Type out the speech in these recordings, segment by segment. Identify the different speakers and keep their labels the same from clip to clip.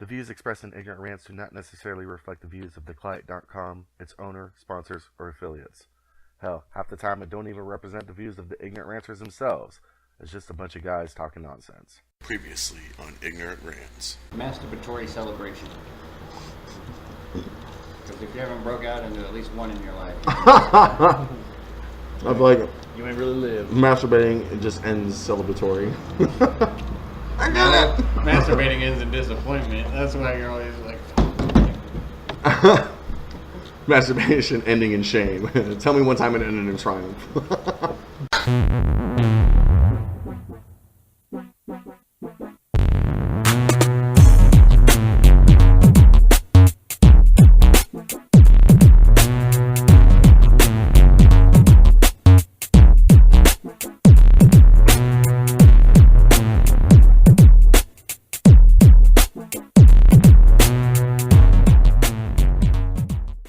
Speaker 1: The views expressed in Ignorant Rants do not necessarily reflect the views of theclient.com, its owner, sponsors, or affiliates. Hell, half the time it don't even represent the views of the Ignorant Ranters themselves. It's just a bunch of guys talking nonsense.
Speaker 2: Previously on Ignorant Rants.
Speaker 3: Masturbatory celebration. Because if you haven't broke out into at least one in your life,
Speaker 4: I feel like
Speaker 5: you ain't really live.
Speaker 4: masturbating it just ends celebratory. I got it.
Speaker 3: masturbating ends in disappointment. That's why you're always like.
Speaker 4: Masturbation ending in shame. Tell me one time it ended in triumph.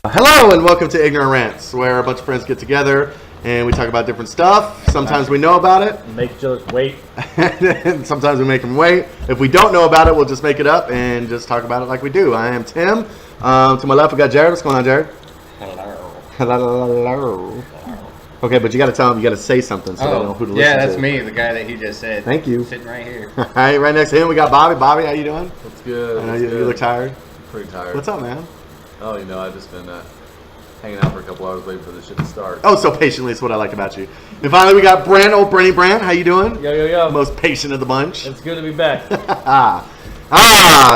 Speaker 4: Hello and welcome to Ignorant Rants, where a bunch of friends get together and we talk about different stuff. Sometimes we know about it,
Speaker 5: Make each other wait.
Speaker 4: and sometimes we make them wait. If we don't know about it, we'll just make it up and just talk about it like we do. I am Tim. To my left, we got Jared. What's going on, Jared?
Speaker 3: Hello.
Speaker 4: Hello. Okay, but you got to tell them, you got to say something so they know who to listen to.
Speaker 3: Yeah, that's me, the guy that he just said.
Speaker 4: Thank you.
Speaker 3: Sitting right here.
Speaker 4: All right, right next to him, we got Bobby. Bobby, how you doing?
Speaker 6: What's good?
Speaker 4: I know you look tired.
Speaker 6: Pretty tired.
Speaker 4: What's up, man?
Speaker 6: Oh, you know, I've just been hanging out for a couple hours waiting for this shit to start.
Speaker 4: Oh, so patiently is what I like about you. And finally, we got Brent, old Brenny Brent. How you doing?
Speaker 5: Yo.
Speaker 4: Most patient of the bunch.
Speaker 5: It's good to be back.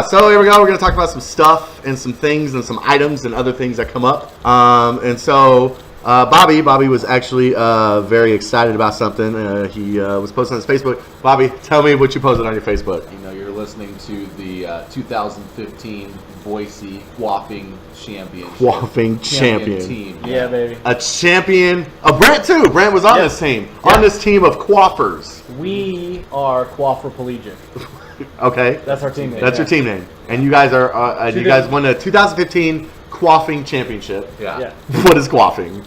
Speaker 4: So here we go. We're going to talk about some stuff and some things and some items and other things that come up. Bobby was actually very excited about something. He was posting on his Facebook. Bobby, tell me what you posted on your Facebook.
Speaker 6: You know, you're listening to the 2015 Boise Quaffing Championship.
Speaker 4: Quaffing champion.
Speaker 6: Team.
Speaker 5: Yeah, baby.
Speaker 4: A champion. Brent, too. Brent was on this team.
Speaker 5: Yeah.
Speaker 4: On this team of quaffers.
Speaker 5: We are quadriplegic.
Speaker 4: Okay.
Speaker 5: That's our team name.
Speaker 4: That's your team name. And you guys are you guys won the 2015 Quaffing Championship.
Speaker 6: Yeah.
Speaker 4: What is quaffing?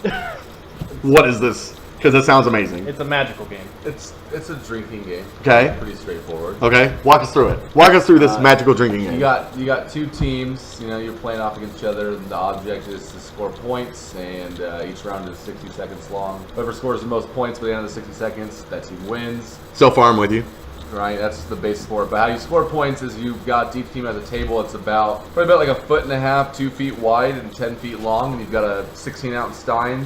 Speaker 4: What is this? Because it sounds amazing.
Speaker 5: It's a magical game.
Speaker 6: It's a drinking game.
Speaker 4: Okay.
Speaker 6: Pretty straightforward.
Speaker 4: Okay. Walk us through it. Walk us through this magical drinking game.
Speaker 6: You got two teams. You know, you're playing off against each other. The object is to score points, and each round is 60 seconds long. Whoever scores the most points by the end of the 60 seconds, that team wins.
Speaker 4: So far, I'm with you.
Speaker 6: Right, that's the base for it. But how you score points is you've got each team has a table. It's probably about like 1.5 feet, 2 feet wide, and 10 feet long. And you've got a 16-ounce stein.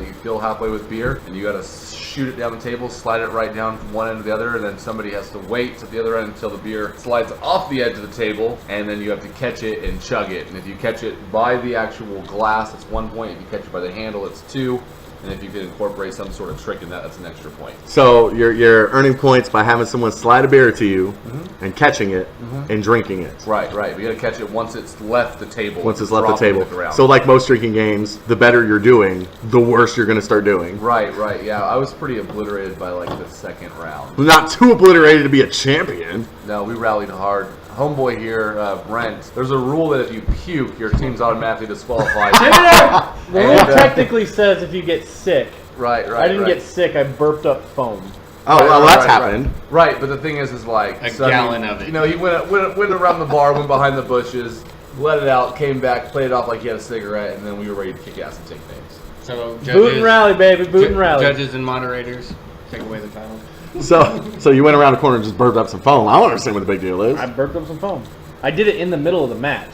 Speaker 6: You fill halfway with beer, and you got to shoot it down the table, slide it right down from one end to the other, and then somebody has to wait at the other end until the beer slides off the edge of the table, and then you have to catch it and chug it. And if you catch it by the actual glass, it's 1 point. If you catch it by the handle, it's 2. And if you can incorporate some sort of trick in that, that's an extra point.
Speaker 4: So you're earning points by having someone slide a beer to you and catching it and drinking it.
Speaker 6: Right. But you got to catch it once it's left the table.
Speaker 4: Once it's left the
Speaker 6: dropping
Speaker 4: table.
Speaker 6: to ground.
Speaker 4: So like most drinking games, the better you're doing, the worse you're going to start doing.
Speaker 6: Right. Yeah, I was pretty obliterated by like the second round.
Speaker 4: Not too obliterated to be a champion.
Speaker 6: No, we rallied hard. Homeboy here, Brent, there's a rule that if you puke, your team's automatically disqualified.
Speaker 5: The rule technically says if you get sick.
Speaker 6: Right.
Speaker 5: I didn't get sick. I burped up foam.
Speaker 4: Oh, well, that's happened.
Speaker 6: Right, but the thing is like...
Speaker 3: A gallon of it.
Speaker 6: You know, he went around the bar, went behind the bushes, let it out, came back, played it off like he had a cigarette, and then we were ready to kick ass and take names.
Speaker 3: So judges,
Speaker 5: Boot and rally, baby. Boot and rally.
Speaker 3: Judges and moderators, take away the title.
Speaker 4: So you went around the corner and just burped up some foam. I don't understand what the big deal is.
Speaker 5: I burped up some foam. I did it in the middle of the match.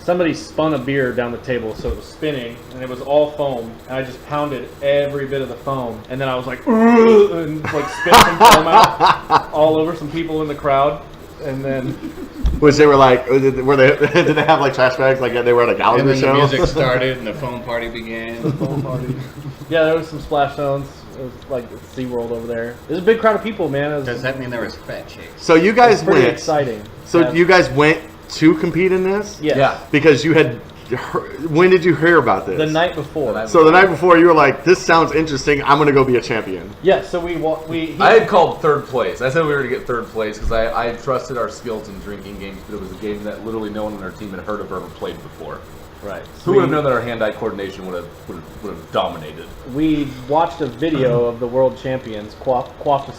Speaker 5: Somebody spun a beer down the table, so it was spinning, and it was all foam. And I just pounded every bit of the foam, and then I was like, "Ugh," and like spit some foam out all over some people in the crowd, and then.
Speaker 4: Which they were like, did they have like trash bags like they were at a gallery
Speaker 3: And then
Speaker 4: show?
Speaker 3: the music started and the foam party began.
Speaker 5: Yeah, there was some splash zones. It was like SeaWorld over there. There's a big crowd of people, man.
Speaker 3: Does that mean there was fat chicks?
Speaker 4: So you guys
Speaker 5: Pretty
Speaker 4: went.
Speaker 5: exciting.
Speaker 4: So you guys went to compete in this?
Speaker 5: Yes.
Speaker 6: Yeah.
Speaker 4: Because you had. When did you hear about this?
Speaker 5: The night before.
Speaker 4: So the night before, you were like, "This sounds interesting. I'm gonna go be a champion."
Speaker 5: Yeah. So
Speaker 6: I had called third place. I said we were to get third place because I trusted our skills in drinking games, but it was a game that literally no one on our team had heard of or ever played before.
Speaker 5: Right.
Speaker 6: Who would have known that our hand-eye coordination would have dominated?
Speaker 5: We watched a video of the world champions, Quaffing,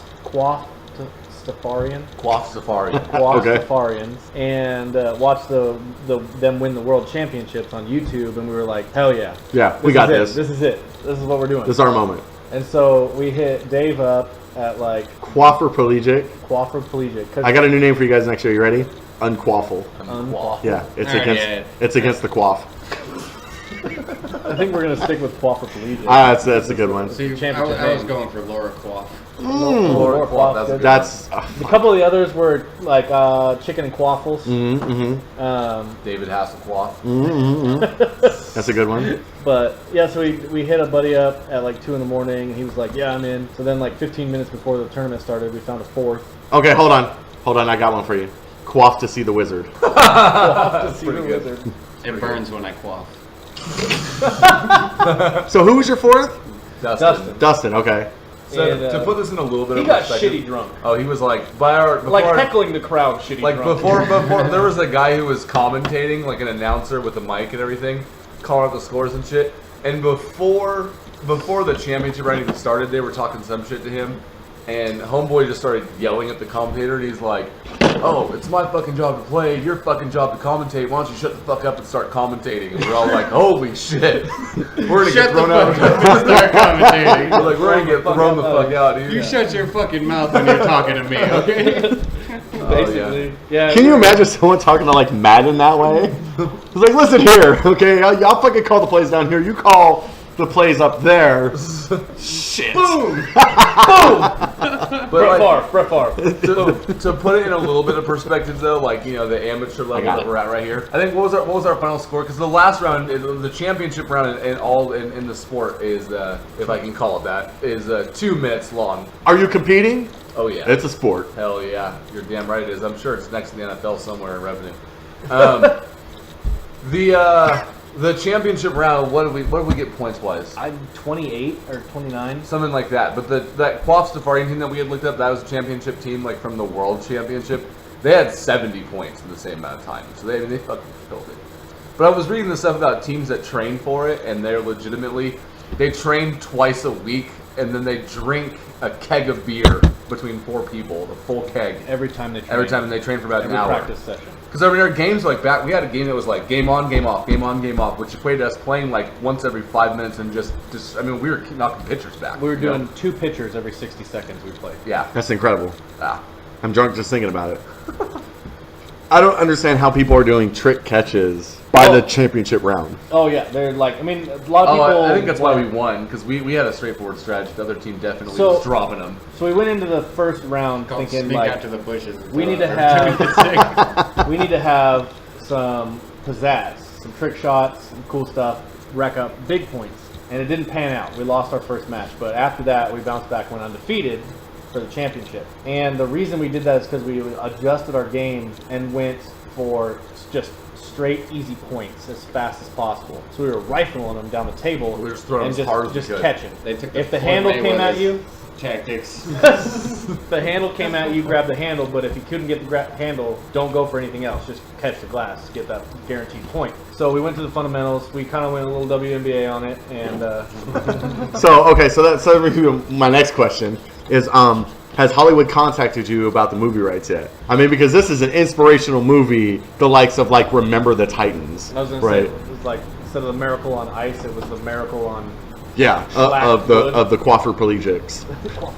Speaker 5: Safarian.
Speaker 6: Quaff Safari.
Speaker 5: Quaff
Speaker 4: Okay.
Speaker 5: Safarians, and watched them win the world championships on YouTube, and we were like, hell yeah.
Speaker 4: Yeah, we got this.
Speaker 5: This is it. This is what we're doing.
Speaker 4: This is our moment.
Speaker 5: And so we hit Dave up at like
Speaker 4: Quafferplegic.
Speaker 5: Quafferplegic.
Speaker 4: I got a new name for you guys next year. You ready? Unquaffle.
Speaker 5: Unquaffle.
Speaker 4: Yeah, it's
Speaker 3: Alright,
Speaker 4: against
Speaker 3: yeah.
Speaker 4: it's against the quaff.
Speaker 5: I think we're gonna stick with Quafferplegic.
Speaker 4: That's a good one.
Speaker 3: See,
Speaker 5: Championship
Speaker 3: I was
Speaker 5: name.
Speaker 3: going for Laura Quaff.
Speaker 5: Lord Quaff,
Speaker 6: that's a
Speaker 5: good.
Speaker 6: good
Speaker 4: That's
Speaker 5: A couple of the others were like chicken and quaffles.
Speaker 6: David Hasselquaff.
Speaker 4: that's a good one.
Speaker 5: But yeah, so we hit a buddy up at like 2 in the morning. He was like, "Yeah, I'm in." So then, like 15 minutes before the tournament started, we found a fourth.
Speaker 4: Okay, hold on. I got one for you. Quaff to see the wizard.
Speaker 5: To see the
Speaker 6: pretty good.
Speaker 5: wizard.
Speaker 3: It burns when I quaff.
Speaker 4: So who was your fourth?
Speaker 5: Dustin.
Speaker 4: Dustin. Okay.
Speaker 6: So
Speaker 5: And,
Speaker 6: to put this in a little bit
Speaker 5: He
Speaker 6: of
Speaker 5: got
Speaker 6: perspective,
Speaker 5: shitty drunk.
Speaker 6: Oh, he was like before
Speaker 5: Like heckling the crowd shitty
Speaker 6: like
Speaker 5: drunk.
Speaker 6: before there was a guy who was commentating, like an announcer with a mic and everything, calling out the scores and shit. And before the championship round even started, they were talking some shit to him, and homeboy just started yelling at the commentator, and he's like, "Oh, it's my fucking job to play, your fucking job to commentate. Why don't you shut the fuck up and start commentating?" And we're all like, "Holy shit, we're gonna get thrown out."
Speaker 3: Start commentating.
Speaker 6: We're like, "We're gonna get thrown the fuck out, dude."
Speaker 3: You shut your fucking mouth when you're talking to me, okay?
Speaker 5: Basically, yeah.
Speaker 4: Can you imagine someone talking to like Madden that way? It's like, listen here, okay? Y'all fucking call the plays down here. You call the plays up there. Shit.
Speaker 5: Boom!
Speaker 6: But like,
Speaker 5: Brett Favre.
Speaker 6: to put it in a little bit of perspective, though, like the amateur level
Speaker 4: got
Speaker 6: that
Speaker 4: it.
Speaker 6: we're at right here. I think what was our final score? Because the last round, the championship round, in the sport is, if I can call it that, is 2 minutes long.
Speaker 4: Are you competing?
Speaker 6: Oh yeah,
Speaker 4: It's a sport.
Speaker 6: hell yeah, you're damn right it is. I'm sure it's next to the NFL somewhere in revenue. The championship round, what did we get points wise?
Speaker 5: I'm 28 or 29.
Speaker 6: Something like that. But that Quaff Safari team that we had looked up, that was a championship team, like from the World Championship. They had 70 points in the same amount of time. So they fucking killed it. But I was reading this stuff about teams that train for it, and they're they train twice a week, and then they drink a keg of beer between 4 people, the full keg.
Speaker 5: Every time they train.
Speaker 6: Every time, and they train for about
Speaker 5: Every
Speaker 6: an hour.
Speaker 5: practice session.
Speaker 6: Because I mean, our games like back, we had a game that was like game on, game off, game on, game off, which equated to us playing like once every 5 minutes and just I mean, we were knocking pitchers back.
Speaker 5: We were
Speaker 6: you know?
Speaker 5: doing 2 pitchers every 60 seconds we played.
Speaker 6: Yeah.
Speaker 4: That's incredible.
Speaker 6: Ah.
Speaker 4: I'm drunk just thinking about it. I don't understand how people are doing trick catches by the championship round.
Speaker 5: Oh yeah, they're like, I mean, a lot of people.
Speaker 6: I think that's why we won, because we had a straighthtraward strategy. The other team definitely was dropping them.
Speaker 5: So we went into the first round
Speaker 3: Called
Speaker 5: thinking
Speaker 3: sneak
Speaker 5: like,
Speaker 3: out to the bushes.
Speaker 5: we need to have we need to have some pizzazz, some trick shots, some cool stuff, rack up big points. And it didn't pan out. We lost our first match, but after that we bounced back, went undefeated for the championship. And the reason we did that is because we adjusted our game and went for just straight easy points as fast as possible. So we were rifling them down the table
Speaker 6: We were just throwing
Speaker 5: and
Speaker 6: as hard as we
Speaker 5: just
Speaker 6: could.
Speaker 5: catching.
Speaker 3: They took
Speaker 5: If the
Speaker 3: Floyd
Speaker 5: handle came at
Speaker 3: Mayweather's
Speaker 5: you,
Speaker 3: tactics.
Speaker 5: the handle came at you, grab the handle, but if you couldn't get the handle, don't go for anything else. Just catch the glass, get that guaranteed point. So we went to the fundamentals. We kind of went a little WNBA on it, and
Speaker 4: So my next question is, has Hollywood contacted you about the movie rights yet? I mean, because this is an inspirational movie, the likes of like Remember the Titans,
Speaker 5: I was going to say, it was like, instead of the Miracle on Ice, it was the Miracle on...
Speaker 4: Yeah, of the quadriplegics.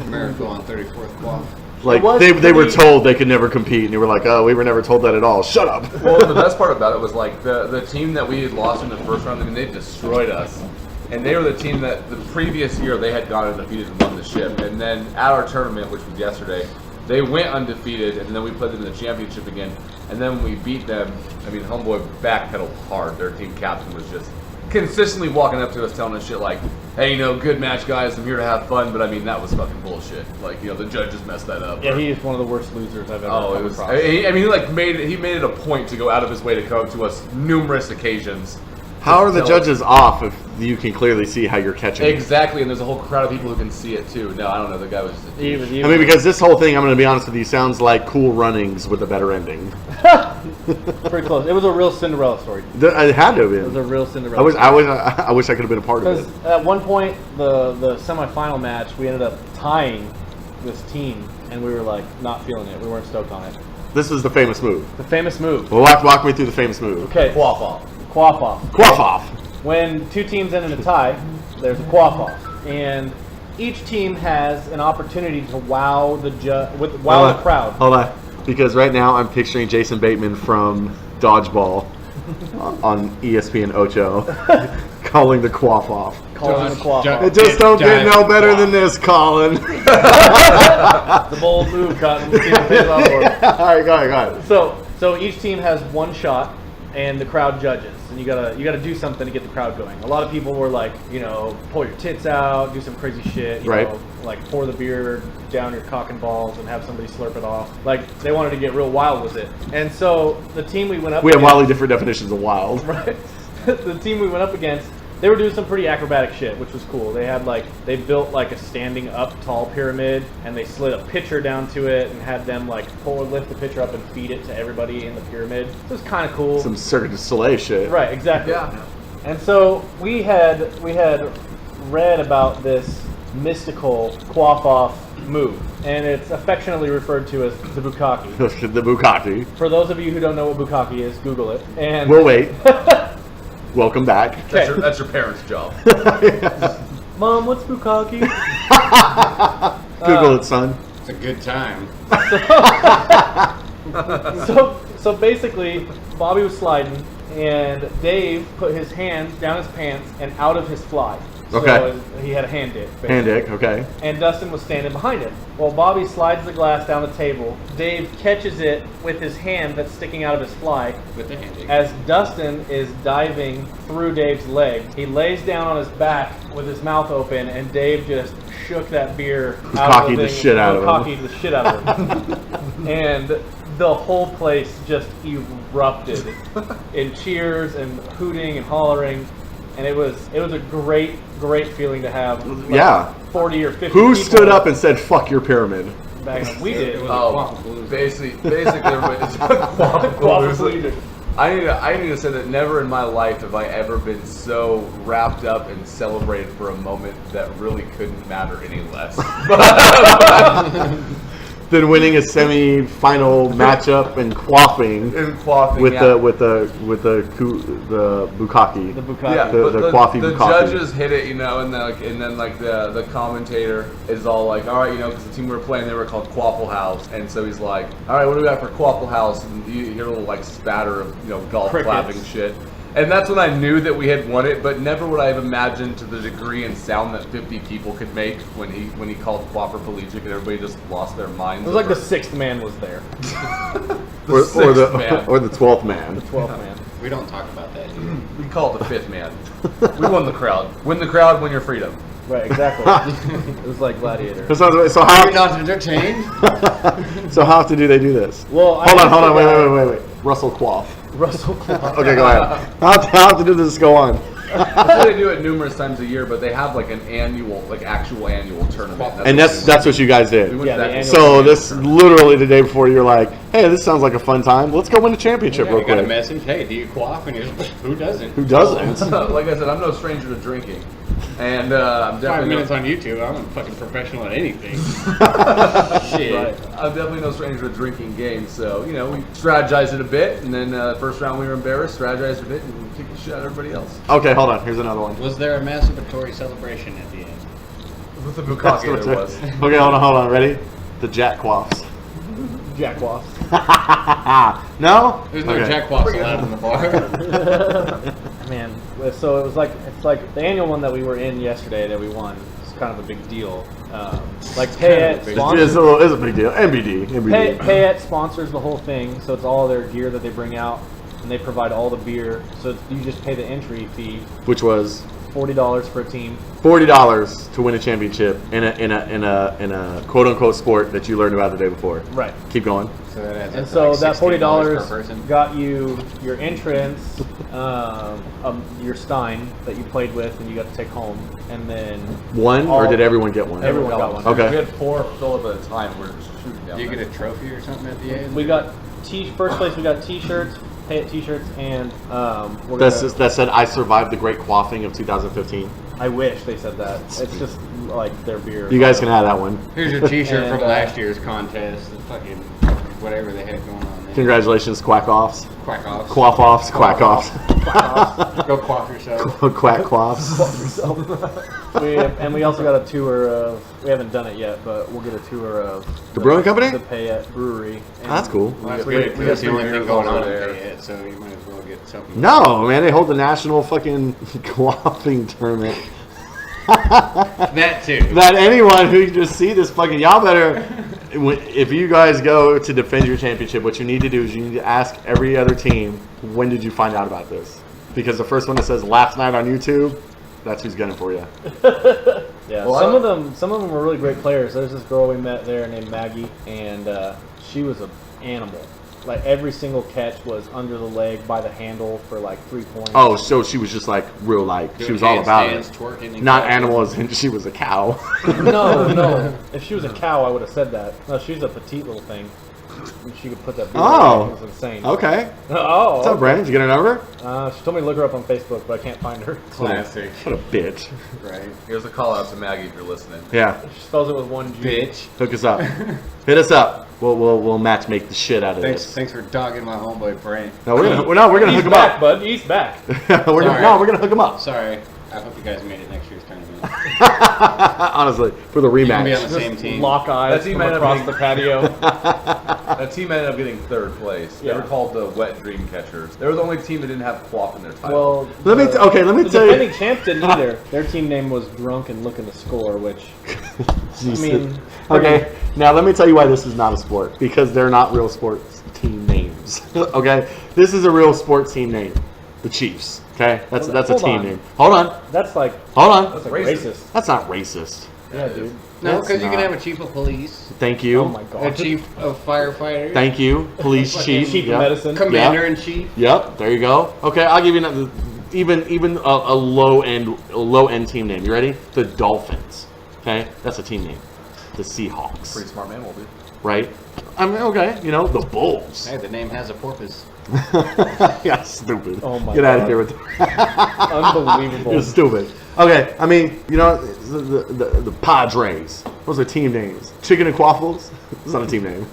Speaker 3: Miracle on 34th Quaff.
Speaker 4: Like
Speaker 5: It was
Speaker 4: they were
Speaker 5: pretty-
Speaker 4: told they could never compete, and they were like, "Oh, we were never told that at all. Shut up."
Speaker 6: Well, the best part about it was like the team that we had lost in the first round. I mean, they destroyed us, and they were the team that the previous year they had gone undefeated and won the ship. And then at our tournament, which was yesterday, they went undefeated, and then we played them in the championship again. And then when we beat them, I mean, homeboy backpedaled hard. Their team captain was just consistently walking up to us telling us shit like, "Hey, good match, guys. I'm here to have fun." But I mean, that was fucking bullshit. Like, the judges messed that up.
Speaker 5: Yeah, he is one of the worst losers I've ever
Speaker 6: Oh, it
Speaker 5: come
Speaker 6: was.
Speaker 5: across.
Speaker 6: I mean, he made it a point to go out of his way to come up to us numerous occasions.
Speaker 4: How are the
Speaker 6: Tell us-
Speaker 4: judges off if you can clearly see how you're catching? it?
Speaker 6: Exactly, and there's a whole crowd of people who can see it too. No, I don't know. The guy was just a
Speaker 5: He
Speaker 6: douche.
Speaker 5: was-
Speaker 4: I mean, because this whole thing, I'm going to be honest with you, sounds like Cool Runnings with a better ending.
Speaker 5: pretty close. It was a real Cinderella story.
Speaker 4: It had to have
Speaker 5: It was a
Speaker 4: been.
Speaker 5: real Cinderella
Speaker 4: I wish I could have been a part of
Speaker 5: Because
Speaker 4: it.
Speaker 5: at one point, the semifinal match, we ended up tying this team, and we were like not feeling it. We weren't stoked on it.
Speaker 4: This is the famous move.
Speaker 5: The famous move.
Speaker 4: Well, walk me through the famous move.
Speaker 5: Okay.
Speaker 6: Quaff off.
Speaker 5: Quaff off.
Speaker 4: Quaff off.
Speaker 5: When two teams end in a tie, there's a quaff off, and each team has an opportunity to wow the crowd.
Speaker 4: Hold on, because right now I'm picturing Jason Bateman from Dodgeball on ESPN Ocho calling the quaff off.
Speaker 5: Calling the quaff off.
Speaker 4: It just don't get no better than this, Colin.
Speaker 5: The bold move, Cotton. Let's see what pays off for it.
Speaker 4: All right, go ahead.
Speaker 5: So each team has one shot, and the crowd judges, and you gotta do something to get the crowd going. A lot of people were like, pull your tits out, do some crazy shit, you know, like pour the beer down your cock and balls and have somebody slurp it off. Like they wanted to get real wild with it. And so the team we went up
Speaker 4: We have
Speaker 5: against,
Speaker 4: wildly different definitions of wild.
Speaker 5: right? The team we went up against, they were doing some pretty acrobatic shit, which was cool. They built like a standing up tall pyramid, and they slid a pitcher down to it and had them like lift the pitcher up and feed it to everybody in the pyramid. So it was kind of cool.
Speaker 4: Some Cirque du Soleil shit.
Speaker 5: Right, exactly.
Speaker 6: Yeah.
Speaker 5: And so we had read about this mystical quaff off move, and it's affectionately referred to as the bukkake.
Speaker 4: The bukkake.
Speaker 5: For those of you who don't know what bukkake is, Google it. And
Speaker 4: We'll wait. Welcome back.
Speaker 6: That's your parents' job.
Speaker 5: Mom, what's bukkake?
Speaker 4: Google it, son.
Speaker 3: It's a good time.
Speaker 5: So basically, Bobby was sliding, and Dave put his hand down his pants and out of his fly.
Speaker 4: Okay.
Speaker 5: So he had a hand dick. basically.
Speaker 4: Hand dick, okay.
Speaker 5: And Dustin was standing behind him. Well, Bobby slides the glass down the table. Dave catches it with his hand that's sticking out of his fly.
Speaker 3: With the hand.
Speaker 5: As Dustin is diving through Dave's leg, he lays down on his back with his mouth open, and Dave just shook that beer out of
Speaker 4: Bukkake the shit out of him.
Speaker 5: Bukkake the shit out of him. And the whole place just erupted in cheers and hooting and hollering. And it was a great feeling to have. Like,
Speaker 4: Yeah.
Speaker 5: 40 or 50
Speaker 4: Who
Speaker 5: people
Speaker 4: stood up and said, fuck your pyramid?
Speaker 5: back then. We did.
Speaker 6: Oh, basically, everybody's quaff. I need to say that never in my life have I ever been so wrapped up and celebrated for a moment that really couldn't matter any less.
Speaker 4: Then winning a semi-final matchup and quaffing
Speaker 6: In quaffing,
Speaker 4: with
Speaker 6: yeah.
Speaker 4: the bukkake.
Speaker 5: The bukkake.
Speaker 6: Yeah,
Speaker 4: The
Speaker 6: but
Speaker 4: quaffy
Speaker 6: the
Speaker 4: bukkake.
Speaker 6: judges hit it, and then the commentator is all like, all right, because the team we were playing, they were called Quaffle House, and so he's like, all right, what do we got for Quaffle House? And you hear a little like spatter of golf
Speaker 5: Crickets.
Speaker 6: clapping shit. And that's when I knew that we had won it, but never would I have imagined to the degree and sound that 50 people could make when he called Quaffer Pelagic and everybody just lost their minds.
Speaker 5: It was like the
Speaker 6: over
Speaker 5: 6th man was there.
Speaker 4: Or
Speaker 6: sixth man.
Speaker 4: the 12th man.
Speaker 5: 12th man.
Speaker 3: We don't talk about that here.
Speaker 6: We call it the 5th man. We won the crowd. Win the crowd, win your freedom.
Speaker 5: Right, exactly. It was like Gladiator.
Speaker 4: So
Speaker 3: Are you
Speaker 4: how
Speaker 3: not entertained?
Speaker 4: so how often do they do this?
Speaker 5: Well,
Speaker 4: Hold on, wait. Russell Quaff.
Speaker 5: Russell Clark.
Speaker 4: Okay, go ahead. How often does this go on?
Speaker 6: They do it numerous times a year, but they have like an actual annual tournament.
Speaker 4: And that's what you guys
Speaker 6: we
Speaker 4: did.
Speaker 6: went
Speaker 5: Yeah,
Speaker 6: to
Speaker 5: the
Speaker 6: that.
Speaker 5: annual
Speaker 4: So this literally the day before you're like, hey, this sounds like a fun time. Let's go win a championship
Speaker 3: Yeah,
Speaker 4: real
Speaker 3: you got a
Speaker 4: quick.
Speaker 3: message. Hey, do you quaff? And he's like, who doesn't?
Speaker 4: Who doesn't?
Speaker 6: Like I said, I'm no stranger to drinking, and I'm
Speaker 3: 5
Speaker 6: definitely
Speaker 3: minutes on YouTube. I'm a fucking professional at anything. Shit.
Speaker 5: Right.
Speaker 6: I'm definitely no stranger to drinking games. So we strategized it a bit, and then first round we were embarrassed, strategized a bit, and kicked the shit out of everybody else.
Speaker 4: Okay, hold on. Here's another one.
Speaker 3: Was there a masturbatory celebration at the end?
Speaker 6: With the bukkake there was.
Speaker 4: Okay, hold on. Ready? The Jack Quaffs.
Speaker 5: Jack Waff.
Speaker 4: No?
Speaker 3: There's no
Speaker 4: Okay.
Speaker 3: Jack Quaffs allowed in the bar.
Speaker 5: Man, so it's like the annual one that we were in yesterday that we won. It's kind of a big deal. Like Payette
Speaker 4: It's
Speaker 5: sponsors,
Speaker 4: a big deal. MBD.
Speaker 5: Payette sponsors the whole thing, so it's all their gear that they bring out, and they provide all the beer. So you just pay the entry fee,
Speaker 4: Which was
Speaker 5: $40 for a team.
Speaker 4: $40 to win a championship in a quote unquote sport that you learned about the day before.
Speaker 5: Right.
Speaker 4: Keep going.
Speaker 3: So that adds
Speaker 5: And
Speaker 3: up to
Speaker 5: so
Speaker 3: like
Speaker 5: that
Speaker 3: $16 per
Speaker 5: $40
Speaker 3: person.
Speaker 5: got you your entrance, your Stein that you played with, and you got to take home, and then
Speaker 4: One, or did everyone get one?
Speaker 5: Everyone got one.
Speaker 4: Okay.
Speaker 6: We had 4 fill up at a time. We were just shooting down.
Speaker 3: Do you
Speaker 6: there.
Speaker 3: get a trophy or something at the end?
Speaker 5: we got first place. We got T-shirts, Payette T-shirts, and
Speaker 4: That said, I survived the great quaffing of 2015.
Speaker 5: I wish they said that. It's just like their beer.
Speaker 4: You guys can have that one.
Speaker 3: Here's your T-shirt
Speaker 5: And,
Speaker 3: from last year's contest. The fucking whatever they had going on there.
Speaker 4: Congratulations, quack-offs.
Speaker 3: Quack offs.
Speaker 4: Quaff-offs, quack-offs.
Speaker 3: Go quaff yourself.
Speaker 4: Quack-quaffs.
Speaker 5: We also got a tour of. We haven't done it yet, but we'll get a tour of
Speaker 4: The brewing company?
Speaker 5: the Payette Brewery.
Speaker 4: Oh, that's cool.
Speaker 3: Well, that's
Speaker 6: We
Speaker 3: good.
Speaker 6: got
Speaker 3: 'Cause that's the only
Speaker 6: beers
Speaker 3: thing going on
Speaker 6: over
Speaker 3: in
Speaker 6: there.
Speaker 3: Fayette, so you might as well get something.
Speaker 4: No, man, they hold the national fucking quaffing tournament.
Speaker 3: That too.
Speaker 4: That anyone who just see this fucking, y'all better, if you guys go to defend your championship, what you need to do is you need to ask every other team, when did you find out about this? Because the first one that says last night on YouTube, that's who's gunning for you.
Speaker 5: Yeah,
Speaker 6: Well,
Speaker 5: some of them were really great players. There's this girl we met there named Maggie, and she was an animal. Like every single catch was under the leg by the handle for like 3 points.
Speaker 4: Oh, so she was just like real, like, she
Speaker 3: Doing
Speaker 4: was all about
Speaker 3: handstands,
Speaker 4: it.
Speaker 3: twerking, and
Speaker 4: Not
Speaker 3: clapping.
Speaker 4: animals, and she was a cow.
Speaker 5: No. If she was a cow, I would have said that. No, she's a petite little thing. She could put that beer
Speaker 4: Oh.
Speaker 5: in. It was insane.
Speaker 4: Okay.
Speaker 5: Oh.
Speaker 4: What's up, Brandon? Did you get her number?
Speaker 5: She told me to look her up on Facebook, but I can't find her.
Speaker 3: Classic.
Speaker 4: What a bitch.
Speaker 3: Right.
Speaker 6: Here's a call out to Maggie if you're listening.
Speaker 4: Yeah,
Speaker 5: She spells it with one G.
Speaker 3: Bitch.
Speaker 4: hook us up. Hit us up. We'll match make the shit out of this.
Speaker 3: Thanks for dogging my homeboy Brent.
Speaker 4: No, we're gonna
Speaker 5: He's
Speaker 4: hook him
Speaker 5: back,
Speaker 4: up.
Speaker 5: bud. He's back.
Speaker 4: we're gonna hook him up.
Speaker 3: Sorry. I hope you guys made it next year's tournament.
Speaker 4: Honestly, for the
Speaker 3: You can be on
Speaker 4: rematch.
Speaker 3: the same team.
Speaker 5: Lock eyes
Speaker 6: That team
Speaker 5: from
Speaker 6: might have
Speaker 5: across
Speaker 6: been-
Speaker 5: the patio.
Speaker 6: That team ended up getting third place. They
Speaker 5: Yeah.
Speaker 6: were called the Wet Dream Catchers. They were the only team that didn't have quaff in their title.
Speaker 5: Well,
Speaker 4: Let me
Speaker 5: the
Speaker 4: tell you.
Speaker 5: defending champs didn't either. Their team name was Drunk and Looking to Score, which
Speaker 4: Jesus.
Speaker 5: mean,
Speaker 4: okay. Now let me tell you why this is not a sport, because they're not real sports team names. Okay, this is a real sports team name, the Chiefs. Okay, that's a
Speaker 5: Hold
Speaker 4: team
Speaker 5: on.
Speaker 4: name. Hold on,
Speaker 5: that's like
Speaker 4: That's
Speaker 6: racist.
Speaker 4: That's not racist.
Speaker 5: yeah, dude.
Speaker 3: No,
Speaker 4: That's
Speaker 3: because you can
Speaker 4: not.
Speaker 3: have a chief of police,
Speaker 4: Thank you.
Speaker 5: Oh my
Speaker 3: a
Speaker 5: god.
Speaker 3: chief of firefighter,
Speaker 4: Thank you, police chief.
Speaker 5: Chief of
Speaker 4: Yep.
Speaker 5: medicine.
Speaker 3: commander in chief.
Speaker 4: Yep, there you go. Okay, I'll give you another, even a low end team name. You ready? The Dolphins. Okay, that's a team name. The Seahawks.
Speaker 6: Pretty smart man, will be.
Speaker 4: Right? I mean, okay, the Bulls.
Speaker 3: Hey, the name has a porpoise.
Speaker 4: Yeah, stupid.
Speaker 5: Oh my
Speaker 4: Get out of
Speaker 5: God.
Speaker 4: here with that.
Speaker 5: Unbelievable.
Speaker 4: You're stupid. Okay, I mean, the Padres. Those are team names. Chicken and Quaffles. It's not a team name.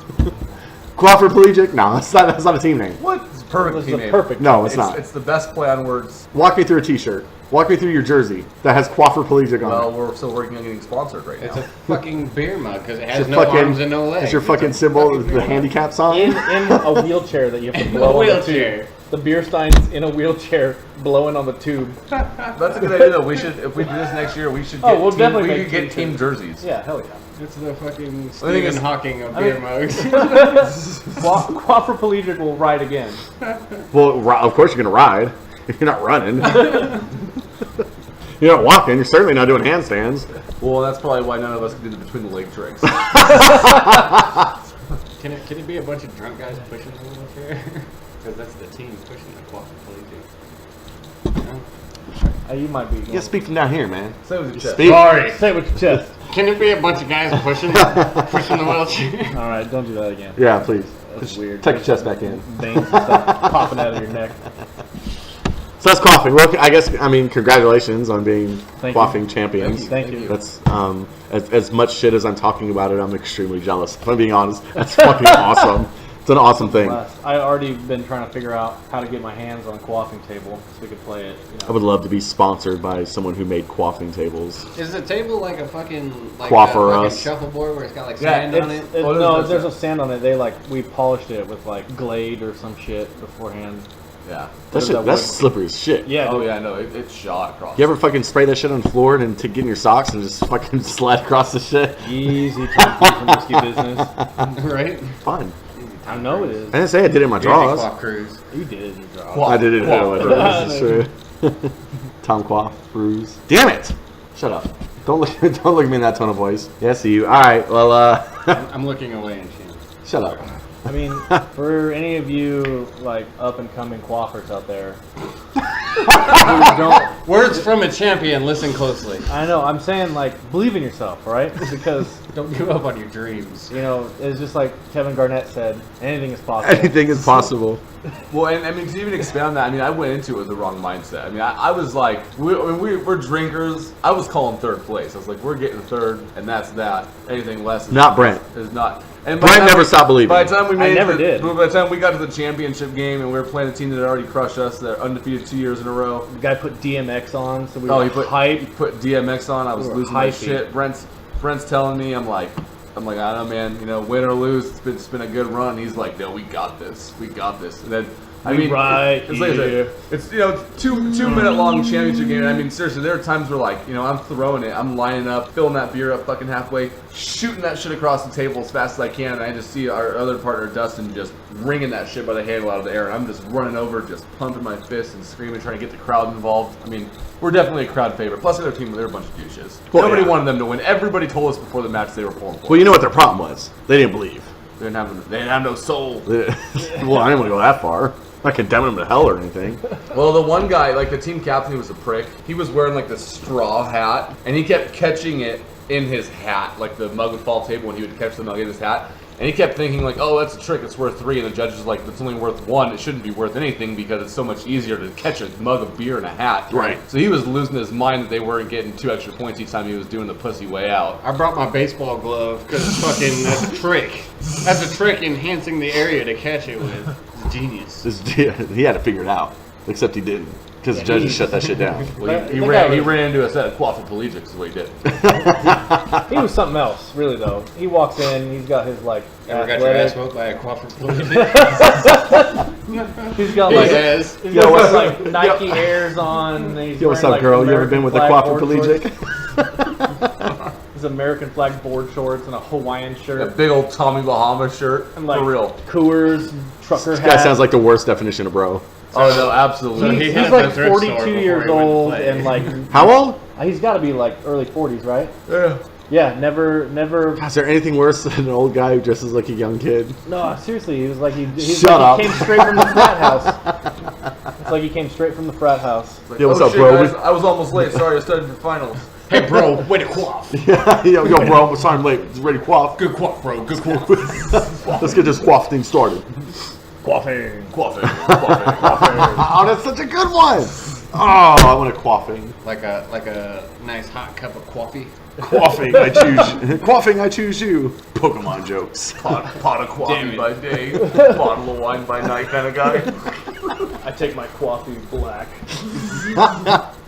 Speaker 4: Quadriplegic? No, that's not a team name.
Speaker 6: What? It's a perfect
Speaker 5: This is
Speaker 6: team
Speaker 5: a
Speaker 6: name.
Speaker 5: perfect.
Speaker 4: No, it's not.
Speaker 6: It's the best play on words.
Speaker 4: Walk me through a T-shirt. Walk me through your jersey that has quadriplegic on
Speaker 6: Well,
Speaker 4: it.
Speaker 6: we're still working on getting sponsored right
Speaker 3: It's
Speaker 6: now.
Speaker 3: a fucking beer mug because it
Speaker 4: It's
Speaker 3: has
Speaker 4: your
Speaker 3: no arms and no legs.
Speaker 4: It's your
Speaker 3: It's a
Speaker 4: fucking symbol,
Speaker 3: fucking
Speaker 4: the
Speaker 3: beer mug.
Speaker 4: handicap sign.
Speaker 5: In a wheelchair that you have to
Speaker 3: In
Speaker 5: blow
Speaker 3: a
Speaker 5: on the
Speaker 3: wheelchair.
Speaker 5: tube. The beer stein's in a wheelchair blowing on the tube.
Speaker 6: That's a good idea though. We should, if we do this next year, we should get
Speaker 5: Oh, we'll
Speaker 6: team,
Speaker 5: definitely
Speaker 6: we
Speaker 5: make
Speaker 6: could get
Speaker 5: team
Speaker 6: team jerseys.
Speaker 5: Yeah, hell yeah.
Speaker 3: It's the fucking
Speaker 6: thing
Speaker 3: Stephen
Speaker 6: is-
Speaker 3: Hawking of
Speaker 5: I
Speaker 3: beer
Speaker 5: mean-
Speaker 3: mugs.
Speaker 5: Quadriplegic will ride again.
Speaker 4: Well, of course you're gonna ride. You're not running. You're not walking. You're certainly not doing handstands.
Speaker 6: Well, that's probably why none of us can do the between the leg tricks.
Speaker 3: Can it be a bunch of drunk guys pushing the wheelchair? Because that's the team pushing the quadriplegic.
Speaker 5: You might be.
Speaker 4: Yeah, speak from down here, man.
Speaker 6: Say with your chest.
Speaker 4: Speak.
Speaker 3: Sorry.
Speaker 5: Say it with your chest.
Speaker 3: Can it be a bunch of guys pushing the wheelchair?
Speaker 5: All right, don't do that again.
Speaker 4: Yeah, please.
Speaker 5: That's weird.
Speaker 4: Tuck your chest back in.
Speaker 5: Veins and stuff popping out of your neck.
Speaker 4: So that's Quaffing. Well, I mean, congratulations on being
Speaker 5: Thank you.
Speaker 4: Quaffing champions.
Speaker 5: Thank you.
Speaker 4: That's as much shit as I'm talking about it, I'm extremely jealous. If I'm being honest, that's fucking awesome. It's an awesome thing.
Speaker 5: I already been trying to figure out how to get my hands on a quaffing table so we could play it.
Speaker 4: I would love to be sponsored by someone who made quaffing tables.
Speaker 3: Is the table like a fucking
Speaker 4: Quaffer
Speaker 3: a fucking
Speaker 4: us.
Speaker 3: shuffleboard where it's got like
Speaker 6: Yeah,
Speaker 3: sand on it?
Speaker 6: Oh,
Speaker 5: No,
Speaker 6: there's
Speaker 5: there's no sand on it. We polished it with like Glade or some shit beforehand.
Speaker 6: Yeah.
Speaker 4: That shit, that's slippery as shit.
Speaker 5: Yeah.
Speaker 6: Oh
Speaker 5: dude.
Speaker 6: yeah, no, it's shot across.
Speaker 4: You ever fucking spray that shit on the floor and then get in your socks and just fucking slide across the shit?
Speaker 5: Easy turkey from risky business.
Speaker 3: Right?
Speaker 4: Fun.
Speaker 5: I know it is.
Speaker 4: I didn't say I did it in my drawers.
Speaker 3: Quaff cruise.
Speaker 5: You did it in your job.
Speaker 4: I did it in my drawers. It's true. Tom Quaff, Bruce. Damn it! Shut up. Don't look at me in that tone of voice. Yeah, I see you. All right. Well,
Speaker 3: I'm looking away and shit.
Speaker 4: shut up.
Speaker 5: I mean, for any of you like up and coming quaffers out there who don't,
Speaker 3: Words from a champion. Listen closely.
Speaker 5: I know I'm saying like believe in yourself, all right? Because
Speaker 3: Don't give up on your dreams.
Speaker 5: You know, it's just like Kevin Garnett said, anything is possible.
Speaker 4: Anything is possible.
Speaker 6: Well, and I mean, to even expand on that, I mean, I went into it with the wrong mindset. I mean, I was like, we're drinkers. I was calling third place. I was like, we're getting third, and that's that. Anything less is
Speaker 4: Not Brent.
Speaker 6: Is not. And
Speaker 4: Brent never stopped believing.
Speaker 6: By the time we made
Speaker 5: never did.
Speaker 6: By the time we got to the championship game, and we were playing a team that had already crushed us, they're undefeated 2 years in a row.
Speaker 5: The guy put DMX on, so we
Speaker 6: Oh,
Speaker 5: were
Speaker 6: he put DMX on. I was
Speaker 5: We were
Speaker 6: losing my
Speaker 5: hyping.
Speaker 6: shit. Brent's telling me, I'm like, I don't know, man. You know, win or lose, it's been a good run. He's like, no, we got this. We got this. And then, I mean, it's like I said, it's, you know, two-minute long championship game. And I mean, seriously, there are times where, like, you know, I'm throwing it, I'm lining up, filling that beer up fucking halfway, shooting that shit across the table as fast as I can, and I just see our other partner Dustin just wringing that shit by the handle out of the air, and I'm just running over, just pumping my fists and screaming, trying to get the crowd involved. I mean, we're definitely a crowd favorite. Plus, the other team, they're a bunch of douches.
Speaker 4: Well,
Speaker 6: Nobody
Speaker 4: yeah.
Speaker 6: wanted them to win. Everybody told us before the match they were pulling for.
Speaker 4: Well, you know what their problem was? They didn't believe.
Speaker 6: They didn't have no soul.
Speaker 4: Well, I didn't want to go that far. I'm not condemning them to hell or anything.
Speaker 6: Well, the one guy, like the team captain, he was a prick. He was wearing like this straw hat, and he kept catching it in his hat. Like the mug would fall table, and he would catch the mug in his hat. And he kept thinking like, oh, that's a trick. It's worth 3. And the judge was like, it's only worth 1. It shouldn't be worth anything because it's so much easier to catch a mug of beer in a hat.
Speaker 4: Right.
Speaker 6: So he was losing his mind that they weren't getting 2 extra points each time he was doing the pussy way out.
Speaker 3: I brought my baseball glove because that's a trick. That's a trick enhancing the area to catch it with. It's genius.
Speaker 4: He had to figure it out, except he didn't, because the judges shut that shit down.
Speaker 6: Well, he ran into a set of Quaffing Collegics is what he did.
Speaker 5: He was something else, really though. He walks in, he's got his like.
Speaker 3: Ever got your ass smoked by a Quaffing
Speaker 5: He's got like.
Speaker 3: Yes.
Speaker 5: He's
Speaker 4: Yo,
Speaker 5: got
Speaker 4: what's
Speaker 5: some,
Speaker 4: up?
Speaker 5: like Nike Airs on. And he's
Speaker 4: Yo, what's
Speaker 5: wearing,
Speaker 4: up, girl?
Speaker 5: like,
Speaker 4: You ever been with the
Speaker 5: American
Speaker 4: Quaffing
Speaker 5: flag board
Speaker 4: Collegiate?
Speaker 5: His American flag board shorts and a Hawaiian
Speaker 6: A
Speaker 5: shirt.
Speaker 6: big old Tommy Bahama shirt.
Speaker 5: And like
Speaker 6: for real.
Speaker 5: Coors, trucker
Speaker 4: This
Speaker 5: hat.
Speaker 4: guy sounds like the worst definition of bro.
Speaker 6: Oh, no, absolutely.
Speaker 5: He's
Speaker 3: had
Speaker 5: like
Speaker 3: the thrift store
Speaker 5: 42
Speaker 3: before
Speaker 5: years
Speaker 3: he went to
Speaker 5: old
Speaker 3: play.
Speaker 5: and like
Speaker 4: How old?
Speaker 5: he's got to be like early 40s, right?
Speaker 6: Yeah.
Speaker 5: Yeah, never.
Speaker 4: Is there anything worse than an old guy who dresses like a young kid?
Speaker 5: No, seriously, he was like he
Speaker 4: Shut up.
Speaker 5: came straight from the frat house. It's like he came straight from the frat house.
Speaker 6: Like,
Speaker 4: Yo, what's
Speaker 6: oh,
Speaker 4: up,
Speaker 6: shit,
Speaker 4: bro?
Speaker 6: guys, I was almost late. Sorry, I studied for finals.
Speaker 3: Hey, bro, way to quaff.
Speaker 4: yo, bro, sorry I'm late. It's ready to quaff.
Speaker 3: Good quaff, bro. Good quaff.
Speaker 4: Let's get this quaff thing started.
Speaker 5: Quaffing.
Speaker 4: Oh, that's such a good one. Oh, I want a quaffing.
Speaker 3: like a nice hot cup of coffee.
Speaker 4: Quaffing, I choose. Quaffing, I choose you. Pokemon jokes.
Speaker 6: Pot of coffee
Speaker 3: Damn it.
Speaker 6: by day, bottle of wine by night kind of guy.
Speaker 5: I take my coffee black.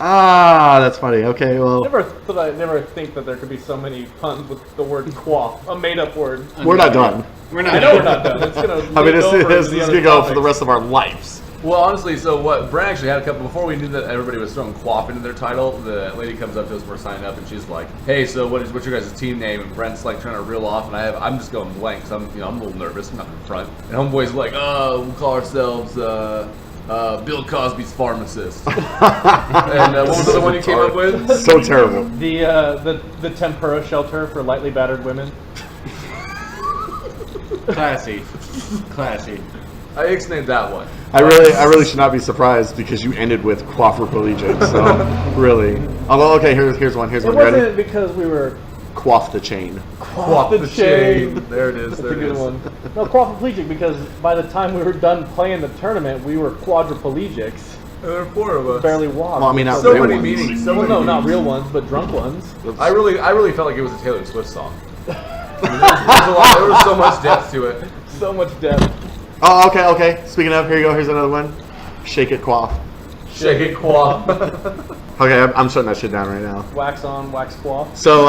Speaker 4: Ah, that's funny. Okay, well,
Speaker 5: Never think that there could be so many puns with the word quaff, a made-up word.
Speaker 4: we're not done.
Speaker 3: We're not.
Speaker 5: I know we're not done. It's gonna.
Speaker 4: I mean,
Speaker 5: leak over
Speaker 4: this
Speaker 5: into the
Speaker 4: is
Speaker 5: other
Speaker 4: gonna go for
Speaker 5: topics.
Speaker 4: the rest of our lives.
Speaker 6: Well, honestly, so what? Brent actually had a couple before we knew that everybody was throwing quaff into their title. The lady comes up to us, we're signing up, and she's like, "Hey, so what's your guys' team name?" And Brent's like trying to reel off, and I'm just going blank, so I'm a little nervous. I'm not in front. And homeboy's like, "Oh, we'll call ourselves Bill Cosby's pharmacist." And what was the other one you came up with?
Speaker 4: So terrible.
Speaker 5: The tempura shelter for lightly battered women.
Speaker 3: Classy.
Speaker 6: I ixnayed that one.
Speaker 4: I really should not be surprised because you ended with quaffroplegic. So really, although okay, here's one. Here's
Speaker 5: It
Speaker 4: one.
Speaker 5: wasn't
Speaker 4: Ready?
Speaker 5: because we were
Speaker 4: Quaff the chain.
Speaker 6: Quaff the chain. There it is.
Speaker 5: That's
Speaker 6: There
Speaker 5: a
Speaker 6: it
Speaker 5: good
Speaker 6: is.
Speaker 5: one. No, quadriplegic because by the time we were done playing the tournament, we were quadriplegics.
Speaker 6: There are 4 of us.
Speaker 5: Barely walked.
Speaker 4: Well, I mean, not
Speaker 6: So
Speaker 4: real
Speaker 6: many
Speaker 4: ones.
Speaker 6: meetings. So
Speaker 5: Well,
Speaker 6: many
Speaker 5: no, not
Speaker 6: meetings.
Speaker 5: real ones, but drunk ones.
Speaker 6: I really felt like it was a Taylor Swift song. There was so much depth to it.
Speaker 5: So much depth.
Speaker 4: Oh, okay. Speaking of, here you go. Here's another one. Shake it, quaff.
Speaker 6: Shake it, quaff.
Speaker 4: Okay, I'm shutting that shit down right now.
Speaker 5: Wax on, wax quaff.
Speaker 4: So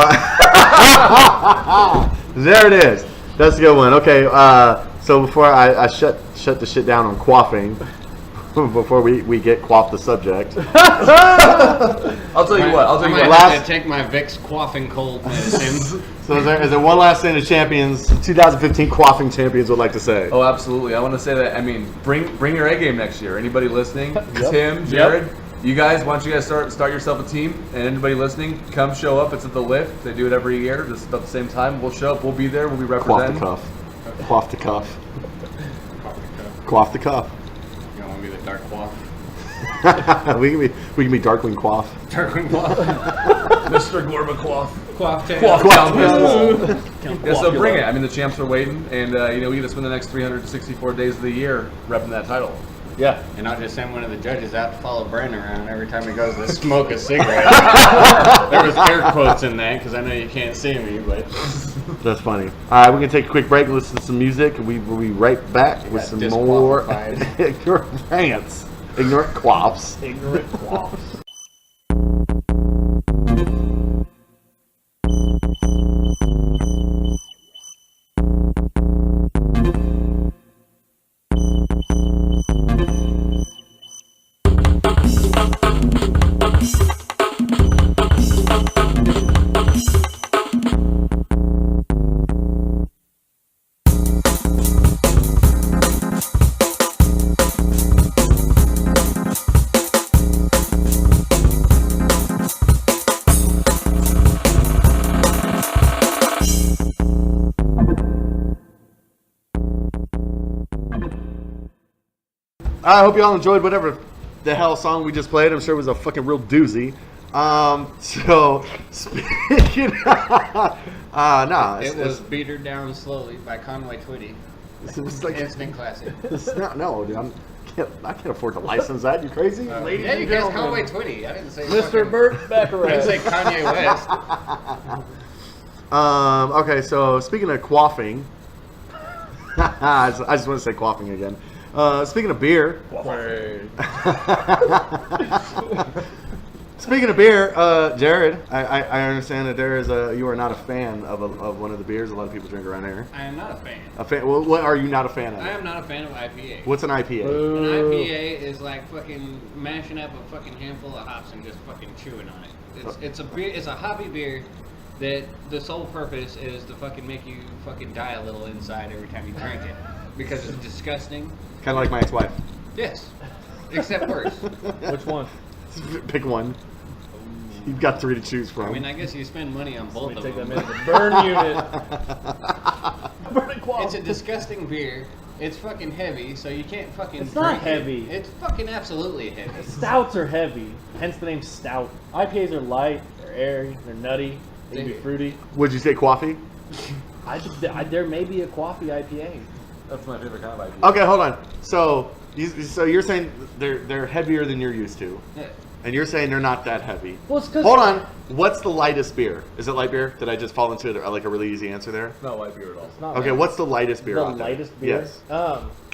Speaker 4: there it is. That's a good one. Okay, so before I shut the shit down on quaffing, before we get quaff the subject.
Speaker 6: I'll tell you what.
Speaker 3: I might
Speaker 4: Last-
Speaker 3: have to take my Vicks quaffing cold medicine.
Speaker 4: So is there one last thing the champions, 2015 quaffing champions would like to say?
Speaker 6: Oh, absolutely. I want to say that. I mean, bring your A game next year. Anybody listening? Tim, Jared, you guys. Why don't you guys start yourself a team? And anybody listening, come show up. It's at the Lift. They do it every year, just about the same time. We'll show up. We'll be there. We'll be
Speaker 4: Quaff
Speaker 6: representing.
Speaker 4: the cuff. Quaff the cuff. Quaff the cuff.
Speaker 3: You want me to dark quaff?
Speaker 4: we can be Darkwing Quaff.
Speaker 3: Darkwing quaff.
Speaker 6: Mr. Gorbachev.
Speaker 3: Quaff
Speaker 6: Yeah, so bring it. I mean, the champs are waiting, and we get to spend the next 364 days of the year repping that title.
Speaker 5: Yeah.
Speaker 3: And not just send one of the judges out to follow Brent around every time he goes to smoke a cigarette. There was air quotes in that because I know you can't see me, but
Speaker 4: That's funny. All right, we're going to take a quick break and listen to some music. We'll be right back with some more ignorant rants. Ignorant quaffs.
Speaker 5: Ignorant quaffs.
Speaker 4: I hope you all enjoyed whatever the hell song we just played. I'm sure it was a fucking real doozy. So speaking
Speaker 3: it was Beat Her Down Slowly by Conway Twitty.
Speaker 4: it was like
Speaker 3: Instant classic.
Speaker 4: no, dude, I can't afford to license that. You crazy? Ladies
Speaker 3: Yeah,
Speaker 4: and
Speaker 3: you guys
Speaker 4: gentlemen.
Speaker 3: Conway Twitty. I didn't say
Speaker 5: Mr. Burt
Speaker 3: I didn't
Speaker 5: Baccarat.
Speaker 3: say Kanye West.
Speaker 4: Okay, so speaking of quaffing, I just want to say quaffing again. Speaking of beer, speaking of beer, Jared, I understand that you are not a fan of one of the beers a lot of people drink around here.
Speaker 3: I am not a fan.
Speaker 4: A fan? Well, what are you not a fan of?
Speaker 3: I am not a fan of IPA.
Speaker 4: What's an IPA?
Speaker 3: An IPA is like fucking mashing up a fucking handful of hops and just fucking chewing on it. It's a beer. It's a hoppy beer that the sole purpose is to fucking make you fucking die a little inside every time you drink it because it's disgusting.
Speaker 4: Kind of like my ex-wife.
Speaker 3: Yes, except worse.
Speaker 5: Which one?
Speaker 4: Pick one. You've got 3 to choose from.
Speaker 3: I mean, I guess you spend money on both of
Speaker 5: Take that
Speaker 3: them.
Speaker 5: minute to burn unit. Burning quaff.
Speaker 3: It's a disgusting beer. It's fucking heavy, so you can't fucking.
Speaker 5: It's not
Speaker 3: drink it.
Speaker 5: heavy.
Speaker 3: It's fucking absolutely heavy.
Speaker 5: Stouts are heavy, hence the name stout. IPAs are light, they're airy, they're nutty, they can be fruity.
Speaker 4: Would you say coffee?
Speaker 5: There may be a coffee IPA.
Speaker 6: That's my favorite kind of IPA.
Speaker 4: Okay, hold on. So you're saying they're heavier than you're used to,
Speaker 3: Yeah.
Speaker 4: and you're saying they're not that heavy.
Speaker 5: Well, it's because
Speaker 4: Hold on. What's the lightest beer? Is it light beer? Did I just fall into like a really easy answer there?
Speaker 6: It's not white beer at all.
Speaker 5: It's not
Speaker 4: Okay,
Speaker 5: light.
Speaker 4: what's the lightest beer
Speaker 5: the
Speaker 4: out there?
Speaker 5: lightest beer?
Speaker 4: Yes.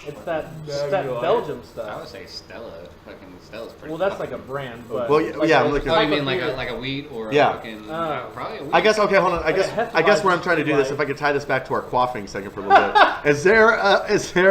Speaker 5: It's that
Speaker 6: Yeah,
Speaker 5: Belgium
Speaker 3: I
Speaker 5: stuff.
Speaker 3: would say Stella. Fucking Stella's pretty.
Speaker 5: Well, that's like
Speaker 3: fucking-
Speaker 5: a brand, but
Speaker 4: Well, yeah, I'm looking.
Speaker 3: Oh, you
Speaker 5: type
Speaker 3: mean
Speaker 5: of
Speaker 3: like
Speaker 5: beer.
Speaker 3: a wheat or
Speaker 4: Yeah.
Speaker 3: a fucking probably a wheat.
Speaker 4: I guess. Okay, hold on. I
Speaker 5: Like a
Speaker 4: guess where I'm trying to do this,
Speaker 5: Hefeweizen
Speaker 4: if I could tie this back to our quaffing second for a little bit, is there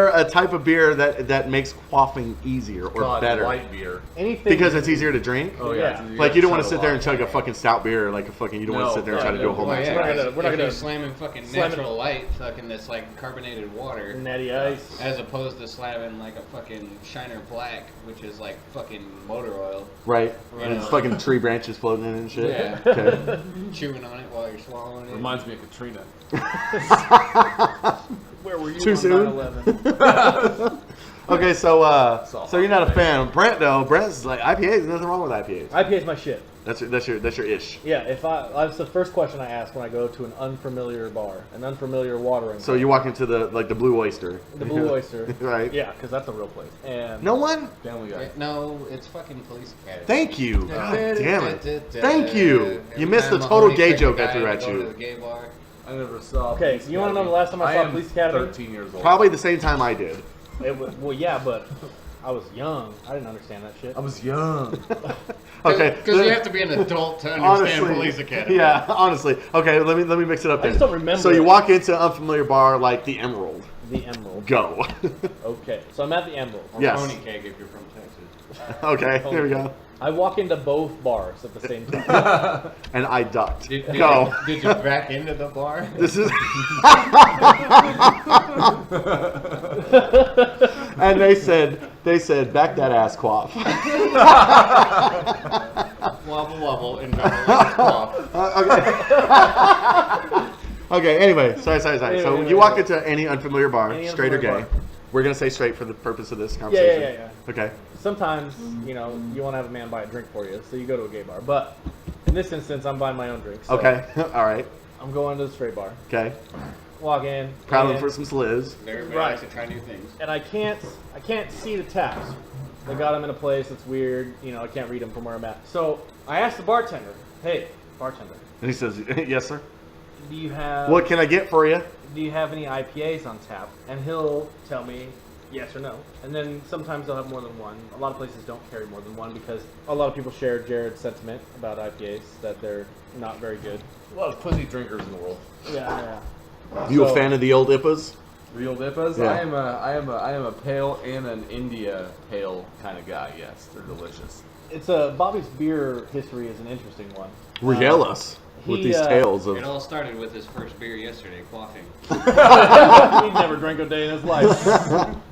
Speaker 4: a type of beer that makes quaffing easier or
Speaker 6: God,
Speaker 4: better
Speaker 6: light beer.
Speaker 5: anything
Speaker 4: because it's easier to drink?
Speaker 6: Oh
Speaker 5: Yeah.
Speaker 6: yeah.
Speaker 4: Like you don't want to sit there and chug a fucking stout beer, like a fucking. You don't want
Speaker 6: No,
Speaker 4: to sit there and try to
Speaker 6: no,
Speaker 4: do a whole
Speaker 3: Well,
Speaker 4: match.
Speaker 3: yeah,
Speaker 5: We're not gonna-
Speaker 3: if
Speaker 5: we're not
Speaker 3: you're
Speaker 5: gonna
Speaker 3: slamming fucking
Speaker 5: slam it-
Speaker 3: natural light, fucking that's like carbonated water,
Speaker 5: natty ice.
Speaker 3: as opposed to slamming like a fucking Shiner Black, which is like fucking motor oil,
Speaker 4: Right?
Speaker 3: Right.
Speaker 4: And it's fucking tree branches floating in and shit.
Speaker 3: Yeah.
Speaker 4: Okay.
Speaker 3: chewing on it while you're swallowing it.
Speaker 6: Reminds me of Katrina.
Speaker 5: Where were you
Speaker 4: Too
Speaker 5: on
Speaker 4: soon?
Speaker 5: 9/11?
Speaker 4: Okay, so you're not a fan. Brent though. Brent's like IPAs. There's nothing wrong with IPAs.
Speaker 5: IPA's my shit.
Speaker 4: That's your ish.
Speaker 5: Yeah, that's the first question I ask when I go to an unfamiliar bar, an unfamiliar watering.
Speaker 4: So you walk into the Blue Oyster.
Speaker 5: the Blue Oyster,
Speaker 4: Right?
Speaker 5: Yeah, because that's a real place. And
Speaker 4: No one.
Speaker 6: Family Guy.
Speaker 3: No, it's fucking Police Academy.
Speaker 4: Thank you. God damn it. Thank
Speaker 3: Every
Speaker 4: you. You missed the
Speaker 3: time
Speaker 4: total
Speaker 3: Mahoney
Speaker 4: gay
Speaker 3: took a
Speaker 4: joke I
Speaker 3: guy
Speaker 4: threw
Speaker 3: to
Speaker 4: at
Speaker 3: go to
Speaker 4: you.
Speaker 3: the gay bar.
Speaker 6: I never saw.
Speaker 5: Okay,
Speaker 6: Police
Speaker 5: you wanna know
Speaker 6: Academy.
Speaker 5: the last time I saw Police Academy?
Speaker 6: 13 years old.
Speaker 4: Probably the same time I did.
Speaker 5: well, yeah, but I was young. I didn't understand that shit.
Speaker 6: I was young.
Speaker 4: Okay.
Speaker 3: Because you have to be an adult to understand
Speaker 4: Honestly,
Speaker 3: Police Academy.
Speaker 4: Yeah, honestly. Okay, let me mix it up
Speaker 5: I
Speaker 4: then.
Speaker 5: just don't remember
Speaker 4: So you
Speaker 5: it.
Speaker 4: walk into an unfamiliar bar like the Emerald.
Speaker 5: The Emerald.
Speaker 4: Go.
Speaker 5: Okay, so I'm at the Emerald.
Speaker 3: Or
Speaker 4: Yes.
Speaker 3: Pony Cake if you're from Texas.
Speaker 4: Okay, here we go.
Speaker 5: I walk into both bars at the same time.
Speaker 4: And I ducked.
Speaker 3: Did
Speaker 4: Go.
Speaker 3: did you back into the bar?
Speaker 4: This is. And they said, back that ass, quaff.
Speaker 3: Wobble wobble and double
Speaker 4: Okay. Okay. Anyway, sorry. So you walk into any unfamiliar bar,
Speaker 5: Any
Speaker 4: straight or gay.
Speaker 5: unfamiliar bar.
Speaker 4: We're gonna say straight for the purpose of this conversation.
Speaker 5: Yeah.
Speaker 4: Okay.
Speaker 5: Sometimes, you want to have a man buy a drink for you, so you go to a gay bar. But in this instance, I'm buying my own drinks. So
Speaker 4: Okay. All right.
Speaker 5: I'm going to the straight bar.
Speaker 4: Okay.
Speaker 5: Walk in.
Speaker 4: Prowling for some sliz.
Speaker 3: Everybody
Speaker 5: Right.
Speaker 3: likes to try new things.
Speaker 5: And I can't see the taps. They got them in a place that's weird. You know, I can't read them from where I'm at. So I asked the bartender, "Hey, bartender,
Speaker 4: And he says, "Yes, sir.
Speaker 5: do you have
Speaker 4: What can I get for you?"
Speaker 5: any IPAs on tap?" And he'll tell me yes or no. And then sometimes they'll have more than one. A lot of places don't carry more than one because a lot of people share Jared's sentiment about IPAs that they're not very good.
Speaker 6: A lot of pussy drinkers in the world.
Speaker 5: Yeah.
Speaker 4: You a
Speaker 5: So-
Speaker 4: fan of the old IPAs?
Speaker 6: Real dippas?
Speaker 4: Yeah.
Speaker 6: I am a pale and an India pale kind of guy. Yes, they're delicious.
Speaker 5: It's Bobby's beer history is an interesting one.
Speaker 4: Regale us with
Speaker 5: he,
Speaker 4: these tales of.
Speaker 3: It all started with his first beer yesterday, Quaffing.
Speaker 5: He never drank a day in his life.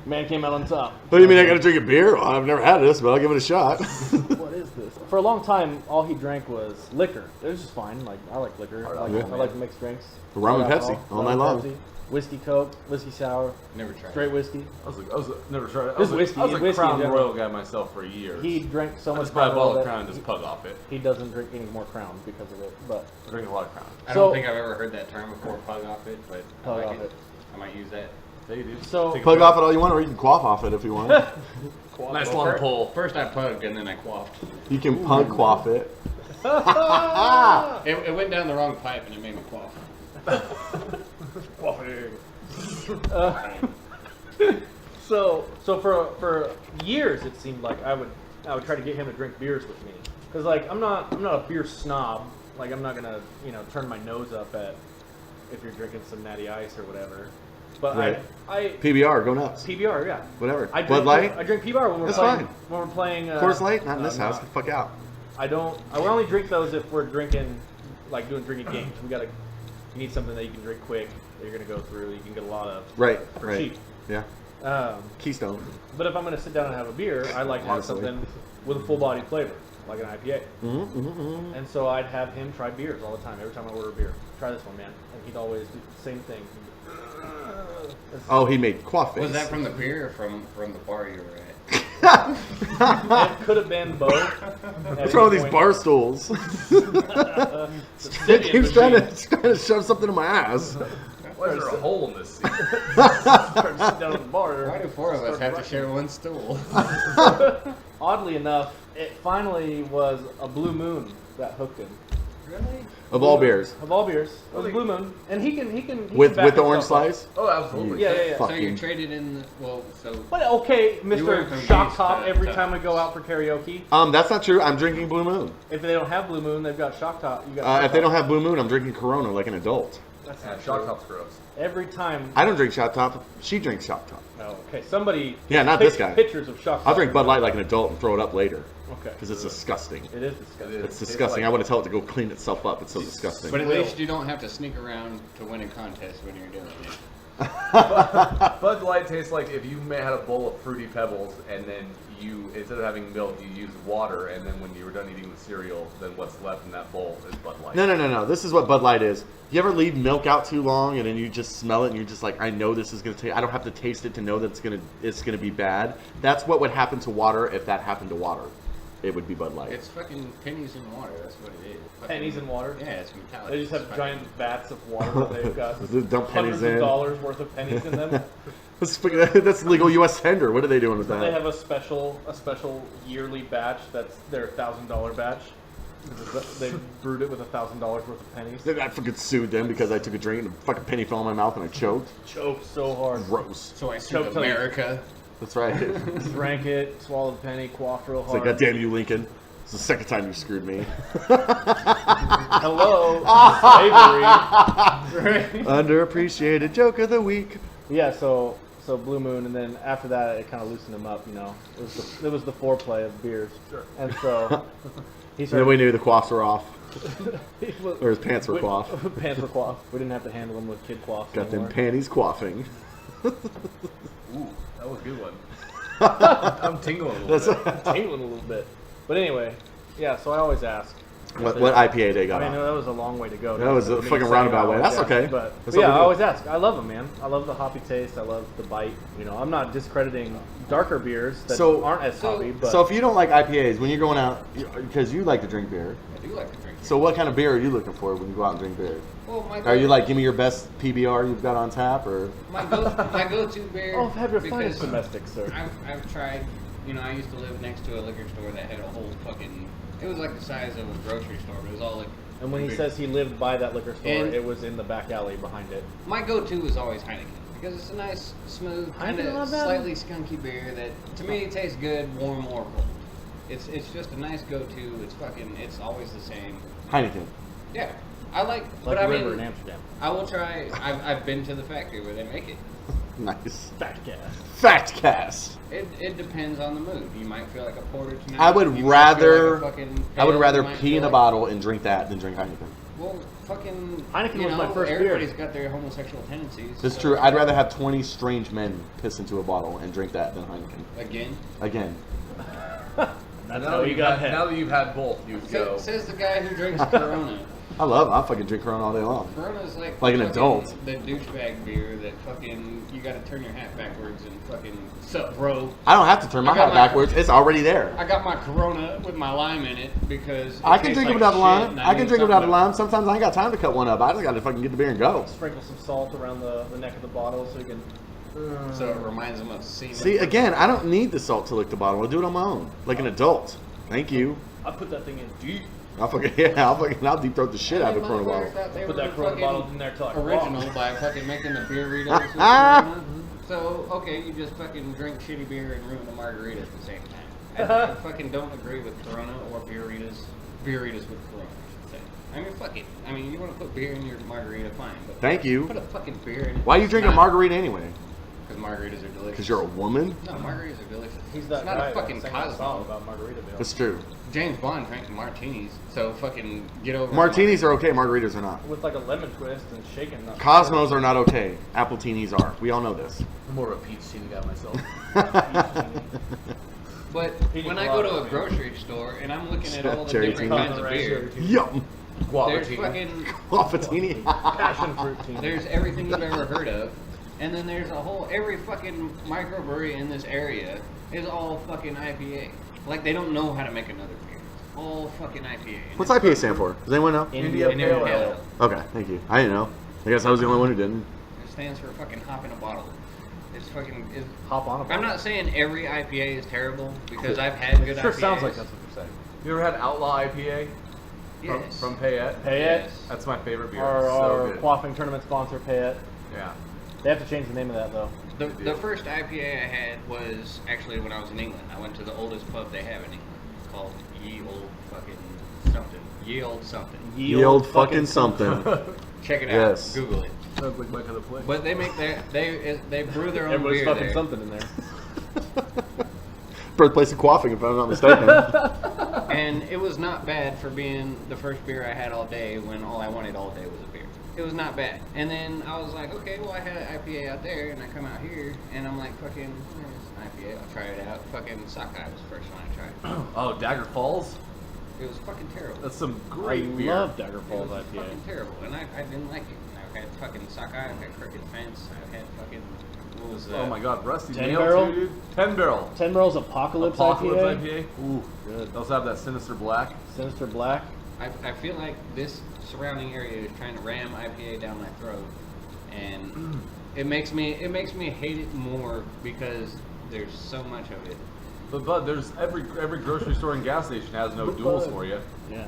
Speaker 5: Man came out on top.
Speaker 4: What do you mean I gotta drink a beer? Well, I've never had this, but I'll give it a shot.
Speaker 5: What is this? For a long time, all he drank was liquor. It was just fine. Like I like liquor. I like mixed drinks.
Speaker 4: Rum and
Speaker 5: Alcohol,
Speaker 4: Pepsi, all
Speaker 5: rum
Speaker 4: night
Speaker 5: and
Speaker 4: long.
Speaker 5: Pepsi, whiskey Coke, whiskey sour,
Speaker 3: Never tried.
Speaker 5: straight whiskey.
Speaker 6: I was never tried it.
Speaker 5: This whiskey-
Speaker 6: I was a
Speaker 5: whiskey in
Speaker 6: Crown
Speaker 5: general.
Speaker 6: Royal guy myself for years.
Speaker 5: He drank so
Speaker 6: I
Speaker 5: much
Speaker 6: just buy a
Speaker 5: Crown
Speaker 6: bottle
Speaker 5: Royal
Speaker 6: of
Speaker 5: that
Speaker 6: Crown and just pug off it.
Speaker 5: he doesn't drink any more Crown because of it. But
Speaker 6: I drink a lot of Crown.
Speaker 3: I
Speaker 5: So-
Speaker 3: don't think I've ever heard that term before, pug off it, but I
Speaker 5: Pug
Speaker 3: like
Speaker 5: off it.
Speaker 3: I might use that.
Speaker 6: Hey, dude.
Speaker 5: So-
Speaker 6: Take a
Speaker 4: Plug
Speaker 6: pug.
Speaker 4: off it all you want, or you can quaff off it if you want.
Speaker 6: Nice long pull.
Speaker 3: First I pugged and then I quaffed.
Speaker 4: You can pug quaff it.
Speaker 3: It went down the wrong pipe and it made me quaff.
Speaker 5: So for years it seemed like I would try to get him to drink beers with me because like I'm not a beer snob. Like I'm not gonna turn my nose up at if you're drinking some Natty Ice or whatever. But
Speaker 4: Right.
Speaker 5: I
Speaker 4: PBR, go nuts.
Speaker 5: PBR, yeah.
Speaker 4: Whatever.
Speaker 5: I drink,
Speaker 4: Bud Light?
Speaker 5: I drink PBR when we're
Speaker 4: That's
Speaker 5: playing.
Speaker 4: fine.
Speaker 5: When we're playing.
Speaker 4: Coors Light? Not in this
Speaker 5: no,
Speaker 4: house. Get the fuck out.
Speaker 5: I don't. I will only drink those if we're drinking, like doing drinking games. You need something that you can drink quick. That you're gonna go through. You can get a lot of
Speaker 4: Right,
Speaker 5: for
Speaker 4: right.
Speaker 5: cheap.
Speaker 4: Yeah. Keystone.
Speaker 5: But if I'm gonna sit down and have a beer, I like to have
Speaker 4: Honestly.
Speaker 5: something with a full body flavor, like an IPA.
Speaker 4: Mm-hmm.
Speaker 5: And so I'd have him try beers all the time. Every time I order a beer, try this one, man. And he'd always do the same thing.
Speaker 4: Oh, he made quaff face.
Speaker 3: Was that from the beer or from the bar you were at?
Speaker 5: It could have been both.
Speaker 4: What's wrong with these bar stools? He keeps trying to shove something in my ass.
Speaker 6: Why is there a hole in this seat?
Speaker 5: Sit down at the bar.
Speaker 3: Why do four of us have to share one stool?
Speaker 5: Oddly enough, it finally was a Blue Moon that hooked him.
Speaker 3: Really?
Speaker 4: Of all beers.
Speaker 5: Of all beers, it was Blue Moon, and he can
Speaker 4: With
Speaker 5: back
Speaker 4: the orange
Speaker 5: himself up.
Speaker 4: slice?
Speaker 6: Oh, absolutely.
Speaker 5: Yeah.
Speaker 4: Fuck.
Speaker 3: So you
Speaker 4: Fucking-
Speaker 3: traded in so
Speaker 5: But okay,
Speaker 3: You went
Speaker 5: Mr.
Speaker 3: from
Speaker 5: Shock
Speaker 3: beast
Speaker 5: Top.
Speaker 3: to-
Speaker 5: Every
Speaker 3: to-
Speaker 5: time we go out for karaoke,
Speaker 4: That's not true. I'm drinking Blue Moon.
Speaker 5: if they don't have Blue Moon, they've got Shock Top. You got
Speaker 4: If they don't have Blue Moon, I'm drinking Corona like an adult.
Speaker 5: That's
Speaker 6: Yeah,
Speaker 5: not
Speaker 6: Shock
Speaker 5: true.
Speaker 6: Top's gross.
Speaker 5: Every time.
Speaker 4: I don't drink Shot Top. She drinks Shot Top.
Speaker 5: Oh, okay. Somebody.
Speaker 4: Yeah, not this guy.
Speaker 5: Pictures of Shock Top.
Speaker 4: I'll drink Bud Light like an adult and throw it up later.
Speaker 5: Okay.
Speaker 4: Because it's disgusting.
Speaker 5: It is disgusting.
Speaker 4: It's disgusting. I want to tell it to go clean itself up. It's so disgusting.
Speaker 3: but at least you don't have to sneak around to win a contest when you're doing it.
Speaker 6: Bud Light tastes like if you had a bowl of Fruity Pebbles and then you, instead of having milk, you use water, and then when you were done eating the cereal, then what's left in that bowl is Bud Light.
Speaker 4: No. This is what Bud Light is. You ever leave milk out too long and then you just smell it and you're just like, I know this is gonna taste. I don't have to taste it to know that it's gonna be bad. That's what would happen to water if that happened to water. It would be Bud Light.
Speaker 3: It's fucking pennies in water. That's what it is. Fucking,
Speaker 5: Pennies in water?
Speaker 3: Yeah, it's metallic.
Speaker 5: They just have
Speaker 3: It's fucking-
Speaker 5: giant vats of water that they've got
Speaker 4: Dump pennies
Speaker 5: hundreds of
Speaker 4: in.
Speaker 5: dollars worth of pennies in them.
Speaker 4: That's legal U.S. tender. What are they doing with
Speaker 5: They
Speaker 4: that?
Speaker 5: have a special yearly batch that's their $1,000 batch. They brewed it with $1,000 worth of pennies.
Speaker 4: I fucking sued them because I took a drink and a fucking penny fell in my mouth and I choked.
Speaker 5: Choked so hard.
Speaker 4: Gross.
Speaker 3: So I
Speaker 5: Choke
Speaker 3: sued
Speaker 5: till you-
Speaker 3: America.
Speaker 4: That's right.
Speaker 5: Drank it, swallowed the penny, quaffed real
Speaker 4: It's like,
Speaker 5: hard.
Speaker 4: God damn you, Lincoln. It's the second time you screwed me.
Speaker 5: Hello, slavery.
Speaker 4: Underappreciated joke of the week.
Speaker 5: Yeah, so Blue Moon, and then after that, it kind of loosened him up. It was the foreplay of beers. Sure. And so he
Speaker 4: And then
Speaker 5: started.
Speaker 4: we knew the quaffs were off.
Speaker 5: Or
Speaker 4: his pants were quaffed.
Speaker 5: Pants were quaffed. We didn't have to handle them with kid quaffs
Speaker 4: Got them
Speaker 5: anymore.
Speaker 4: panties quaffing.
Speaker 6: Ooh, that was a good one. I'm tingling a little bit.
Speaker 5: Tingling a little bit. But anyway, yeah. So I always ask.
Speaker 4: What IPA they got
Speaker 5: I mean,
Speaker 4: on?
Speaker 5: that was a long way to go.
Speaker 4: That was a
Speaker 5: For me to
Speaker 4: fucking
Speaker 5: say
Speaker 4: roundabout
Speaker 5: I
Speaker 4: way.
Speaker 5: always
Speaker 4: That's
Speaker 5: ask,
Speaker 4: okay.
Speaker 5: But
Speaker 4: That's
Speaker 5: yeah,
Speaker 4: all we
Speaker 5: I
Speaker 4: do.
Speaker 5: always ask. I love them, man. I love the hoppy taste. I love the bite. I'm not discrediting darker beers that
Speaker 4: So-
Speaker 5: aren't as hoppy. But
Speaker 4: So if you don't like IPAs, when you're going out, because you like to drink beer,
Speaker 3: I do like to drink.
Speaker 4: so what kind of beer are you looking for when you go out and drink beer?
Speaker 3: Well,
Speaker 4: Are you like, give me your best PBR you've got on tap, or?
Speaker 3: my go-to beer?
Speaker 5: oh, have your
Speaker 3: because
Speaker 5: finest domestic, sir.
Speaker 3: I've tried. You know, I used to live next to a liquor store that had a whole fucking. It was like the size of a grocery store, but it was all like.
Speaker 5: And when he says he lived by that liquor store,
Speaker 3: And-
Speaker 5: it was in the back alley behind it.
Speaker 3: My go-to is always Heineken because it's a nice, smooth, kind
Speaker 5: Heineken,
Speaker 3: of
Speaker 5: not bad.
Speaker 3: slightly skunky beer that to me tastes good, warm or cold. It's just a nice go-to. It's always the same.
Speaker 4: Heineken.
Speaker 3: Yeah, I like.
Speaker 5: Like
Speaker 3: But
Speaker 5: a
Speaker 3: I
Speaker 5: river
Speaker 3: mean,
Speaker 5: in Amsterdam.
Speaker 3: I will try. I've been to the factory where they make it.
Speaker 4: Nice.
Speaker 5: Fat gas.
Speaker 4: Fact cast.
Speaker 3: It depends on the mood. You might feel like a porter tonight.
Speaker 4: I would
Speaker 3: You might feel
Speaker 4: rather,
Speaker 3: like a fucking
Speaker 4: I would
Speaker 3: pale.
Speaker 4: rather
Speaker 3: You might
Speaker 4: pee
Speaker 3: feel
Speaker 4: in a
Speaker 3: like-
Speaker 4: bottle and drink that than drink Heineken.
Speaker 3: Well, fucking.
Speaker 5: Heineken
Speaker 3: you
Speaker 5: was
Speaker 3: know,
Speaker 5: my first beer.
Speaker 3: Everybody's got their homosexual tendencies.
Speaker 4: That's
Speaker 3: so-
Speaker 4: true. I'd rather have 20 strange men piss into a bottle and drink that than Heineken.
Speaker 3: Again.
Speaker 4: Again.
Speaker 5: That's
Speaker 6: Now
Speaker 5: how
Speaker 6: that
Speaker 5: you
Speaker 6: you've
Speaker 5: got
Speaker 6: had-
Speaker 5: hit.
Speaker 6: now that you've had both, you go.
Speaker 3: Says the guy who drinks Corona.
Speaker 4: I fucking drink Corona all day long.
Speaker 3: Corona's like
Speaker 4: Like an
Speaker 3: fucking
Speaker 4: adult.
Speaker 3: The douchebag beer that fucking you gotta turn your hat backwards and fucking sup, bro.
Speaker 4: I don't have to turn my
Speaker 3: I got
Speaker 4: hat
Speaker 3: my-
Speaker 4: backwards. It's already there.
Speaker 3: I got my Corona with my lime in it because
Speaker 4: I can drink it without the lime. I can
Speaker 3: need
Speaker 4: drink it without the
Speaker 3: something
Speaker 4: lime. Sometimes I ain't got time to cut one up. I just gotta fucking get the beer and go.
Speaker 5: Sprinkle some salt around the neck of the bottle so you can.
Speaker 3: So it reminds them of semen.
Speaker 4: See, again, I don't need the salt to lick the bottle. I'll do it on my own, like an adult. Thank you.
Speaker 5: I put that thing in deep.
Speaker 4: I'll deep throat the shit out of a Corona bottle.
Speaker 5: Put that Corona bottle in there till I
Speaker 3: original
Speaker 5: walk.
Speaker 3: by fucking making the beer Ritos with Corona. So okay, you just fucking drink shitty beer and ruin the margarita at the same time. I fucking don't agree with Corona or beeritas. Beeritas with Corona, I should say. I mean, fuck it. I mean, you want to put beer in your margarita, fine. But
Speaker 4: Thank you.
Speaker 3: Put a fucking beer in it.
Speaker 4: Why are you drinking a margarita anyway?
Speaker 3: Because margaritas are delicious.
Speaker 4: Because you're a woman?
Speaker 3: No, margaritas are delicious.
Speaker 5: He's that
Speaker 3: it's not
Speaker 5: guy
Speaker 3: a fucking
Speaker 5: that sang that song
Speaker 3: Cosmo.
Speaker 5: about Margaritaville.
Speaker 4: That's true.
Speaker 3: James Bond drank martinis, so fucking get over it.
Speaker 4: Martinis are okay, margaritas are not.
Speaker 5: With like a lemon twist and shaken. Not
Speaker 4: Cosmos are not okay. Appletinis are. We all know this.
Speaker 6: I'm more of a peach teeny guy myself.
Speaker 3: But
Speaker 5: Pina
Speaker 3: when I go to a
Speaker 5: colada.
Speaker 3: grocery store and I'm looking at all the
Speaker 4: Cherry
Speaker 3: different
Speaker 4: tea.
Speaker 3: kinds of beer,
Speaker 4: Yum.
Speaker 3: there's
Speaker 6: Guavatini.
Speaker 3: fucking
Speaker 4: Waffatini.
Speaker 5: Passion fruit team.
Speaker 3: there's everything you've ever heard of, and then there's every fucking microbrewery in this area is all fucking IPA. Like they don't know how to make another beer. It's all fucking IPA. And
Speaker 4: What's IPA stand for? Does anyone know?
Speaker 5: India
Speaker 3: India
Speaker 5: Pale
Speaker 3: Pale
Speaker 5: Ale.
Speaker 3: Ale.
Speaker 4: Okay, thank you. I didn't know. I guess I was the only one who didn't.
Speaker 3: It stands for fucking hop in a bottle. It's fucking.
Speaker 5: Hop on a
Speaker 3: I'm
Speaker 5: bottle.
Speaker 3: not saying every IPA is terrible because I've had good
Speaker 5: Sure
Speaker 3: IPAs.
Speaker 5: sounds like that's what you're saying.
Speaker 6: You ever had Outlaw IPA
Speaker 3: Yes.
Speaker 6: from Payette?
Speaker 5: Payette.
Speaker 3: Yes.
Speaker 6: That's my favorite beer.
Speaker 5: Our,
Speaker 6: It's so
Speaker 5: our
Speaker 6: good.
Speaker 5: Quaffing tournament sponsor, Payette.
Speaker 6: Yeah.
Speaker 5: They have to change the name of that though.
Speaker 3: The first IPA I had was actually when I was in England. I went to the oldest pub they have in England. It's called Ye Old fucking something. Ye Old something.
Speaker 4: Ye old fucking something.
Speaker 3: Check it out.
Speaker 4: Yes.
Speaker 3: Google it.
Speaker 6: Sounds like my kind of place.
Speaker 3: But they make they brew their own
Speaker 5: Everybody's
Speaker 3: beer
Speaker 5: fucking
Speaker 3: there.
Speaker 5: something in there.
Speaker 4: Birthplace of quaffing, if I'm not mistaken.
Speaker 3: And it was not bad for being the first beer I had all day when all I wanted all day was a beer. It was not bad. And then I was like, okay, well I had an IPA out there and I come out here and I'm like, fucking, it's an IPA, I'll try it out. Fucking Sockeye was the first one I tried.
Speaker 6: Oh, Dagger Falls?
Speaker 3: It was fucking terrible.
Speaker 6: That's some
Speaker 5: I
Speaker 6: great beer.
Speaker 5: love Dagger
Speaker 3: It
Speaker 5: Falls
Speaker 3: was
Speaker 5: IPA.
Speaker 3: fucking terrible, and I didn't like it. I've had fucking Sockeye, I've had Crooked Fence, I've had fucking, what was that?
Speaker 6: Oh my god, Rusty
Speaker 5: 10
Speaker 6: nailed
Speaker 5: barrel?
Speaker 6: too, dude. 10 barrel.
Speaker 5: 10 Barrels Apocalypse,
Speaker 6: Apocalypse
Speaker 5: IPA.
Speaker 6: IPA. Ooh, good. They also have that Sinister Black.
Speaker 5: Sinister Black.
Speaker 3: I feel like this surrounding area is trying to ram IPA down my throat, and it makes me hate it more because there's so much of it.
Speaker 6: But there's every grocery store and gas station has no duels for you.
Speaker 5: Yeah.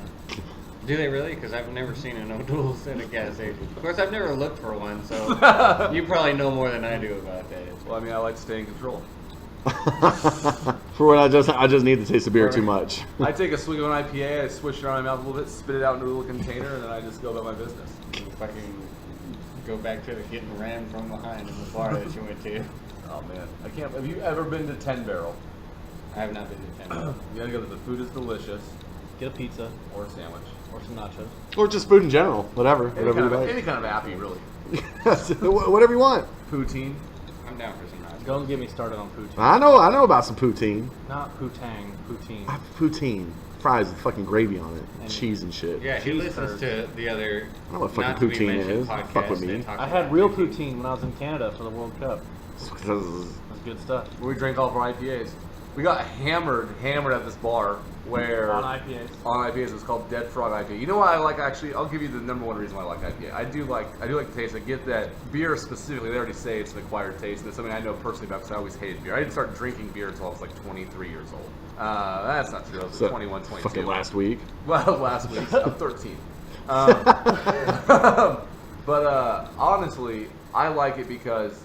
Speaker 3: Do they really? Because I've never seen a no duels in a gas station. Of course, I've never looked for one, so you probably know more than I do about that.
Speaker 6: Well, I mean, I like to stay in control.
Speaker 4: For what I just need to taste the beer too much.
Speaker 6: I take a swig of an IPA, I swish it around my mouth a little bit, spit it out into a little container, and then I just go about my business.
Speaker 3: Fucking go back to the getting rammed from behind in the bar that you went to.
Speaker 6: Oh man, I can't. Have you ever been to 10 Barrel?
Speaker 3: I have not been to 10.
Speaker 6: You gotta go. The food is delicious,
Speaker 5: Get a pizza
Speaker 6: or a sandwich.
Speaker 5: or some nachos.
Speaker 4: Or just food in general. Whatever.
Speaker 6: Any
Speaker 4: Whatever
Speaker 6: kind,
Speaker 4: you
Speaker 6: of,
Speaker 4: like.
Speaker 6: any kind of appy, really.
Speaker 4: Whatever you want.
Speaker 6: Poutine.
Speaker 3: I'm down for some nachos.
Speaker 5: Don't get me started on poutine.
Speaker 4: I know about some poutine.
Speaker 5: Not poutang, poutine.
Speaker 4: Poutine. Fries with fucking gravy on it.
Speaker 5: And-
Speaker 4: cheese and shit.
Speaker 3: Yeah, he
Speaker 5: Cheese
Speaker 3: listens
Speaker 5: curd.
Speaker 3: to the other.
Speaker 4: I know what fucking
Speaker 3: not to be
Speaker 4: poutine
Speaker 3: mentioned
Speaker 4: is.
Speaker 3: podcasts
Speaker 4: Fuck with me.
Speaker 3: that talk
Speaker 5: I had
Speaker 3: about
Speaker 5: real poutine when I was in Canada for the World Cup.
Speaker 3: It's
Speaker 5: good stuff.
Speaker 6: We drank all of our IPAs. We got hammered at this bar where
Speaker 5: On IPAs.
Speaker 6: On IPAs, it was called Dead Frog IPA. You know what I like? Actually, I'll give you the number one reason why I like IPA. I do like the taste. I get that beer specifically. They already say it's an acquired taste, and it's something I know personally about because I always hated beer. I didn't start drinking beer until I was like 23 years old. That's not true. I was 21, 22.
Speaker 4: Fucking last week.
Speaker 6: Well, last week. I'm 13. But honestly, I like it because,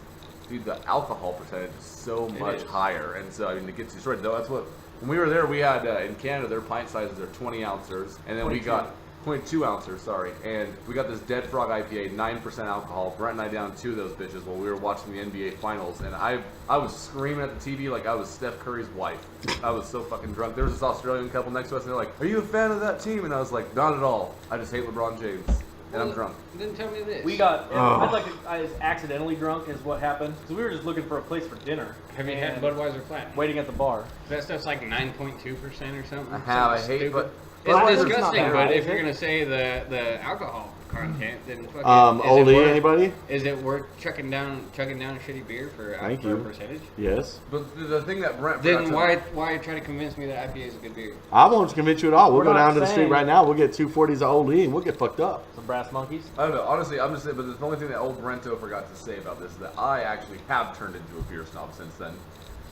Speaker 6: dude, the alcohol percentage is so much higher, and so I mean, to get destroyed. Though that's what when we were there, we had in Canada, their pint sizes are 20 ounces, and then we got 0.2 ounces, sorry, and we got this Dead Frog IPA, 9% alcohol. Brent and I downed 2 of those bitches while we were watching the NBA Finals, and I was screaming at the TV like I was Steph Curry's wife. I was so fucking drunk. There was this Australian couple next to us, and they're like, "Are you a fan of that team?" And I was like, "Not at all. I just hate LeBron James." And I'm drunk.
Speaker 3: Didn't tell me this.
Speaker 5: We got. I was accidentally drunk, is what happened. So we were just looking for a place for dinner.
Speaker 3: Have you had Budweiser Platinum?
Speaker 5: Waiting at the bar.
Speaker 3: That stuff's like 9.2% or something.
Speaker 6: I have. I
Speaker 3: Something
Speaker 6: hate,
Speaker 3: stupid.
Speaker 6: but
Speaker 3: It's
Speaker 5: Budweiser's
Speaker 3: disgusting,
Speaker 5: not that
Speaker 3: but
Speaker 5: high,
Speaker 3: if
Speaker 5: is
Speaker 3: you're
Speaker 5: it?
Speaker 3: gonna say the alcohol content, then fucking.
Speaker 4: Oli, anybody?
Speaker 3: Is it worth chugging down a shitty beer for
Speaker 4: Thank
Speaker 3: for
Speaker 4: you.
Speaker 3: a percentage?
Speaker 4: Yes.
Speaker 6: but the thing that Brent
Speaker 3: Then
Speaker 6: forgot
Speaker 3: why try to convince me that IPA is a good beer?
Speaker 4: I won't convince you at all. We'll
Speaker 5: We're
Speaker 4: go
Speaker 5: not
Speaker 4: down to the street
Speaker 5: saying-
Speaker 4: right now. We'll get 240s of Oli and we'll get fucked up.
Speaker 5: Some brass monkeys.
Speaker 6: I don't know. Honestly, I'm just saying. But the only thing that old Brento forgot to say about this is that I actually have turned into a beer snob since then.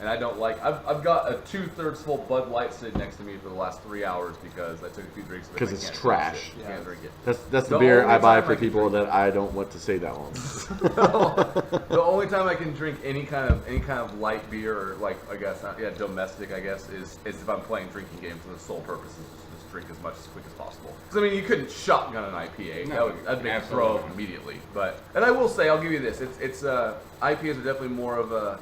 Speaker 6: And I don't like. I've got a 2/3 full Bud Light sitting next to me for the last 3 hours because I took a few drinks of it.
Speaker 4: 'Cause
Speaker 6: and I
Speaker 4: it's
Speaker 6: can't
Speaker 4: trash.
Speaker 6: drink it. Can't drink it.
Speaker 4: That's the
Speaker 6: The
Speaker 4: beer
Speaker 6: only
Speaker 4: I buy
Speaker 6: time
Speaker 4: for
Speaker 6: I can
Speaker 4: people
Speaker 6: drink-
Speaker 4: that I don't want to say that one.
Speaker 6: The only time I can drink any kind of light beer or like I guess domestic is if I'm playing drinking games for the sole purpose is just drink as much as quick as possible. Because I mean you couldn't shotgun an IPA.
Speaker 3: No,
Speaker 6: That'd make you
Speaker 3: absolutely
Speaker 6: throw up
Speaker 3: not.
Speaker 6: immediately. And I will say I'll give you this. It's IPAs are definitely more of a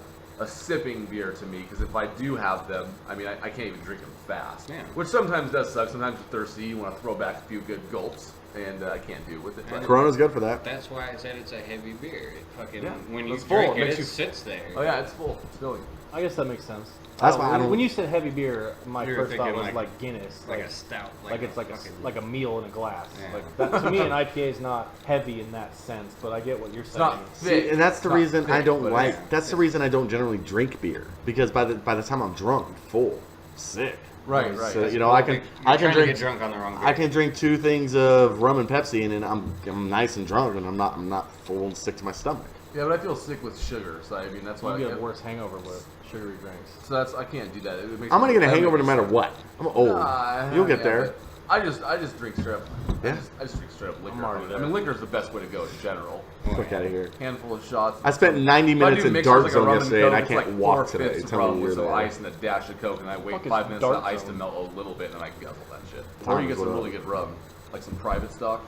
Speaker 6: sipping beer to me because if I do have them, I mean I can't even drink them fast.
Speaker 3: Yeah.
Speaker 6: Which sometimes does suck. Sometimes you're thirsty, you want to throw back a few good gulps, and I can't do it with it. But-
Speaker 4: Corona's good for that.
Speaker 3: That's why I said it's a heavy beer. It fucking
Speaker 6: Yeah,
Speaker 3: when you
Speaker 6: it's full.
Speaker 3: drink
Speaker 6: It
Speaker 3: it,
Speaker 6: makes
Speaker 3: it
Speaker 6: you-
Speaker 3: sits there.
Speaker 6: Oh yeah, it's full. It's filling.
Speaker 5: I guess that makes sense.
Speaker 4: That's why I don't-
Speaker 5: When you said heavy beer, my
Speaker 3: You're
Speaker 5: first thought
Speaker 3: thinking
Speaker 5: was
Speaker 3: like-
Speaker 5: like Guinness,
Speaker 3: like a stout,
Speaker 5: like it's like a meal in a glass.
Speaker 3: Yeah.
Speaker 5: Like that, to me, an IPA is not heavy in that sense, but I get what you're saying.
Speaker 6: not thick.
Speaker 4: See, and that's the
Speaker 6: It's not
Speaker 4: reason I
Speaker 6: thick,
Speaker 4: don't
Speaker 6: but
Speaker 4: like.
Speaker 6: it's-
Speaker 4: That's the reason I don't generally drink beer because by the time I'm drunk, I'm full, sick.
Speaker 6: Right.
Speaker 4: So
Speaker 6: That's
Speaker 4: you know I can
Speaker 3: You're
Speaker 4: I can
Speaker 3: trying to
Speaker 4: drink
Speaker 3: get drunk on the wrong beer.
Speaker 4: I can drink 2 things of rum and Pepsi and then I'm nice and drunk and I'm not full and sick to my stomach.
Speaker 6: Yeah, but I feel sick with sugar, so I mean that's why.
Speaker 5: You get a worse hangover with sugary drinks.
Speaker 6: So I can't do that. It makes
Speaker 4: I'm gonna
Speaker 6: me-
Speaker 4: get a
Speaker 6: that
Speaker 4: hangover no
Speaker 6: makes
Speaker 4: matter
Speaker 6: me
Speaker 4: what. I'm old.
Speaker 6: Nah,
Speaker 4: You'll get
Speaker 6: yeah,
Speaker 4: there.
Speaker 6: but I just drink straight up.
Speaker 4: Yeah.
Speaker 6: I just drink straight up liquor.
Speaker 5: I'm already
Speaker 6: I
Speaker 5: there.
Speaker 6: mean, liquor is the best way to go in general.
Speaker 4: Fuck out of here.
Speaker 6: Handful of shots.
Speaker 4: I spent 90
Speaker 6: If I
Speaker 4: minutes
Speaker 6: do
Speaker 4: in
Speaker 6: mixers
Speaker 4: Dart
Speaker 6: like a
Speaker 4: Zone
Speaker 6: rum and
Speaker 4: yesterday and I
Speaker 6: Coke,
Speaker 4: can't
Speaker 6: it's like
Speaker 4: walk
Speaker 6: 4/5
Speaker 4: today.
Speaker 6: of
Speaker 4: Tell me
Speaker 6: rum
Speaker 4: you're
Speaker 6: with some
Speaker 4: there.
Speaker 6: ice and a dash of Coke, and I wait
Speaker 5: Fuck is
Speaker 6: 5 minutes for the
Speaker 5: Dart
Speaker 6: ice to
Speaker 5: Zone?
Speaker 6: melt a little bit, and I can guzzle that shit.
Speaker 4: Tom
Speaker 6: Or you get
Speaker 4: is
Speaker 6: some
Speaker 4: what
Speaker 6: really
Speaker 4: up.
Speaker 6: good rum, like some private stock.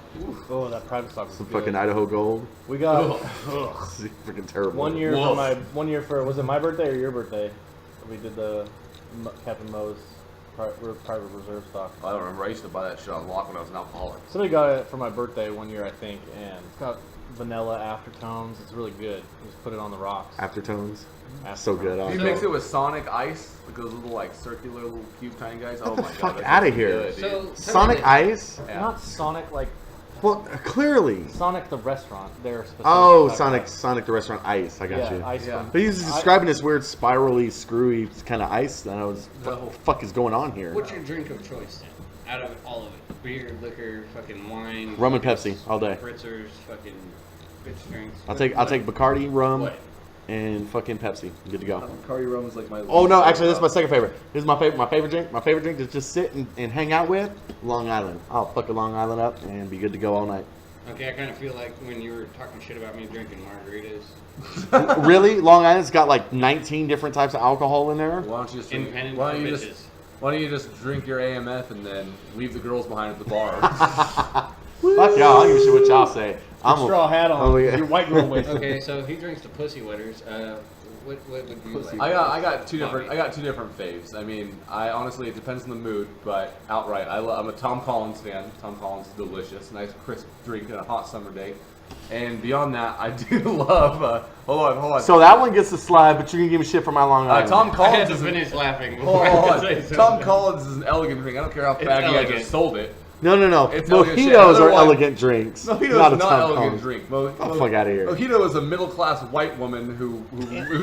Speaker 5: Oh, that private stock is
Speaker 4: Some
Speaker 5: good.
Speaker 4: fucking Idaho Gold.
Speaker 5: We got
Speaker 4: It's freaking terrible.
Speaker 5: one year for was it my birthday or your birthday? We did the Captain Moe's private reserve stock.
Speaker 6: I don't remember. I used to buy that shit on lock when I was an alcoholic.
Speaker 5: Somebody got it for my birthday one year, I think, and it's got vanilla aftertones. It's really good. You just put it on the rocks.
Speaker 4: Aftertones.
Speaker 5: Aftertones.
Speaker 4: So good.
Speaker 6: Do you
Speaker 3: So-
Speaker 6: mix it with Sonic Ice, like those little like circular little cube tiny guys? Oh
Speaker 4: the
Speaker 6: my god!
Speaker 4: fuck
Speaker 6: that's
Speaker 4: outta
Speaker 6: so
Speaker 4: here.
Speaker 6: good, dude.
Speaker 3: So tell me
Speaker 4: Sonic
Speaker 3: this.
Speaker 4: Ice?
Speaker 6: Yeah.
Speaker 5: Not Sonic, like
Speaker 4: Well, clearly.
Speaker 5: Sonic the restaurant. Their specific
Speaker 4: Oh,
Speaker 5: type
Speaker 4: Sonic,
Speaker 5: of-
Speaker 4: Sonic the restaurant ice. I got
Speaker 5: Yeah,
Speaker 4: you.
Speaker 5: ice.
Speaker 6: Yeah.
Speaker 5: from-
Speaker 4: But he was describing this weird spirally, screwy kind of ice. And I was,
Speaker 6: No.
Speaker 4: what the fuck is going on here?
Speaker 3: What's your drink of choice then? Out of all of it, beer, liquor, fucking wine,
Speaker 4: Rum and Pepsi all day.
Speaker 3: spritzers, fucking bitch drinks.
Speaker 4: I'll take Bacardi, rum,
Speaker 3: What?
Speaker 4: and fucking Pepsi. Good to go.
Speaker 6: Bacardi rum is like my.
Speaker 4: Oh no, actually, this is my second favorite. This is my favorite drink. My favorite drink to just sit and hang out with. Long Island. I'll fuck a Long Island up and be good to go all night.
Speaker 3: Okay, I kind of feel like when you were talking shit about me drinking margaritas.
Speaker 4: Really? Long Island's got like 19 different types of alcohol in there.
Speaker 6: Why don't you just drink,
Speaker 3: Independent
Speaker 6: why don't you
Speaker 3: bitches.
Speaker 6: just why don't you just drink your AMF and then leave the girls behind at the bar?
Speaker 4: Fuck y'all. I don't give a shit what y'all say.
Speaker 5: Your straw hat on.
Speaker 4: Oh, yeah.
Speaker 5: Your white girl waist.
Speaker 3: Okay, so he drinks the pussy wetters. What would you like?
Speaker 6: I got two
Speaker 3: Bobby.
Speaker 6: different faves. I mean, I honestly it depends on the mood, but outright I'm a Tom Collins fan. Tom Collins is delicious, nice crisp drink on a hot summer day. And beyond that, I do love. Hold on.
Speaker 4: So that one gets the slide, but you can give me shit for my Long Island.
Speaker 6: Tom
Speaker 3: I had
Speaker 6: Collins
Speaker 3: to
Speaker 6: is
Speaker 3: finish laughing
Speaker 6: hold
Speaker 3: before I
Speaker 6: on.
Speaker 3: could say
Speaker 6: Tom
Speaker 3: something.
Speaker 6: Collins is an elegant drink. I don't care how faggy I
Speaker 3: elegant.
Speaker 6: just sold it.
Speaker 4: No.
Speaker 6: It's elegant shit.
Speaker 4: Mojitos
Speaker 6: Another
Speaker 4: are
Speaker 6: one-
Speaker 4: elegant drinks.
Speaker 6: Mojito
Speaker 4: not
Speaker 6: is
Speaker 4: a
Speaker 6: not
Speaker 4: ton
Speaker 6: elegant
Speaker 4: cones.
Speaker 6: drink.
Speaker 4: Oh, fuck outta here.
Speaker 6: Mojito is a middle-class white woman who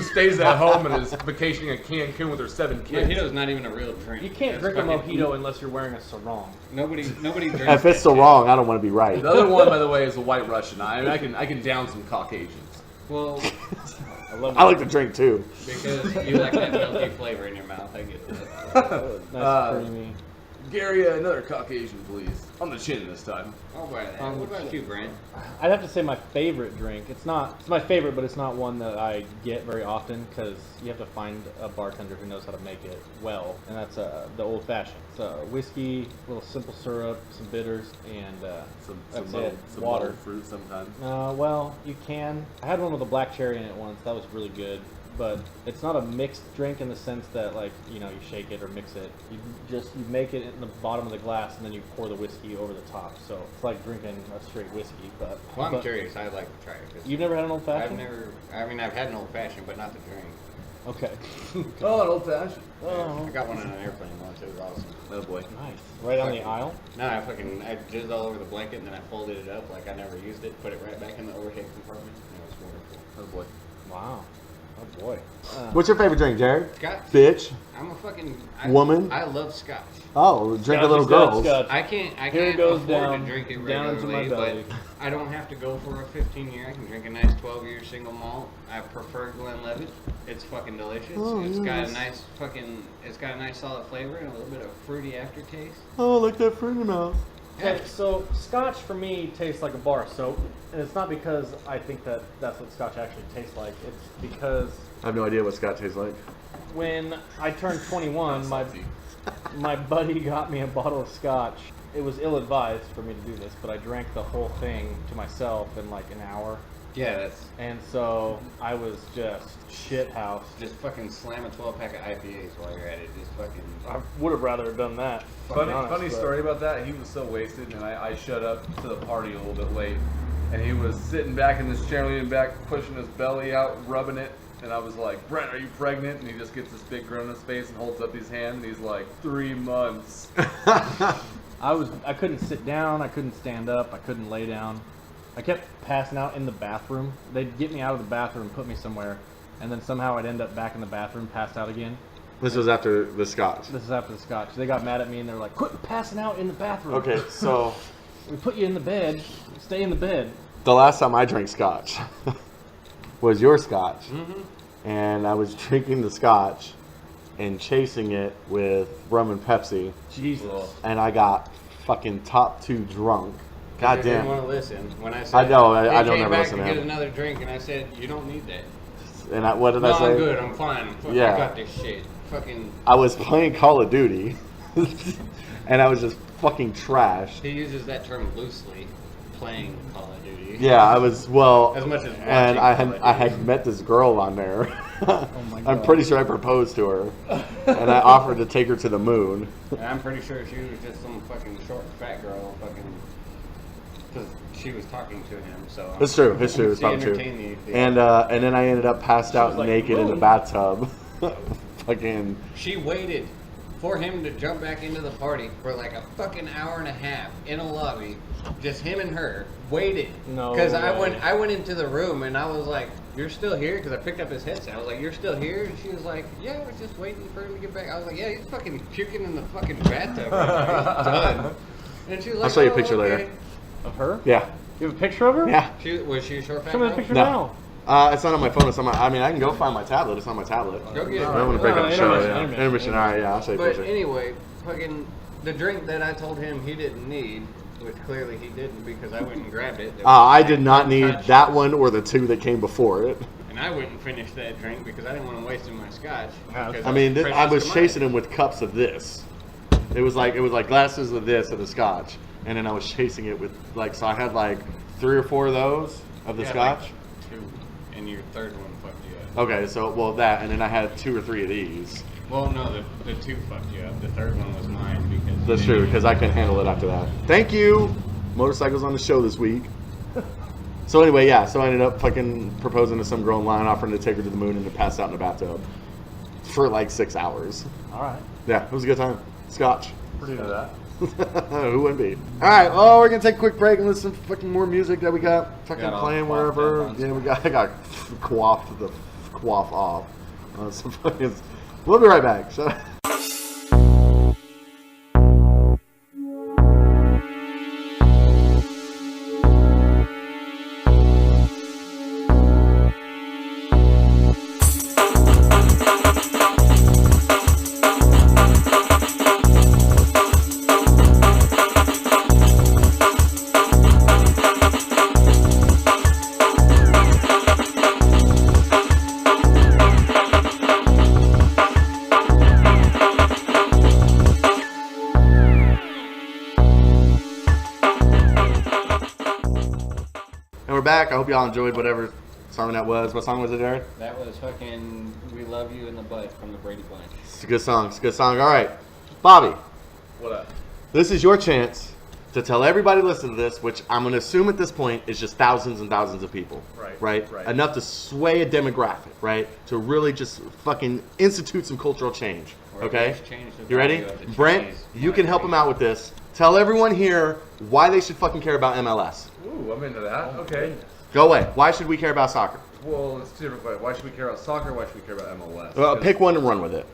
Speaker 6: stays at home and is vacationing in Cancun with her 7 kids.
Speaker 3: Mojito's not even a real drink.
Speaker 5: You can't
Speaker 3: It's
Speaker 5: drink a
Speaker 3: fucking-
Speaker 5: mojito unless you're wearing a sarong.
Speaker 3: Nobody drinks.
Speaker 4: If it's so
Speaker 3: that
Speaker 4: wrong, I don't want to be right.
Speaker 6: The other one, by the way, is a White Russian. I can down some Caucasians.
Speaker 3: shit. Well,
Speaker 4: I like to drink too.
Speaker 3: because you like that milky flavor in your mouth. I get that.
Speaker 5: That's creamy.
Speaker 6: Gary, another Caucasian, please. On the chin this time.
Speaker 3: I'll buy that. What about you, Brent?
Speaker 5: I'd have to say my favorite drink. It's my favorite, but it's not one that I get very often because you have to find a bartender who knows how to make it well, and that's the old fashioned. It's whiskey, a little simple syrup, some bitters, and that's it.
Speaker 6: Some
Speaker 5: Water.
Speaker 6: muddled fruit sometimes.
Speaker 5: Well, you can. I had one with a black cherry in it once. That was really good. But it's not a mixed drink in the sense that, like, you shake it or mix it. You make it in the bottom of the glass and then you pour the whiskey over the top. So it's like drinking a straight whiskey. But
Speaker 3: I'm curious. I'd like to try it. 'Cause
Speaker 5: you've never had an old fashioned?
Speaker 3: I've had an old fashioned, but not the drink.
Speaker 5: Okay.
Speaker 6: Oh, an old-fashioned.
Speaker 3: I got one on an airplane once. It was awesome.
Speaker 6: Oh, boy.
Speaker 5: Nice. Right on the aisle.
Speaker 3: No, I jizzed all over the blanket and then I folded it up like I never used it. Put it right back in the overhead compartment. And it was wonderful.
Speaker 6: Oh, boy.
Speaker 5: Wow. Oh boy.
Speaker 4: What's your favorite drink, Jared?
Speaker 3: Scotch.
Speaker 4: Bitch.
Speaker 3: I'm a fucking
Speaker 4: Woman?
Speaker 3: I love Scotch.
Speaker 4: Oh, drink a little girls.
Speaker 3: I can't
Speaker 5: Here it goes
Speaker 3: afford
Speaker 5: down,
Speaker 3: to drink it
Speaker 5: down into my
Speaker 3: regularly,
Speaker 5: belly.
Speaker 3: but I don't have to go for a 15-year. I can drink a nice 12-year single malt. I prefer Glenlivet. It's fucking delicious.
Speaker 4: Oh,
Speaker 3: It's got
Speaker 4: yes.
Speaker 3: it's got a nice solid flavor and a little bit of fruity aftertaste.
Speaker 4: Oh, like that fruit in your mouth.
Speaker 5: Okay, so Scotch for me tastes like a bar of soap, and it's not because I think that that's what Scotch actually tastes like. It's because
Speaker 4: I have no idea what Scott tastes like.
Speaker 5: when I turned 21, my buddy got me a bottle of Scotch. It was ill-advised for me to do this, but I drank the whole thing to myself in like an hour,
Speaker 3: Yeah,
Speaker 5: and so I was just shithoused.
Speaker 3: just fucking slam a 12-pack of IPAs while you're at it. Just fucking.
Speaker 5: I would have rather done that. to be honest,
Speaker 6: Funny
Speaker 5: but-
Speaker 6: story about that. He was so wasted, and I showed up to the party a little bit late, and he was sitting back in this chair, leaning back, pushing his belly out, rubbing it. And I was like, Brent, are you pregnant? And he just gets this big grin on his face and holds up his hand, and he's like, 3 months.
Speaker 5: I couldn't sit down, I couldn't stand up, I couldn't lay down. I kept passing out in the bathroom. They'd get me out of the bathroom, put me somewhere, and then somehow I'd end up back in the bathroom, passed out again.
Speaker 4: This was after the Scotch.
Speaker 5: This is after the Scotch. They got mad at me and they're like, quit passing out in the bathroom.
Speaker 4: Okay, so
Speaker 5: We put you in the bed, stay in the bed.
Speaker 4: the last time I drank Scotch was your Scotch.
Speaker 3: Mm-hmm.
Speaker 4: And I was drinking the Scotch and chasing it with Rum and Pepsi.
Speaker 5: Jesus.
Speaker 4: And I got fucking top 2 drunk. God
Speaker 3: I didn't
Speaker 4: damn.
Speaker 3: want to listen when I said.
Speaker 4: I know, I
Speaker 3: "Hey,
Speaker 4: don't
Speaker 3: came
Speaker 4: ever
Speaker 3: back
Speaker 4: listen
Speaker 3: to
Speaker 4: to
Speaker 3: get
Speaker 4: him.
Speaker 3: another drink, and I said, "You don't need that."
Speaker 4: And what did
Speaker 3: No,
Speaker 4: I say?
Speaker 3: I'm good. I'm fine.
Speaker 4: Yeah.
Speaker 3: I got this shit. Fucking.
Speaker 4: I was playing Call of Duty. And I was just fucking trashed.
Speaker 3: He uses that term loosely. Playing Call of Duty.
Speaker 4: Yeah, I was, well,
Speaker 3: As much as
Speaker 4: and
Speaker 3: watching Call
Speaker 4: I
Speaker 3: of
Speaker 4: had
Speaker 3: Duty.
Speaker 4: met this girl on there.
Speaker 5: my
Speaker 4: I'm
Speaker 5: God.
Speaker 4: pretty sure I proposed to her. And I offered to take her to the moon.
Speaker 3: And I'm pretty sure she was just some fucking short, fat girl. Fucking. Because she was talking to him. So.
Speaker 4: It's true, it's true, it's
Speaker 3: She
Speaker 4: probably true.
Speaker 3: entertained the-
Speaker 4: And then I ended up passed out
Speaker 5: was like,
Speaker 4: naked in the
Speaker 5: "Boom."
Speaker 4: bathtub. Fucking.
Speaker 3: She waited for him to jump back into the party for like a fucking hour and a half in a lobby, just him and her waited.
Speaker 5: No
Speaker 3: Because I
Speaker 5: way.
Speaker 3: went into the room and I was like, "You're still here?" Because I picked up his headset. I was like, "You're still here?" And she was like, "Yeah, I was just waiting for him to get back." I was like, "Yeah, he's fucking puking in the fucking bathtub right now. He's done." And she was like,
Speaker 4: I'll show you a
Speaker 3: "Oh,
Speaker 4: picture
Speaker 3: okay."
Speaker 4: later.
Speaker 5: Of her?
Speaker 4: Yeah.
Speaker 5: You have a picture of her?
Speaker 4: Yeah.
Speaker 3: Was she a short fat
Speaker 5: Show me the
Speaker 3: girl?
Speaker 5: picture
Speaker 4: No.
Speaker 5: now.
Speaker 4: It's not on my phone. It's on my. I mean, I can go find my tablet. It's on my tablet.
Speaker 3: Go get it.
Speaker 4: I don't want to break up the show.
Speaker 5: intermission,
Speaker 4: Yeah.
Speaker 5: intermission.
Speaker 4: Intermission. All right. Yeah, I'll show you a
Speaker 3: But
Speaker 4: picture.
Speaker 3: anyway, fucking the drink that I told him he didn't need, which clearly he didn't because I went and grabbed it.
Speaker 4: I did not need
Speaker 3: Touch.
Speaker 4: that one or the 2 that came before it.
Speaker 3: And I wouldn't finish that drink because I didn't want to waste my scotch. because
Speaker 4: I mean,
Speaker 3: it's
Speaker 4: I was
Speaker 3: precious to
Speaker 4: chasing
Speaker 3: mine.
Speaker 4: him with cups of this. It was like glasses of this and the Scotch, and then I was chasing it with like, so I had like 3 or 4 of those of the
Speaker 3: Yeah,
Speaker 4: Scotch.
Speaker 3: like 2, and your third one fucked you up.
Speaker 4: Okay, so well that, and then I had 2 or 3 of these.
Speaker 3: Well, no, the 2 fucked you up. The third one was mine because.
Speaker 4: That's true, because I couldn't handle it after that. Thank you, motorcycles on the show this week. So anyway, yeah, so I ended up fucking proposing to some girl in line, offering to take her to the moon and to pass out in the bathtub for like 6 hours.
Speaker 5: All right.
Speaker 4: Yeah, it was a good time. Scotch.
Speaker 5: Pretty
Speaker 6: Know that.
Speaker 4: Who wouldn't be? All right. Oh, we're gonna take a quick break and listen to fucking more music that we got fucking
Speaker 3: Got all
Speaker 4: playing
Speaker 3: the
Speaker 4: wherever.
Speaker 3: quaff
Speaker 4: Yeah, I got quaff off. Some fucking. We'll be right back. Shut up. Back. I hope y'all enjoyed whatever song that was. What song was it, Jared?
Speaker 3: That was fucking "We Love You in the Butt" from the Brady Bunch.
Speaker 4: It's a good song. It's a good song. All right, Bobby.
Speaker 6: What up?
Speaker 4: This is your chance to tell everybody listening to this, which I'm going to assume at this point is just thousands and thousands of people. Right. Enough to sway a demographic, right? To really just fucking institute some cultural change. Okay? You ready? Brent, you can help them out with this. Tell everyone here why they should fucking care about MLS.
Speaker 6: Ooh, I'm into that. Okay.
Speaker 4: Go away. Why should we care about soccer?
Speaker 6: Well, it's two different questions. Why should we care about soccer? Why should we care about MLS?
Speaker 4: Well, pick one and run with it.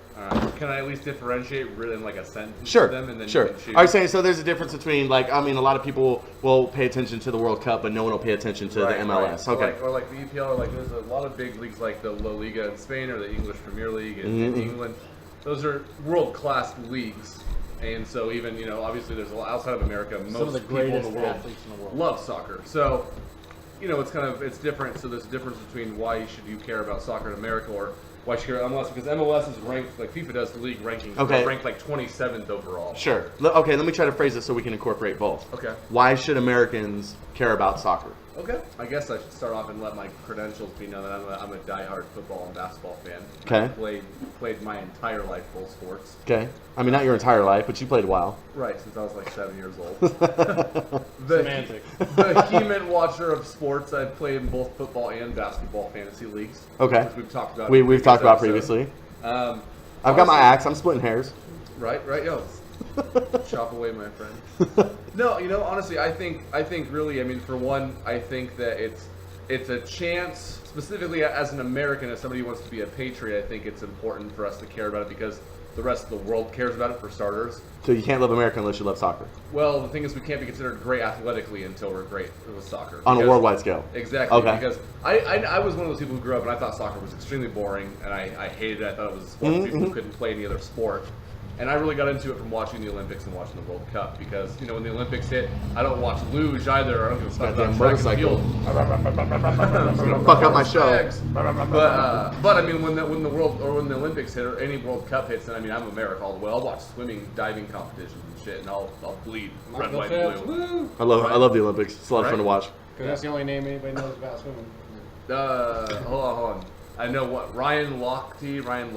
Speaker 6: Can I at least differentiate really in like a sentence
Speaker 4: Sure.
Speaker 6: for them? And then
Speaker 4: Sure.
Speaker 6: you can choose?
Speaker 4: Are you saying so there's a difference between, like, I mean, a lot of people will pay attention to the World Cup, but no one will pay attention to the MLS.
Speaker 6: Right.
Speaker 4: Okay.
Speaker 6: Or like the EPL, or like there's a lot of big leagues like the La Liga in Spain or the English Premier League in England. Those are world-class leagues. And so even, you know, obviously there's a lot outside of America, most
Speaker 5: of the
Speaker 6: people in
Speaker 5: greatest
Speaker 6: the world
Speaker 5: athletes in the world
Speaker 6: love soccer. So, you know, it's different. So there's a difference between why should you care about soccer in America or why should you care about MLS, because MLS is ranked, like FIFA does the league rankings, they're ranked like 27th overall.
Speaker 4: Sure. Okay, let me try to phrase it so we can incorporate both.
Speaker 6: Okay.
Speaker 4: Why should Americans care about soccer?
Speaker 6: Okay. I guess I should start off and let my credentials be known that I'm a diehard football and basketball fan.
Speaker 4: Okay.
Speaker 6: Played my entire life full sports.
Speaker 4: Okay. I mean, not your entire life, but you played a while.
Speaker 6: Right, since I was like 7 years old.
Speaker 5: Semantics.
Speaker 6: Vehement watcher of sports. I've played in both football and basketball fantasy leagues.
Speaker 4: Okay.
Speaker 6: Which we've talked about.
Speaker 4: We've talked about previously.
Speaker 6: I've
Speaker 4: got my axe. I'm splitting hairs.
Speaker 6: Right, yo. Chop away, my friend. No, you know, honestly, I think really, I mean, for one, I think that it's a chance, specifically as an American, as somebody who wants to be a patriot, I think it's important for us to care about it because the rest of the world cares about it, for starters.
Speaker 4: So you can't love America unless you love soccer.
Speaker 6: Well, the thing is, we can't be considered great athletically until we're great with soccer.
Speaker 4: On a worldwide scale.
Speaker 6: Exactly.
Speaker 4: Okay.
Speaker 6: Because I was one of those people who grew up and I thought soccer was extremely boring, and I hated it. I thought it was a sport for people who couldn't play any other sport. And I really got into it from watching the Olympics and watching the World Cup because, you know, when the Olympics hit, I don't watch luge either. I don't give a fuck about track and field.
Speaker 4: Fuck up my show.
Speaker 6: But I mean, when the Olympics hit or any World Cup hits, then I mean, I'm America all the way. I'll watch swimming, diving competitions and shit, and I'll bleed red, white, and blue.
Speaker 4: I love the Olympics. It's a lot of fun to watch.
Speaker 3: Because that's the only name anybody knows about swimming.
Speaker 6: Hold on. I know what Ryan Lochte. I don't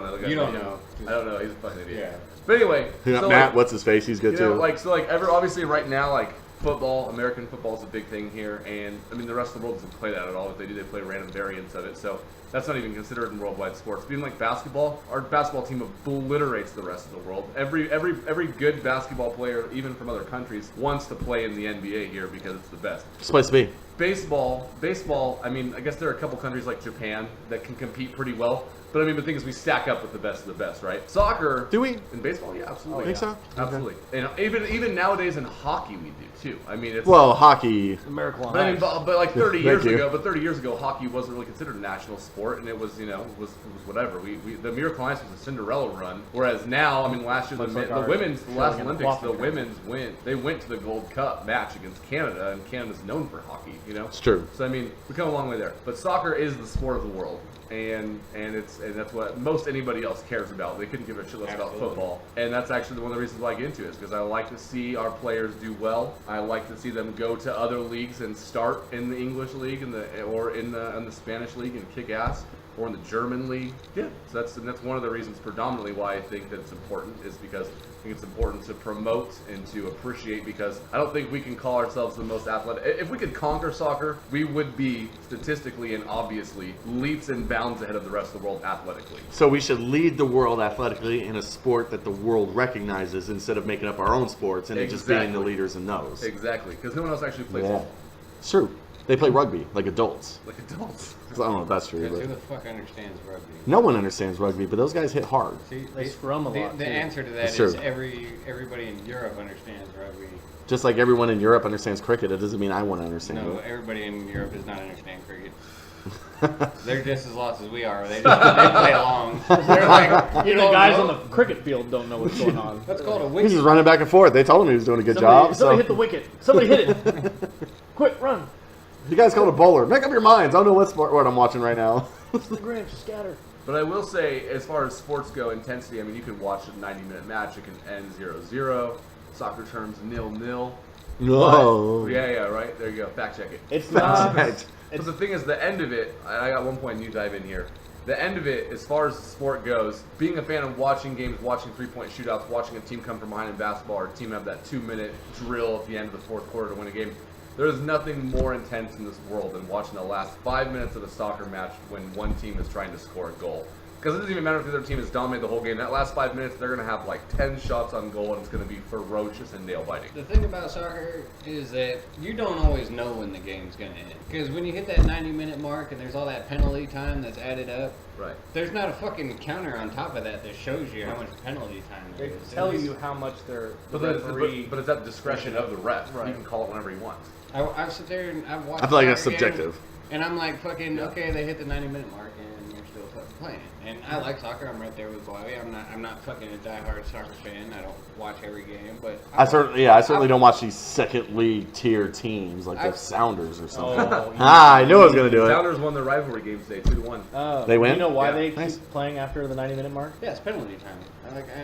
Speaker 6: know. The guy's
Speaker 3: You don't
Speaker 6: name.
Speaker 3: know.
Speaker 6: I don't know. He's a fucking idiot.
Speaker 3: Yeah.
Speaker 6: But anyway, so
Speaker 4: Matt,
Speaker 6: like,
Speaker 4: what's his face? He's good
Speaker 6: you
Speaker 4: too.
Speaker 6: know, obviously right now, like football, American football is a big thing here, and I mean the rest of the world doesn't play that at all. If they do, they play random variants of it. So that's not even considered in worldwide sports. But even like basketball, our basketball team obliterates the rest of the world. Every good basketball player, even from other countries, wants to play in the NBA here because it's the best.
Speaker 4: It's a place to be.
Speaker 6: Baseball, I mean, I guess there are a couple countries like Japan that can compete pretty well. But I mean, the thing is, we stack up with the best of the best, right? Soccer.
Speaker 4: Do we?
Speaker 6: In baseball, yeah, absolutely.
Speaker 4: Think so?
Speaker 6: Absolutely. And even nowadays in hockey, we do too. I mean, it's
Speaker 4: Well, hockey.
Speaker 5: Miracle on
Speaker 6: but I mean,
Speaker 5: Ice.
Speaker 6: but like 30
Speaker 4: Thank
Speaker 6: years
Speaker 4: you.
Speaker 6: ago, hockey wasn't really considered a national sport, and it was, you know, it was whatever. The Miracle on Ice was a Cinderella run, whereas now, I mean, last year
Speaker 5: Looks like
Speaker 6: the
Speaker 5: our
Speaker 6: women's, the last
Speaker 5: feeling in the
Speaker 6: Olympics, the
Speaker 5: Quaffing
Speaker 6: women's went to the Gold Cup match against Canada, and Canada's known for hockey, you know.
Speaker 4: It's true.
Speaker 6: So I mean, we come a long way there. But soccer is the sport of the world, and that's what most anybody else cares about. They couldn't give a shit less about football, and that's actually one of the reasons why I get into it, is because I like to see our players do well. I like to see them go to other leagues and start in the English league or in the Spanish league and kick ass, or in the German league. Yeah, so that's one of the reasons predominantly why I think that it's important, is because, think it's important to promote and to appreciate, because I don't think we can call ourselves the most athletic. If we could conquer soccer, we would be statistically and obviously leaps and bounds ahead of the rest of the world athletically.
Speaker 4: So we should lead the world athletically in a sport that the world recognizes instead of making up our own sports and it just being the leaders in those.
Speaker 6: Exactly, because no one else actually plays
Speaker 4: Yeah.
Speaker 6: football.
Speaker 4: It's true. They play rugby like adults.
Speaker 6: Like adults.
Speaker 4: I don't know if that's true.
Speaker 3: Because
Speaker 4: But
Speaker 3: who the fuck understands rugby?
Speaker 4: no one understands rugby, but those guys hit hard.
Speaker 3: See,
Speaker 5: They scrum a lot,
Speaker 3: The
Speaker 5: too.
Speaker 3: answer to that
Speaker 4: That's
Speaker 3: is
Speaker 4: true.
Speaker 3: everybody in Europe understands rugby.
Speaker 4: Just like everyone in Europe understands cricket, it doesn't mean I want to understand
Speaker 3: No,
Speaker 4: it.
Speaker 3: everybody in Europe does not understand cricket. They're just as lost as we are. They play along. They're like,
Speaker 5: Even the guys on the cricket field don't know what's going on.
Speaker 3: That's called a
Speaker 4: He's
Speaker 3: wicket.
Speaker 4: just running back and forth. They told him he was doing a good job.
Speaker 5: Somebody
Speaker 4: So
Speaker 5: hit the wicket. Somebody hit it. Quick, run.
Speaker 4: you guys called a bowler. Make up your minds. I don't know what I'm watching right now.
Speaker 5: The Grinch, scatter.
Speaker 6: But I will say, as far as sports go, intensity, I mean, you can watch a 90-minute match. It can end 0-0. Soccer terms, 0-0.
Speaker 4: No.
Speaker 6: Yeah, right? There you go. Fact check it.
Speaker 5: It's not.
Speaker 6: But the thing is, the end of it, and I got one point, you dive in here. The end of it, as far as the sport goes, being a fan of watching games, watching three-point shootouts, watching a team come from behind in basketball, or a team have that 2-minute drill at the end of the fourth quarter to win a game, there is nothing more intense in this world than watching the last 5 minutes of a soccer match when one team is trying to score a goal. Because it doesn't even matter if the other team has dominated the whole game. That last 5 minutes, they're going to have like 10 shots on goal, and it's going to be ferocious and nail-biting.
Speaker 3: The thing about soccer is that you don't always know when the game's going to end. Because when you hit that 90-minute mark and there's all that penalty time that's added up,
Speaker 6: Right.
Speaker 3: there's not a fucking counter on top of that shows you how much penalty time there
Speaker 5: They
Speaker 3: is.
Speaker 5: tell you how much the referee.
Speaker 6: But it's at the discretion of the ref.
Speaker 5: Right.
Speaker 6: He can call it whenever he wants.
Speaker 3: I sit there and I've watched.
Speaker 4: I feel like that's
Speaker 3: soccer games,
Speaker 4: subjective.
Speaker 3: And I'm like, fucking, okay, they hit the 90-minute mark and they're still fucking playing. And I like soccer. I'm right there with Bobby. I'm not fucking a diehard soccer fan. I don't watch every game, but
Speaker 4: I certainly don't watch these second league tier teams like the Sounders or something.
Speaker 5: Oh,
Speaker 4: I knew I was gonna do it.
Speaker 6: Sounders won their rivalry game today, 2-1.
Speaker 4: They win?
Speaker 5: You know why
Speaker 6: Yeah.
Speaker 5: they
Speaker 4: Nice.
Speaker 5: keep playing after the 90-minute mark?
Speaker 3: yeah, it's penalty time.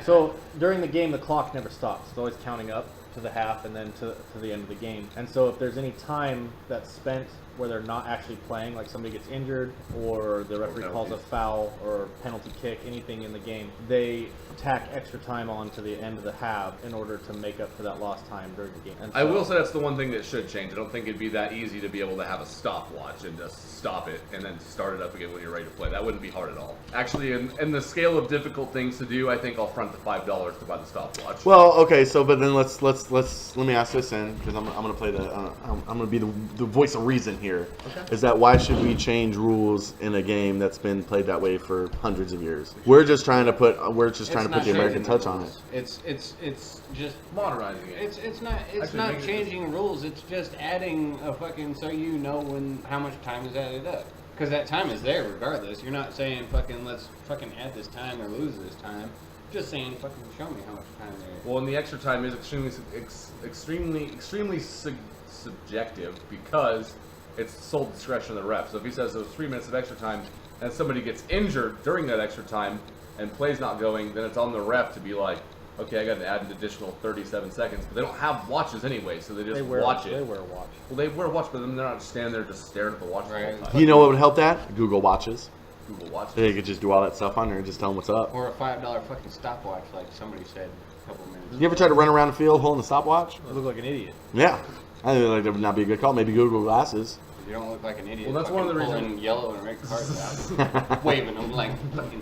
Speaker 5: So during the game, the clock never stops. It's always counting up to the half and then to the end of the game. And so if there's any time that's spent where they're not actually playing, like somebody gets injured or the referee calls a foul or penalty kick, anything in the game, they tack extra time on to the end of the half in order to make up for that lost time during the game. And
Speaker 6: I
Speaker 5: so-
Speaker 6: will say that's the one thing that should change. I don't think it'd be that easy to be able to have a stopwatch and just stop it and then start it up again when you're ready to play. That wouldn't be hard at all. Actually, in the scale of difficult things to do, I think I'll front the $5 to buy the stopwatch.
Speaker 4: Well, okay, so but then let me ask this in because I'm gonna play I'm gonna be the voice of reason here.
Speaker 6: Okay.
Speaker 4: Is that why should we change rules in a game that's been played that way for hundreds of years? We're just trying to put the American touch on it.
Speaker 3: It's just
Speaker 6: Modernizing it.
Speaker 3: It's not
Speaker 6: Actually,
Speaker 3: not
Speaker 6: making it
Speaker 3: changing rules. It's just adding a fucking so you know how much time is added up. Because that time is there regardless. You're not saying fucking let's fucking add this time or lose this time. Just saying fucking show me how much time there is.
Speaker 6: Well, and the extra time is extremely subjective because it's sole discretion of the ref. So if he says there's 3 minutes of extra time and somebody gets injured during that extra time and play's not going, then it's on the ref to be like, okay, I got to add an additional 37 seconds. But they don't have watches anyway, so they just watch it.
Speaker 5: They wear a watch.
Speaker 6: Well, they wear a watch, but then they're not standing there just staring at the watch the
Speaker 3: Right.
Speaker 6: whole time.
Speaker 4: You know what would help that? Google Watches.
Speaker 6: Google Watch.
Speaker 4: They could just do all that stuff on there and just tell them what's up.
Speaker 3: Or a $5 fucking stopwatch, like somebody said a couple minutes.
Speaker 4: You ever try to run around the field holding a stopwatch?
Speaker 5: I look like an idiot.
Speaker 4: Yeah, I think like that would not be a good call. Maybe Google glasses.
Speaker 3: You don't look like an idiot.
Speaker 6: Well, that's one of the
Speaker 3: fucking
Speaker 6: reasons-
Speaker 3: pulling yellow and red cards out, waving them like fucking.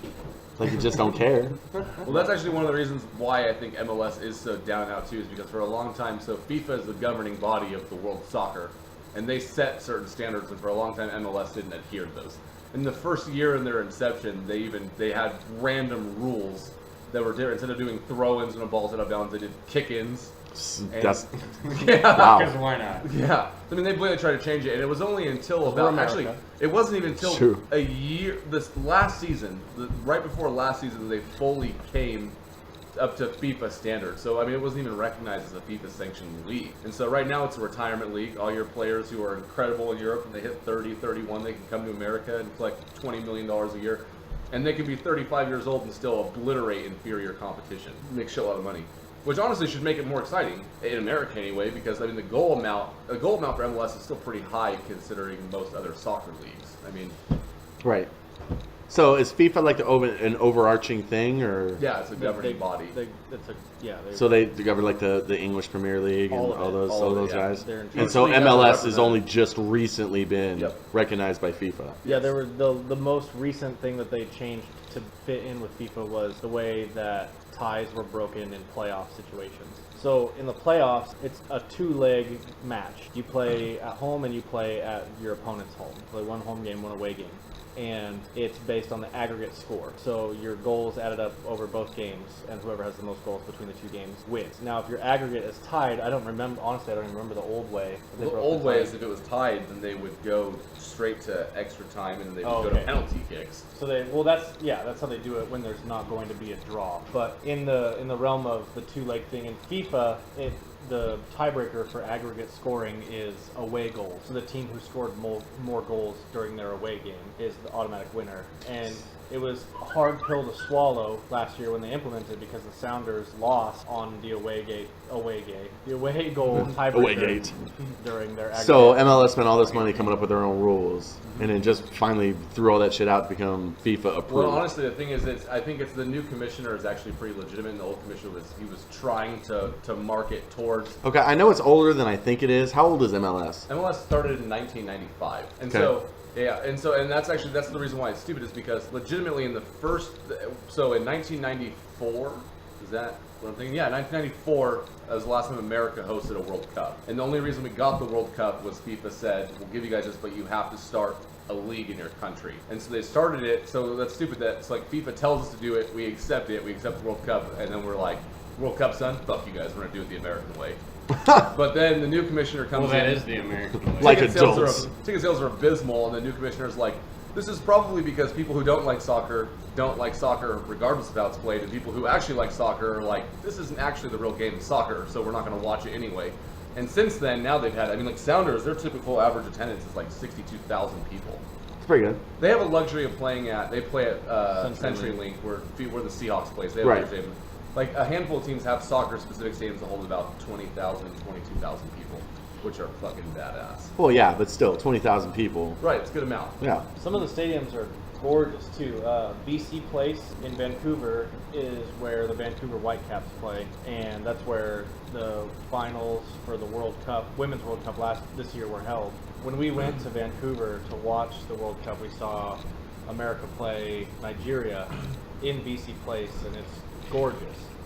Speaker 4: Like you just don't care.
Speaker 6: Well, that's actually one of the reasons why I think MLS is so down and out too, is because for a long time, so FIFA is the governing body of the world of soccer, and they set certain standards, and for a long time MLS didn't adhere to those. In the first year in their inception, they had random rules that were different. Instead of doing throw-ins when a ball's out of bounds, they did kick-ins.
Speaker 4: That's
Speaker 6: Yeah.
Speaker 4: wow.
Speaker 3: Because why not?
Speaker 6: Yeah, I mean they blatantly tried to change it, and it was only until
Speaker 5: We're
Speaker 6: about
Speaker 5: America.
Speaker 6: actually it wasn't even until
Speaker 4: True.
Speaker 6: a year this last season, right before last season, they fully came up to FIFA standards. So I mean it wasn't even recognized as a FIFA sanctioned league, and so right now it's a retirement league. All your players who are incredible in Europe and they hit 30, 31, they can come to America and collect $20 million a year, and they can be 35 years old and still obliterate inferior competition, make a shitload of money. Which honestly should make it more exciting, in America anyway, because I mean the goal amount for MLS is still pretty high considering most other soccer leagues. I mean,
Speaker 4: Right. So is FIFA like an overarching thing, or
Speaker 6: Yeah, it's a governing body.
Speaker 4: so they govern like the English Premier League and
Speaker 5: All of
Speaker 4: all
Speaker 5: it.
Speaker 4: those
Speaker 6: yeah.
Speaker 4: guys?
Speaker 5: They're in
Speaker 4: And
Speaker 5: charge.
Speaker 4: so
Speaker 6: Each league has a
Speaker 4: MLS has
Speaker 6: representative.
Speaker 4: only just recently been
Speaker 6: Yep.
Speaker 4: recognized by FIFA.
Speaker 5: Yeah, there were the most recent thing that they changed to fit in with FIFA was the way that ties were broken in playoff situations. So in the playoffs, it's a 2-leg match. You play at home and you play at your opponent's home. You play one home game, one away game. And it's based on the aggregate score. So your goals added up over both games, and whoever has the most goals between the two games wins. Now, if your aggregate is tied, I don't even remember the old way.
Speaker 6: The old way is if it was tied, then they would go straight to extra time, and they would go to
Speaker 5: Okay.
Speaker 6: penalty kicks.
Speaker 5: So that's how they do it when there's not going to be a draw. But in the realm of the 2-leg thing in FIFA, the tiebreaker for aggregate scoring is away goals. So the team who scored more goals during their away game is the automatic winner. And it was a hard pill to swallow last year when they implemented it because the Sounders lost on the away goal tiebreaker
Speaker 4: Away gate.
Speaker 5: during their aggregate.
Speaker 4: So MLS spent all this money coming up with their own rules, and then just finally threw all that shit out to become FIFA approved.
Speaker 6: Well, honestly, the thing is, I think it's the new commissioner is actually pretty legitimate. And the old commissioner was trying to market towards.
Speaker 4: Okay, I know it's older than I think it is. How old is MLS?
Speaker 6: MLS started in 1995, and
Speaker 4: Okay.
Speaker 6: and that's the reason why it's stupid is because legitimately in the first, so in 1994, is that what I'm thinking? Yeah, 1994 was the last time America hosted a World Cup, and the only reason we got the World Cup was FIFA said, "We'll give you guys this, but you have to start a league in your country." And so they started it. So that's stupid that it's like FIFA tells us to do it, we accept it, we accept the World Cup, and then we're like, "World Cup, son, fuck you guys, we're gonna do it the American way." But then the new commissioner comes
Speaker 3: Well, that
Speaker 6: in.
Speaker 3: is the American way.
Speaker 4: Like
Speaker 6: Ticket sales
Speaker 4: adults.
Speaker 6: ticket sales are abysmal, and the new commissioner's like, this is probably because people who don't like soccer regardless of how it's played, and people who actually like soccer are like, this isn't actually the real game of soccer, so we're not going to watch it anyway. And since then, now they've had, like Sounders, their typical average attendance is like 62,000 people.
Speaker 4: It's pretty good.
Speaker 6: They have a luxury of they play at CenturyLink where the Seahawks plays. They have a
Speaker 4: Right.
Speaker 6: luxury of- like a handful of teams have soccer-specific stadiums that hold about 20,000, 22,000 people, which are fucking badass.
Speaker 4: Well, yeah, but still, 20,000 people.
Speaker 6: Right, it's a good amount.
Speaker 4: Yeah.
Speaker 5: Some of the stadiums are gorgeous too. BC Place in Vancouver is where the Vancouver Whitecaps play, and that's where the finals for the World Cup, Women's World Cup this year were held. When we went to Vancouver to watch the World Cup, we saw America play Nigeria in BC Place, and it's gorgeous.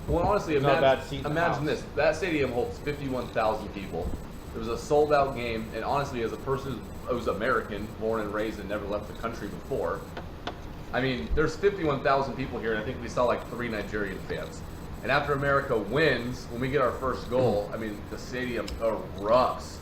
Speaker 6: Well, honestly,
Speaker 5: There's not a
Speaker 6: imagine,
Speaker 5: bad seat in the
Speaker 6: imagine
Speaker 5: house.
Speaker 6: this. That stadium holds 51,000 people. It was a sold-out game, and honestly, as a person who's American, born and raised and never left the country before, I mean, there's 51,000 people here, and I think we saw like 3 Nigerian fans. And after America wins, when we get our first goal, I mean, the stadium erupts.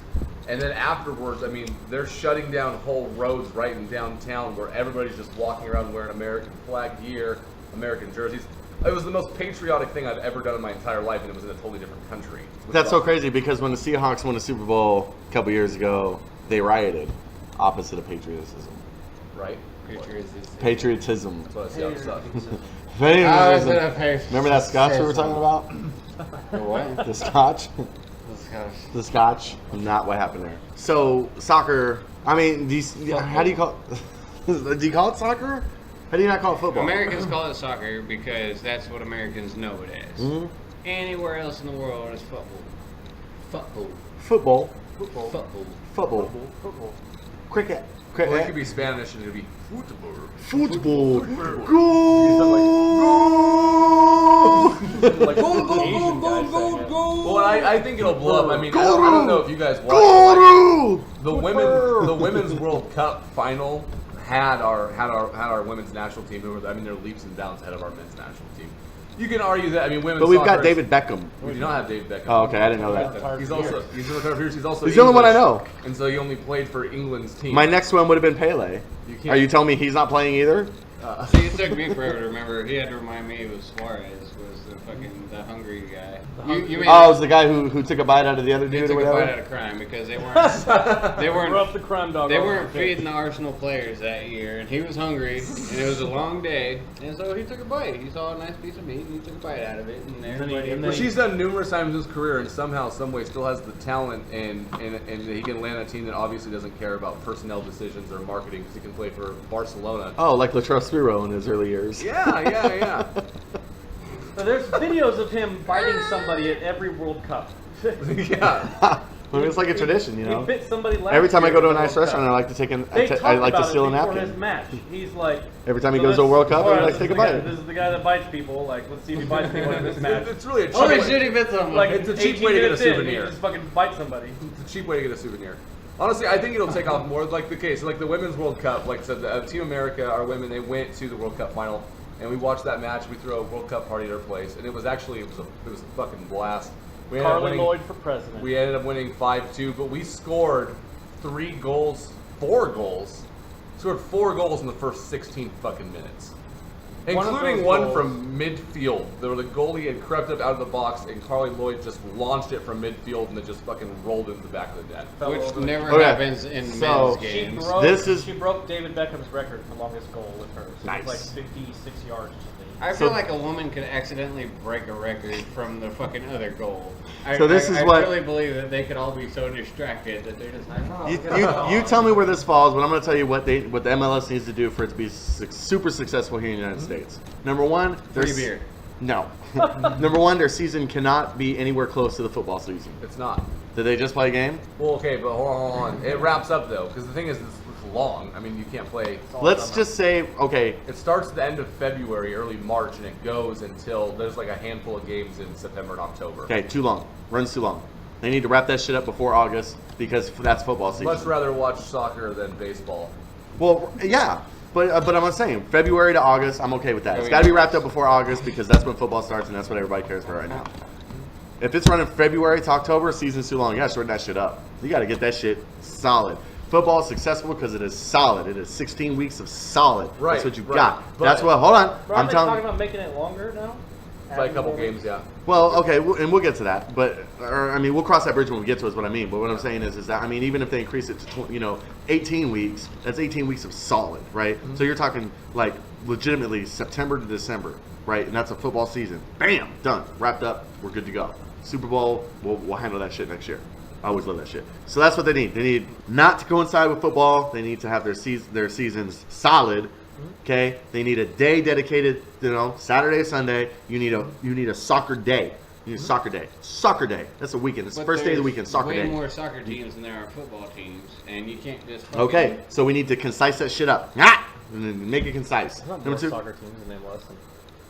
Speaker 6: And then afterwards, I mean, they're shutting down whole roads right in downtown where everybody's just walking around wearing American flag gear, American jerseys. It was the most patriotic thing I've ever done in my entire life, and it was in a totally different country.
Speaker 4: That's so crazy because when the Seahawks won the Super Bowl a couple years ago, they rioted. Opposite of patriotism.
Speaker 6: Right?
Speaker 4: Patriotism.
Speaker 6: That's what I see how it sucks.
Speaker 4: Remember that scotch we were talking about?
Speaker 3: What?
Speaker 4: The scotch? The scotch. Not what happened there. So, soccer, I mean, how do you call it? Do you call it soccer? How do you not call it football?
Speaker 3: Americans call it soccer because that's what Americans know it as.
Speaker 4: Mhm.
Speaker 3: Anywhere else in the world, it's football.
Speaker 4: Football.
Speaker 3: Football.
Speaker 4: Football. Cricket.
Speaker 6: Well, it could be Spanish and it could be football.
Speaker 4: Football. Go!
Speaker 6: Like,
Speaker 5: Asian guys saying it.
Speaker 6: well, I think it'll blow up. I mean, I don't know if you guys watched it,
Speaker 4: Go!
Speaker 6: like, the women's World Cup final had our women's national team. They're leaps and bounds ahead of our men's national team. You can argue that. I mean, women's.
Speaker 4: But we've
Speaker 6: soccer
Speaker 4: got David Beckham.
Speaker 6: We do not have David Beckham.
Speaker 4: Oh, okay, I didn't know that.
Speaker 6: He's also he's a retired He's also
Speaker 4: He's the only one I
Speaker 6: English,
Speaker 4: know.
Speaker 6: and so he only played for England's team.
Speaker 4: My next one would have been Pele.
Speaker 6: You can't-
Speaker 4: Are you telling me he's not playing either?
Speaker 3: See, it took me forever to remember. He had to remind me it was Suarez was the hungry guy. You made
Speaker 4: Oh, it was the guy who took a bite out of the other
Speaker 3: they
Speaker 4: dude
Speaker 3: took
Speaker 4: or
Speaker 3: a bite
Speaker 4: whatever?
Speaker 3: out of crime because they weren't
Speaker 5: Rough the crime dog.
Speaker 3: they
Speaker 5: over
Speaker 3: weren't
Speaker 5: the pitch.
Speaker 3: feeding the Arsenal players that year, and he was hungry, and it was a long day, and so he took a bite. He saw a nice piece of meat, and he took a bite out of it, and everybody.
Speaker 5: and
Speaker 6: But
Speaker 5: then-
Speaker 6: she's done numerous times in his career, and somehow, some way, still has the talent, and he can land a team that obviously doesn't care about personnel decisions or marketing because he can play for Barcelona.
Speaker 4: Oh, like Latrell Spiro in his early years.
Speaker 6: Yeah.
Speaker 5: So there's videos of him biting somebody at every World Cup.
Speaker 6: Yeah.
Speaker 4: I mean, it's like a tradition, you know.
Speaker 5: He bit somebody last
Speaker 4: Every time I
Speaker 5: year
Speaker 4: go to a
Speaker 5: at the
Speaker 4: nice
Speaker 5: World
Speaker 4: restaurant,
Speaker 5: Cup.
Speaker 4: I like to take an.
Speaker 5: They
Speaker 4: I like to
Speaker 5: talked
Speaker 4: steal a
Speaker 5: about it before
Speaker 4: napkin.
Speaker 5: his match. He's like,
Speaker 4: Every time he goes to a World Cup, I like to take a bite.
Speaker 5: This is the guy that bites people. Like, let's see if he bites people in this match.
Speaker 6: It's really a cheap
Speaker 3: Holy
Speaker 6: way.
Speaker 3: shit, he bit someone.
Speaker 5: Like,
Speaker 6: It's a cheap
Speaker 5: 18
Speaker 6: way to get a
Speaker 5: minutes in,
Speaker 6: souvenir.
Speaker 5: He just fucking bite somebody.
Speaker 6: It's a cheap way to get a souvenir. Honestly, I think it'll take off more. Like the case, like the Women's World Cup. Like I said, Team America, our women, they went to the World Cup final, and we watched that match. We threw a World Cup party at our place, and it was a fucking blast. We ended up
Speaker 5: Carly
Speaker 6: winning-
Speaker 5: Lloyd for president.
Speaker 6: We ended up winning 5-2, but we scored 4 goals. Scored 4 goals in the first 16 fucking minutes.
Speaker 5: One of
Speaker 6: Including
Speaker 5: those
Speaker 6: one
Speaker 5: goals-
Speaker 6: from midfield. There the goalie had crept up out of the box, and Carly Lloyd just launched it from midfield, and it just fucking rolled into the back of the net.
Speaker 5: Fell
Speaker 3: Which
Speaker 5: over.
Speaker 3: never
Speaker 4: Okay,
Speaker 3: happens in
Speaker 4: so-
Speaker 3: men's games.
Speaker 4: This
Speaker 5: She broke David Beckham's record for longest goal with hers.
Speaker 4: Nice.
Speaker 5: It was like 56 yards or something.
Speaker 3: I feel
Speaker 4: So-
Speaker 3: like a woman could accidentally break a record from the fucking other goal. I
Speaker 4: is what-
Speaker 3: really believe that they could all be so distracted that they're just like, oh,
Speaker 4: You,
Speaker 3: look at that
Speaker 4: you
Speaker 3: goal.
Speaker 4: tell me where this falls, but I'm going to tell you what the MLS needs to do for it to be super successful here in the United States. Number one,
Speaker 3: Free
Speaker 4: their
Speaker 3: beer.
Speaker 4: No. Number one, their season cannot be anywhere close to the football season.
Speaker 6: It's not.
Speaker 4: Did they just play a game?
Speaker 6: Well, okay, but hold on. It wraps up though, because the thing is, it's long. I mean, you can't play.
Speaker 4: Let's just say, okay,
Speaker 6: It starts at the end of February, early March, and it goes until there's like a handful of games in September and October.
Speaker 4: okay, too long. Runs too long. They need to wrap that shit up before August because that's football season.
Speaker 6: Much rather watch soccer than baseball.
Speaker 4: Well, yeah, but I'm saying February to August, I'm okay with that. It's got to be wrapped up before August because that's when football starts and that's what everybody cares about right now. If it's running February to October, season's too long. You got to shorten that shit up. You got to get that shit solid. Football is successful because it is solid. It is 16 weeks of solid.
Speaker 6: Right,
Speaker 4: That's what you
Speaker 6: right.
Speaker 4: got.
Speaker 6: But-
Speaker 4: That's what. Hold on.
Speaker 5: Bro,
Speaker 4: I'm
Speaker 5: they
Speaker 4: telling.
Speaker 5: talking about making it longer now?
Speaker 6: Play a
Speaker 5: Adding
Speaker 6: couple
Speaker 5: more
Speaker 6: games,
Speaker 5: weeks?
Speaker 6: yeah.
Speaker 4: Well, okay, and we'll get to that, but I mean, we'll cross that bridge when we get to it. Is what I mean. But what I'm saying is that I mean, even if they increase it to 18 weeks, that's 18 weeks of solid, right?
Speaker 6: Mm-hmm.
Speaker 4: So you're talking like legitimately September to December, right? And that's a football season. Bam, done, wrapped up. We're good to go. Super Bowl, we'll handle that shit next year. I always love that shit. So that's what they need. They need not to coincide with football. They need to have their seasons solid. Okay, they need a day dedicated. Saturday, Sunday. You need a soccer day. You need a soccer day. Soccer day. That's a weekend. It's the
Speaker 3: But
Speaker 4: first day of the
Speaker 3: there's
Speaker 4: weekend. Soccer
Speaker 3: way
Speaker 4: day.
Speaker 3: more soccer teams than there are football teams, and you can't just fucking,
Speaker 4: Okay, so we need to concise that shit up. And then make it concise.
Speaker 5: There's not
Speaker 4: Number
Speaker 5: more
Speaker 4: two.
Speaker 5: soccer teams in MLS than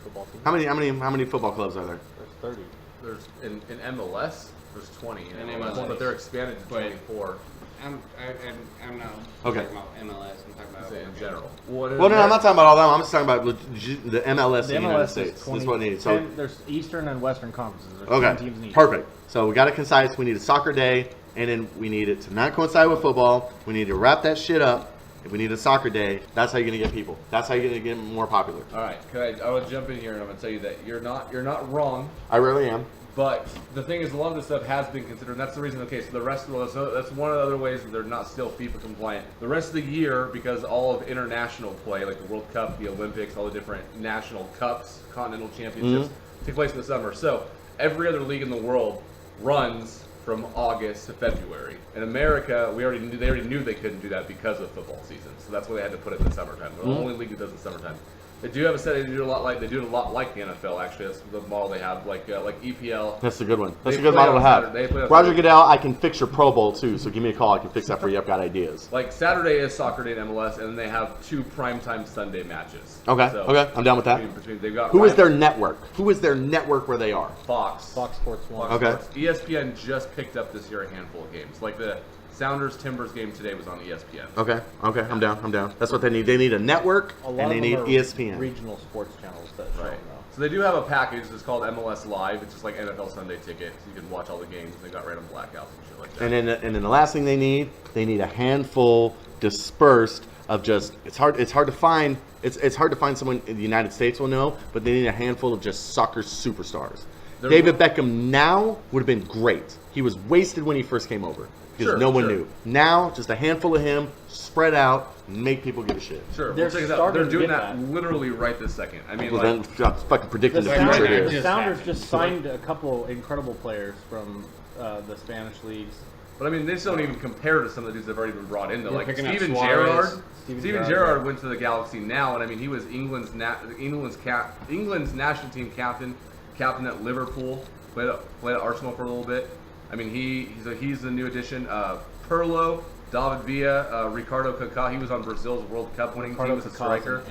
Speaker 5: football teams.
Speaker 4: How many football clubs are there?
Speaker 5: There's 30.
Speaker 6: There's in MLS, there's 20 in
Speaker 3: In
Speaker 6: MLS,
Speaker 3: MLS.
Speaker 6: but they're expanded to
Speaker 3: But-
Speaker 6: 24
Speaker 3: I'm not
Speaker 4: Okay.
Speaker 3: talking about MLS. I'm talking about
Speaker 6: in general.
Speaker 4: Well, no, I'm not talking about all that. I'm just talking about the MLS
Speaker 5: The
Speaker 4: in the United
Speaker 5: MLS
Speaker 4: States.
Speaker 5: is
Speaker 4: This
Speaker 5: 20.
Speaker 4: is what I need. So
Speaker 5: 10, there's Eastern and Western conferences. There's
Speaker 4: okay,
Speaker 5: 10 teams in each.
Speaker 4: perfect. So we got it concise. We need a soccer day, and then we need it to not coincide with football. We need to wrap that shit up. If we need a soccer day, that's how you're gonna get people. That's how you're gonna get more popular.
Speaker 6: All right, I will jump in here and I'm gonna tell you that you're not wrong.
Speaker 4: I really am.
Speaker 6: But the thing is, a lot of this stuff has been considered, and that's the reason. Okay, so the rest of that's one of the other ways that they're not still FIFA compliant. The rest of the year, because all of international play, like the World Cup, the Olympics, all the different national cups, continental championships, take place in the summer. So every other league in the world runs from August to February. In America, they already knew they couldn't do that because of football season. So that's why they had to put it in the summertime. They're the only league that does it in the summertime. They do have a set. They do it a lot like the NFL. Actually, that's the model they have. Like EPL.
Speaker 4: That's a good one. That's
Speaker 6: They
Speaker 4: a good
Speaker 6: play
Speaker 4: model
Speaker 6: on
Speaker 4: to have.
Speaker 6: Saturday. They play on
Speaker 4: Roger
Speaker 6: Saturday.
Speaker 4: Goodell, I can fix your Pro Bowl too, so give me a call. I can fix that for you. I've got ideas.
Speaker 6: Like Saturday is soccer day in MLS, and then they have 2 primetime Sunday matches.
Speaker 4: Okay,
Speaker 6: So,
Speaker 4: okay, I'm down with that.
Speaker 6: They've got
Speaker 4: Who is their network? Who is their network where they are?
Speaker 6: Fox.
Speaker 5: Fox Sports 1.
Speaker 6: Fox
Speaker 4: Okay.
Speaker 6: Sports. ESPN just picked up this year a handful of games. Like the Sounders Timbers game today was on ESPN.
Speaker 4: Okay, I'm down. That's what they need. They need a network,
Speaker 5: A lot
Speaker 4: and they
Speaker 5: of
Speaker 4: need
Speaker 5: them are
Speaker 4: ESPN.
Speaker 5: regional sports channels that show
Speaker 6: Right.
Speaker 5: them now.
Speaker 6: So they do have a package. It's called MLS Live. It's just like NFL Sunday Ticket. So you can watch all the games. They got random blackouts and shit like that.
Speaker 4: And then the last thing they need a handful dispersed of just it's hard to find someone in the United States will know, but they need a handful of just soccer superstars.
Speaker 6: There
Speaker 4: David Beckham now would have been great. He was wasted when he first came over because
Speaker 6: Sure,
Speaker 4: no one
Speaker 6: sure.
Speaker 4: knew. Now just a handful of him spread out, make people give a shit.
Speaker 6: Sure,
Speaker 5: They're
Speaker 6: we'll check it out.
Speaker 5: starting
Speaker 6: They're
Speaker 5: to
Speaker 6: doing
Speaker 5: get
Speaker 6: that
Speaker 5: that.
Speaker 6: literally right this second. I mean,
Speaker 4: Well,
Speaker 6: like,
Speaker 4: then I'm fucking predicting
Speaker 5: The
Speaker 4: the
Speaker 3: Sounders-
Speaker 4: future
Speaker 3: Sounders-
Speaker 4: here.
Speaker 5: The
Speaker 3: Just
Speaker 5: Sounders
Speaker 3: happened.
Speaker 5: just signed a couple incredible players from the Spanish leagues.
Speaker 6: But I mean, they just don't even compare to some of the dudes that have already been brought in. Though,
Speaker 3: You're
Speaker 6: like
Speaker 3: picking up
Speaker 6: Steven
Speaker 3: Suarez.
Speaker 6: Gerrard.
Speaker 5: Steven
Speaker 6: Steven
Speaker 5: Gerrard,
Speaker 6: Gerrard went to the Galaxy now, and I mean, he was England's national team captain at Liverpool. Played at Arsenal for a little bit. I mean, he's the new addition. Pirlo, David Villa, Ricardo Kaká. He was on Brazil's World Cup winning team as a striker.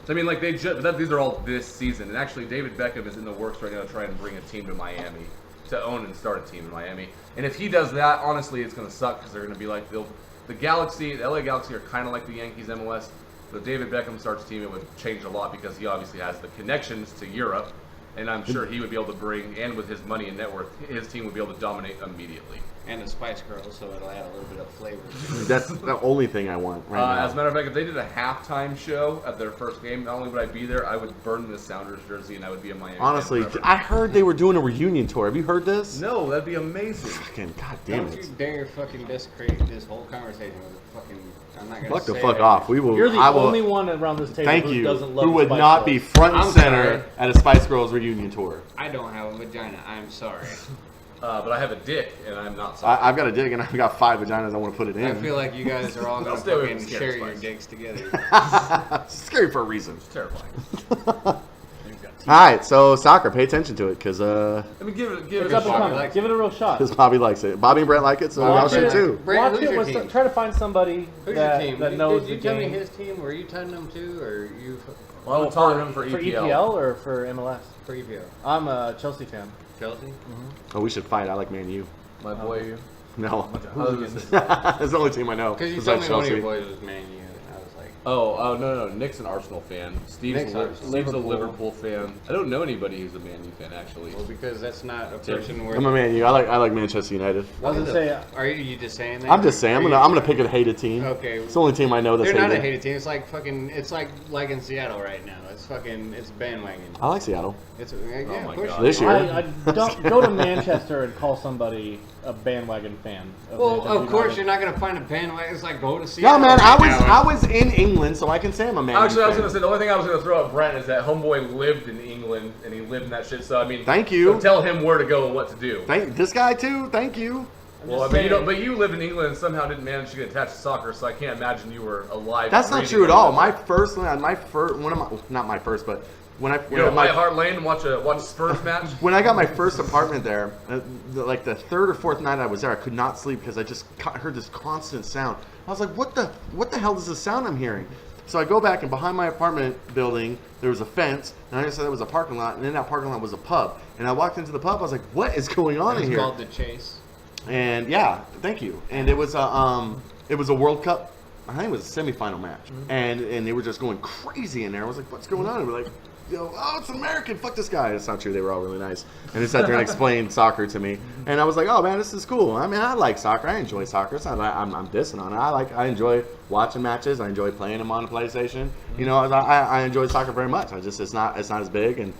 Speaker 6: So I mean, like these are all this season. And actually, David Beckham is in the works right now to try and bring a team to Miami, to own and start a team in Miami. And if he does that, honestly, it's going to suck because they're going to be like the Galaxy, the LA Galaxy are kind of like the Yankees MLS. But if David Beckham starts a team, it would change a lot because he obviously has the connections to Europe. And I'm sure he would be able to bring, and with his money and net worth, his team would be able to dominate immediately.
Speaker 3: And the Spice Girls, so it'll add a little bit of flavor.
Speaker 4: That's the only thing I want right now.
Speaker 6: As a matter of fact, if they did a halftime show at their first game, not only would I be there, I would burn the Sounders jersey and I would be a Miami fan
Speaker 4: Honestly,
Speaker 6: forever.
Speaker 4: I heard they were doing a reunion tour. Have you heard this?
Speaker 6: No, that'd be amazing.
Speaker 4: Fucking goddamn
Speaker 3: Don't
Speaker 4: it.
Speaker 3: you dare fucking desecrate this whole conversation with a fucking. I'm not gonna
Speaker 4: Fuck the
Speaker 3: say
Speaker 4: fuck
Speaker 3: it.
Speaker 4: off. We will.
Speaker 5: You're the
Speaker 4: I will,
Speaker 5: only one around this table
Speaker 4: Thank
Speaker 5: who
Speaker 4: you.
Speaker 5: doesn't love
Speaker 4: Who would
Speaker 5: Spice
Speaker 4: not
Speaker 5: Girls.
Speaker 4: be front and
Speaker 3: I'm
Speaker 4: center
Speaker 3: sorry.
Speaker 4: at a Spice Girls reunion tour.
Speaker 3: I don't have a vagina. I'm sorry.
Speaker 6: But I have a dick, and I'm not sorry.
Speaker 4: I've got a dick and I've got 5 vaginas I want to put it in.
Speaker 3: I feel like you guys are all gonna
Speaker 6: stay away
Speaker 3: fucking
Speaker 6: from Scary
Speaker 3: share your
Speaker 6: Spice.
Speaker 3: dicks together.
Speaker 4: It's scary for a reason.
Speaker 6: It's terrifying.
Speaker 4: All right, so soccer, pay attention to it because
Speaker 6: I mean, give it
Speaker 5: It's
Speaker 6: a
Speaker 5: up and
Speaker 6: shot.
Speaker 5: coming. Give it a real shot.
Speaker 4: Bobby likes it. Bobby and Brent like it, so y'all
Speaker 5: Watch
Speaker 4: should
Speaker 5: it.
Speaker 4: too.
Speaker 3: Brent,
Speaker 5: Watch
Speaker 3: who's
Speaker 5: it.
Speaker 3: your
Speaker 5: with
Speaker 3: team?
Speaker 5: Try to find somebody
Speaker 3: Who's
Speaker 5: that,
Speaker 3: your team?
Speaker 5: that knows
Speaker 3: Did
Speaker 5: the
Speaker 3: you tell
Speaker 5: game.
Speaker 3: me his team? Were you tying them to, or you
Speaker 6: Well, I'm Tottenham for
Speaker 5: For
Speaker 6: EPL.
Speaker 5: EPL or for MLS?
Speaker 3: for EPL?
Speaker 5: I'm a Chelsea fan.
Speaker 3: Chelsea.
Speaker 4: Oh, we should fight. I like Man U.
Speaker 6: My boy.
Speaker 4: No.
Speaker 5: Hooligans.
Speaker 4: That's the only team I know.
Speaker 3: Because you told
Speaker 4: besides
Speaker 3: me one of your
Speaker 4: Chelsea.
Speaker 3: boys was Man U, and I was like,
Speaker 6: Oh, no. Nick's an Arsenal fan. Steve's
Speaker 3: Nick's Arsenal.
Speaker 6: a Liverpool fan. I don't know anybody who's a Man U fan, actually.
Speaker 3: well, because that's not a person where.
Speaker 4: I'm a Man U. I like Manchester United.
Speaker 5: I was gonna say,
Speaker 3: Are you just saying that?
Speaker 4: I'm just saying. I'm
Speaker 3: Are
Speaker 4: gonna
Speaker 3: you-
Speaker 4: pick a hated team.
Speaker 3: Okay.
Speaker 4: It's the only team I know that's
Speaker 3: They're not a
Speaker 4: hated.
Speaker 3: hated team. It's like fucking. It's like in Seattle right now. It's bandwagon.
Speaker 4: I like Seattle.
Speaker 3: It's yeah,
Speaker 6: my
Speaker 3: of course.
Speaker 6: God.
Speaker 3: you
Speaker 4: This
Speaker 3: do.
Speaker 4: year.
Speaker 5: I don't go to Manchester and call somebody a bandwagon fan.
Speaker 3: Well,
Speaker 5: Manchester
Speaker 3: of course
Speaker 5: United.
Speaker 3: you're not gonna find a bandwagon. It's like go to
Speaker 4: Yeah,
Speaker 3: Seattle.
Speaker 4: man.
Speaker 3: right now.
Speaker 4: I was in England, so I can say I'm a Man U
Speaker 6: Actually, I was
Speaker 4: fan.
Speaker 6: going to say, the only thing I was going to throw at Brent is that homeboy lived in England, and he lived in that shit, so I mean...
Speaker 4: Thank you.
Speaker 6: So tell him where to go and what to do.
Speaker 4: Thank this guy too. Thank you.
Speaker 6: Well, I mean, you don't, but you lived in England and somehow didn't manage to get attached to soccer, so I can't imagine you were alive.
Speaker 4: That's not
Speaker 6: breathing
Speaker 4: true at all.
Speaker 6: when-
Speaker 4: Not my first, but when I
Speaker 6: You know, White Hart Lane and watch a Spurs match.
Speaker 4: when I got my first apartment there, like the third or fourth night I was there, I could not sleep because I just heard this constant sound. I was like, what the hell is this sound I'm hearing? So I go back, and behind my apartment building, there was a fence, and I said there was a parking lot, and in that parking lot was a pub. And I walked into the pub, I was like, what is going on in
Speaker 3: It's
Speaker 4: here?
Speaker 3: called the Chase.
Speaker 4: And yeah, thank you. And it was a World Cup. I think it was a semifinal match, and they were just going crazy in there. I was like, "What's going on?" And we're like, "Oh, it's an American. Fuck this guy." It's not true. They were all really nice, and they sat there and explained soccer to me. And I was like, "Oh man, this is cool. I mean, I like soccer. I enjoy soccer. It's not like I'm dissing on it. I enjoy watching matches. I enjoy playing them on the PlayStation. You know, I enjoy soccer very much. It's not as big, and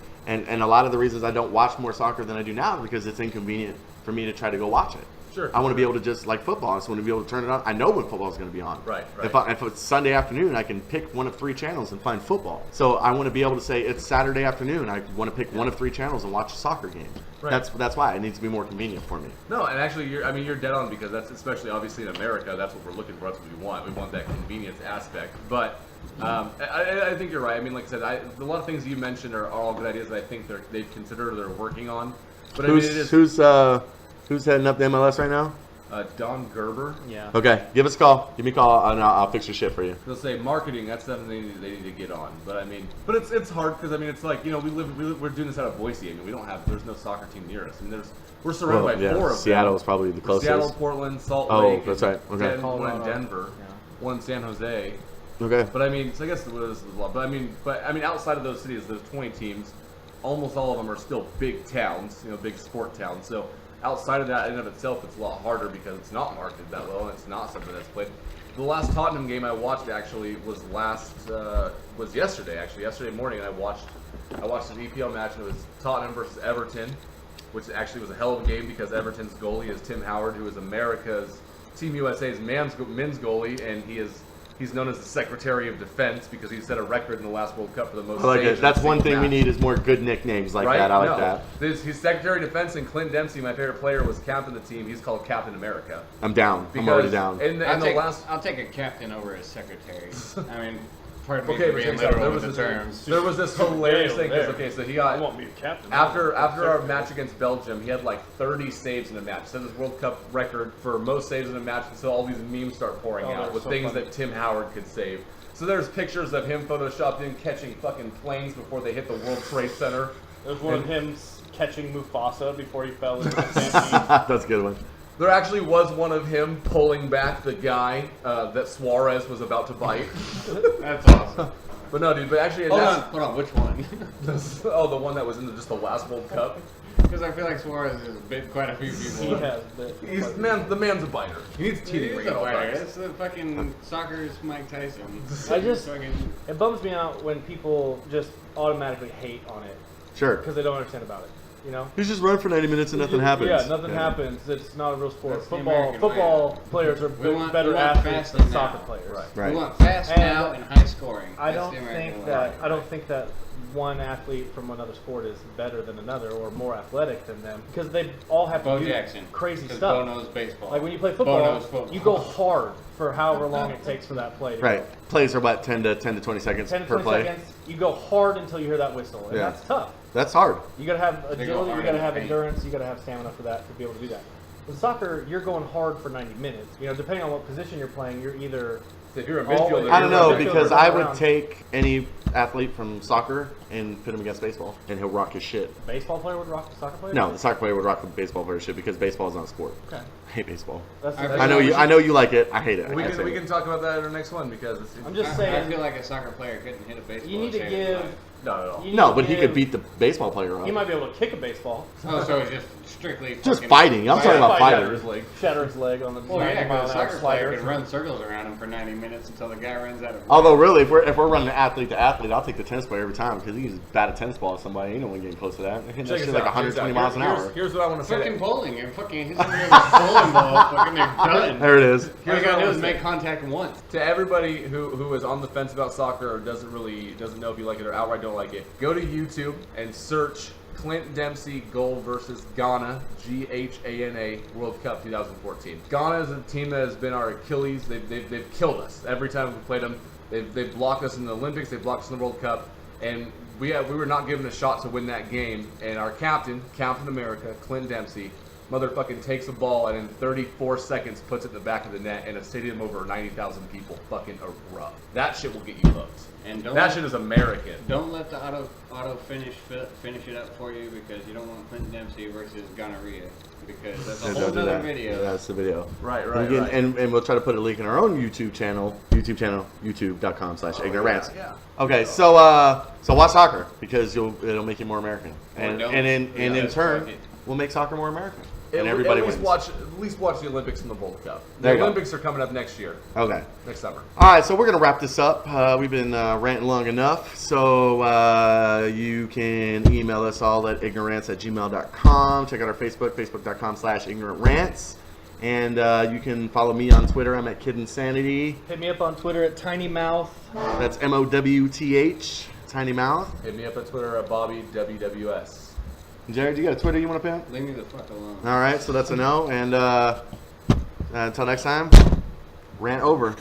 Speaker 4: a lot of the reasons I don't watch more soccer than I do now is because it's inconvenient for me to try to go watch it.
Speaker 6: Sure.
Speaker 4: I want to be able to just like football. I just want to be able to turn it on. I know when football is going to be on.
Speaker 6: Right.
Speaker 4: If it's Sunday afternoon, I can pick one of 3 channels and find football. So I want to be able to say it's Saturday afternoon. I want to pick one of 3 channels and watch a soccer game.
Speaker 6: Right.
Speaker 4: That's why it needs to be more convenient for me.
Speaker 6: No, and actually, you're dead on because that's especially obviously in America. That's what we're looking for. That's what we want. We want that convenience aspect. But I think you're right. I mean, like I said, a lot of things you mentioned are all good ideas that I think they've considered or they're working on. But I mean, it is
Speaker 4: Who's heading up the MLS right now?
Speaker 6: Don Gerber.
Speaker 5: Yeah.
Speaker 4: Okay, give us a call. Give me a call, and I'll fix your shit for you.
Speaker 6: They'll say marketing. That's something they need to get on. But I mean, it's hard because I mean, it's like we're doing this out of Boise. I mean, there's no soccer team near us. I mean, we're surrounded by 4 of them.
Speaker 4: Seattle is probably the closest.
Speaker 6: Seattle, Portland, Salt
Speaker 4: Oh,
Speaker 6: Lake.
Speaker 4: that's right. Okay.
Speaker 6: One in
Speaker 5: Colorado.
Speaker 6: Denver.
Speaker 5: Yeah.
Speaker 6: One in San Jose.
Speaker 4: Okay.
Speaker 6: But I mean, so I guess this is a lot. But I mean, outside of those cities, those 20 teams, almost all of them are still big towns, big sport towns. So outside of that, in and of itself, it's a lot harder because it's not marketed that well, and it's not something that's played. The last Tottenham game I watched actually was yesterday. Actually, yesterday morning, I watched an EPL match, and it was Tottenham versus Everton, which actually was a hell of a game because Everton's goalie is Tim Howard, who is America's Team USA's men's goalie, and he is He's known as the Secretary of Defense because he set a record in the last World Cup for the most
Speaker 4: I like
Speaker 6: saves
Speaker 4: it.
Speaker 6: in
Speaker 4: That's
Speaker 6: a
Speaker 4: one
Speaker 6: single
Speaker 4: thing we
Speaker 6: match.
Speaker 4: need is more good nicknames like
Speaker 6: Right?
Speaker 4: that. I like
Speaker 6: No.
Speaker 4: that.
Speaker 6: He's Secretary of Defense, and Clint Dempsey, my favorite player, was captain of the team. He's called Captain America.
Speaker 4: I'm down. I'm already down.
Speaker 3: I'll take a captain over a secretary. I mean, pardon me
Speaker 6: Okay,
Speaker 3: for
Speaker 6: but
Speaker 3: being
Speaker 6: check this out.
Speaker 3: literal with the terms.
Speaker 6: There was this hilarious thing
Speaker 5: There.
Speaker 6: because so he
Speaker 5: I
Speaker 6: got
Speaker 5: want me a captain.
Speaker 6: after our match against Belgium, he had like 30 saves in a match. Set his World Cup record for most saves in a match until all these memes start pouring
Speaker 5: Oh,
Speaker 6: out
Speaker 5: they're
Speaker 6: with
Speaker 5: so
Speaker 6: things
Speaker 5: funny.
Speaker 6: that Tim Howard could save. So there's pictures of him photoshopped in catching fucking planes before they hit the World Trade Center.
Speaker 5: There's one of him catching Mufasa before he fell into the stampede.
Speaker 4: That's a good one.
Speaker 6: There actually was one of him pulling back the guy that Suarez was about to bite.
Speaker 3: That's awesome.
Speaker 6: But no, dude. But actually,
Speaker 3: Hold on, which one?
Speaker 6: oh, the one that was in just the last World Cup.
Speaker 3: Because I feel like Suarez has bit quite a few people.
Speaker 5: He has been.
Speaker 6: The man's a biter. He needs
Speaker 3: He
Speaker 6: teething
Speaker 3: is
Speaker 6: ring
Speaker 3: a
Speaker 6: at all
Speaker 3: fighter.
Speaker 6: times.
Speaker 3: That's the fucking soccer's Mike Tyson.
Speaker 5: I just
Speaker 3: Fucking-
Speaker 5: it bums me out when people just automatically hate on it
Speaker 4: Sure.
Speaker 5: because they don't understand about it. You know.
Speaker 4: He's just run for 90 minutes and nothing happens.
Speaker 5: Yeah, nothing happens. It's not a real sport.
Speaker 3: That's the
Speaker 5: Football
Speaker 3: American
Speaker 5: football
Speaker 3: way.
Speaker 5: players are
Speaker 3: We want-
Speaker 5: better
Speaker 3: we want
Speaker 5: athletes
Speaker 3: fast
Speaker 5: than
Speaker 3: and
Speaker 5: soccer
Speaker 3: now.
Speaker 5: players.
Speaker 6: Right.
Speaker 4: Right.
Speaker 3: We want fast
Speaker 5: And
Speaker 3: now and high scoring.
Speaker 5: I
Speaker 3: That's
Speaker 5: don't
Speaker 3: the American
Speaker 5: think
Speaker 3: way.
Speaker 5: that one athlete from another sport is better than another or more athletic than them because they all have to
Speaker 3: Bo
Speaker 5: do
Speaker 3: Jackson.
Speaker 5: crazy
Speaker 3: 'Cause
Speaker 5: stuff.
Speaker 3: Bo knows baseball.
Speaker 5: Like when you play
Speaker 3: Bo
Speaker 5: football,
Speaker 3: knows football.
Speaker 5: you go hard for however long it takes for that play to go.
Speaker 4: Right. Plays are about 10 to 20 seconds
Speaker 5: 10 to
Speaker 4: per
Speaker 5: 20
Speaker 4: play.
Speaker 5: seconds, you go hard until you hear that whistle, and
Speaker 4: Yeah.
Speaker 5: that's tough.
Speaker 4: That's hard.
Speaker 5: You gotta have
Speaker 3: They go
Speaker 5: agility, you
Speaker 3: hard
Speaker 5: gotta
Speaker 3: in
Speaker 5: have
Speaker 3: the paint.
Speaker 5: endurance, you gotta have stamina for that to be able to do that. With soccer, you're going hard for 90 minutes. You know, depending on what position you're playing, you're either
Speaker 6: If you're a
Speaker 5: Always.
Speaker 6: midfielder,
Speaker 4: I don't
Speaker 6: you're
Speaker 4: know
Speaker 6: a midfielder.
Speaker 4: because I would
Speaker 5: around.
Speaker 4: take any athlete from soccer and put him against baseball and he'll rock his shit.
Speaker 5: a baseball player would rock the soccer player.
Speaker 4: No, the soccer player would rock the baseball player shit because baseball is not a sport.
Speaker 5: Okay.
Speaker 4: I hate baseball.
Speaker 5: That's,
Speaker 3: I
Speaker 5: that's
Speaker 4: I know you. I know you like it. I hate it.
Speaker 6: We
Speaker 4: I
Speaker 6: can
Speaker 4: say
Speaker 6: we
Speaker 4: it.
Speaker 6: can talk about that in our next one because it's,
Speaker 5: I'm just
Speaker 3: I
Speaker 5: saying.
Speaker 3: feel like a soccer player couldn't hit a baseball.
Speaker 5: You need to
Speaker 3: a chance in
Speaker 5: give.
Speaker 3: life.
Speaker 6: not at all.
Speaker 5: you need
Speaker 4: No,
Speaker 5: to
Speaker 4: but he
Speaker 5: give-
Speaker 4: could beat the baseball player up.
Speaker 5: He might be able to kick a baseball.
Speaker 3: Oh, so it's just strictly
Speaker 4: Just
Speaker 3: fucking-
Speaker 4: fighting. I'm talking about
Speaker 6: Shatter
Speaker 4: fighting.
Speaker 6: his leg.
Speaker 5: Shatter his leg on the
Speaker 3: Well, yeah,
Speaker 5: 90 mile
Speaker 3: because a
Speaker 5: an hour
Speaker 3: soccer player
Speaker 5: slider.
Speaker 3: could run circles around him for 90 minutes until the guy runs out of.
Speaker 4: Although really, if we're running athlete to athlete, I'll take the tennis player every time because he can just bat a tennis ball at somebody. Ain't no one getting close to that. Hitting that
Speaker 6: Check
Speaker 4: shit
Speaker 6: this
Speaker 4: like
Speaker 6: out, check this
Speaker 4: 120
Speaker 6: out.
Speaker 4: miles an hour.
Speaker 6: Here's what I want to say.
Speaker 3: Fucking bowling and fucking hit somebody with a bowling ball. Fucking they're done.
Speaker 4: There it is.
Speaker 3: All you
Speaker 6: Here's what
Speaker 3: gotta
Speaker 6: I
Speaker 3: do
Speaker 6: wanna
Speaker 3: is
Speaker 6: say.
Speaker 3: make contact once.
Speaker 6: To everybody who is on the fence about soccer or doesn't know if you like it or outright don't like it, go to YouTube and search Clint Dempsey goal versus Ghana, Ghana, World Cup 2014. Ghana is a team that has been our Achilles. They've killed us every time we played them. They've blocked us in the Olympics. They've blocked us in the World Cup. And we were not given a shot to win that game. And our Captain America, Clint Dempsey, motherfucking takes a ball and in 34 seconds puts it in the back of the net and a stadium over 90,000 people fucking erupt. That shit will get you hooked.
Speaker 3: And don't
Speaker 6: That shit is American.
Speaker 3: Don't let the auto finish it up for you because you don't want Clinton Dempsey versus gonorrhea because that's a
Speaker 4: Yeah,
Speaker 3: whole
Speaker 4: don't do
Speaker 3: other
Speaker 4: that.
Speaker 3: video.
Speaker 4: Yeah, that's the video.
Speaker 6: Right,
Speaker 4: And,
Speaker 6: right,
Speaker 4: again,
Speaker 6: right.
Speaker 4: and we'll try to put a link in our own YouTube channel, youtube.com/ignorantrants.
Speaker 6: yeah.
Speaker 4: Okay, so watch soccer because it'll make you more American, and
Speaker 3: don't.
Speaker 4: in
Speaker 3: Yeah,
Speaker 4: turn
Speaker 3: fuck it.
Speaker 4: we'll make soccer more American,
Speaker 6: At
Speaker 4: and everybody
Speaker 6: least
Speaker 4: wins.
Speaker 6: at least watch the Olympics and the World Cup.
Speaker 4: There
Speaker 6: The
Speaker 4: you go.
Speaker 6: Olympics are coming up next year,
Speaker 4: Okay.
Speaker 6: next summer.
Speaker 4: All right, so we're gonna wrap this up. We've been ranting long enough, so you can email us all at ignorance@gmail.com. Check out our Facebook, facebook.com/ignorantrants, and you can follow me on Twitter. I'm at Kid Insanity.
Speaker 5: Hit me up on Twitter at TinyMouth.
Speaker 4: That's MOWTH, Tiny Mouth.
Speaker 6: Hit me up at Twitter at Bobby WWS.
Speaker 4: Jared, you got a Twitter you want to pimp?
Speaker 3: Leave me the fuck alone.
Speaker 4: All right, so that's a no, and until next time, rant over.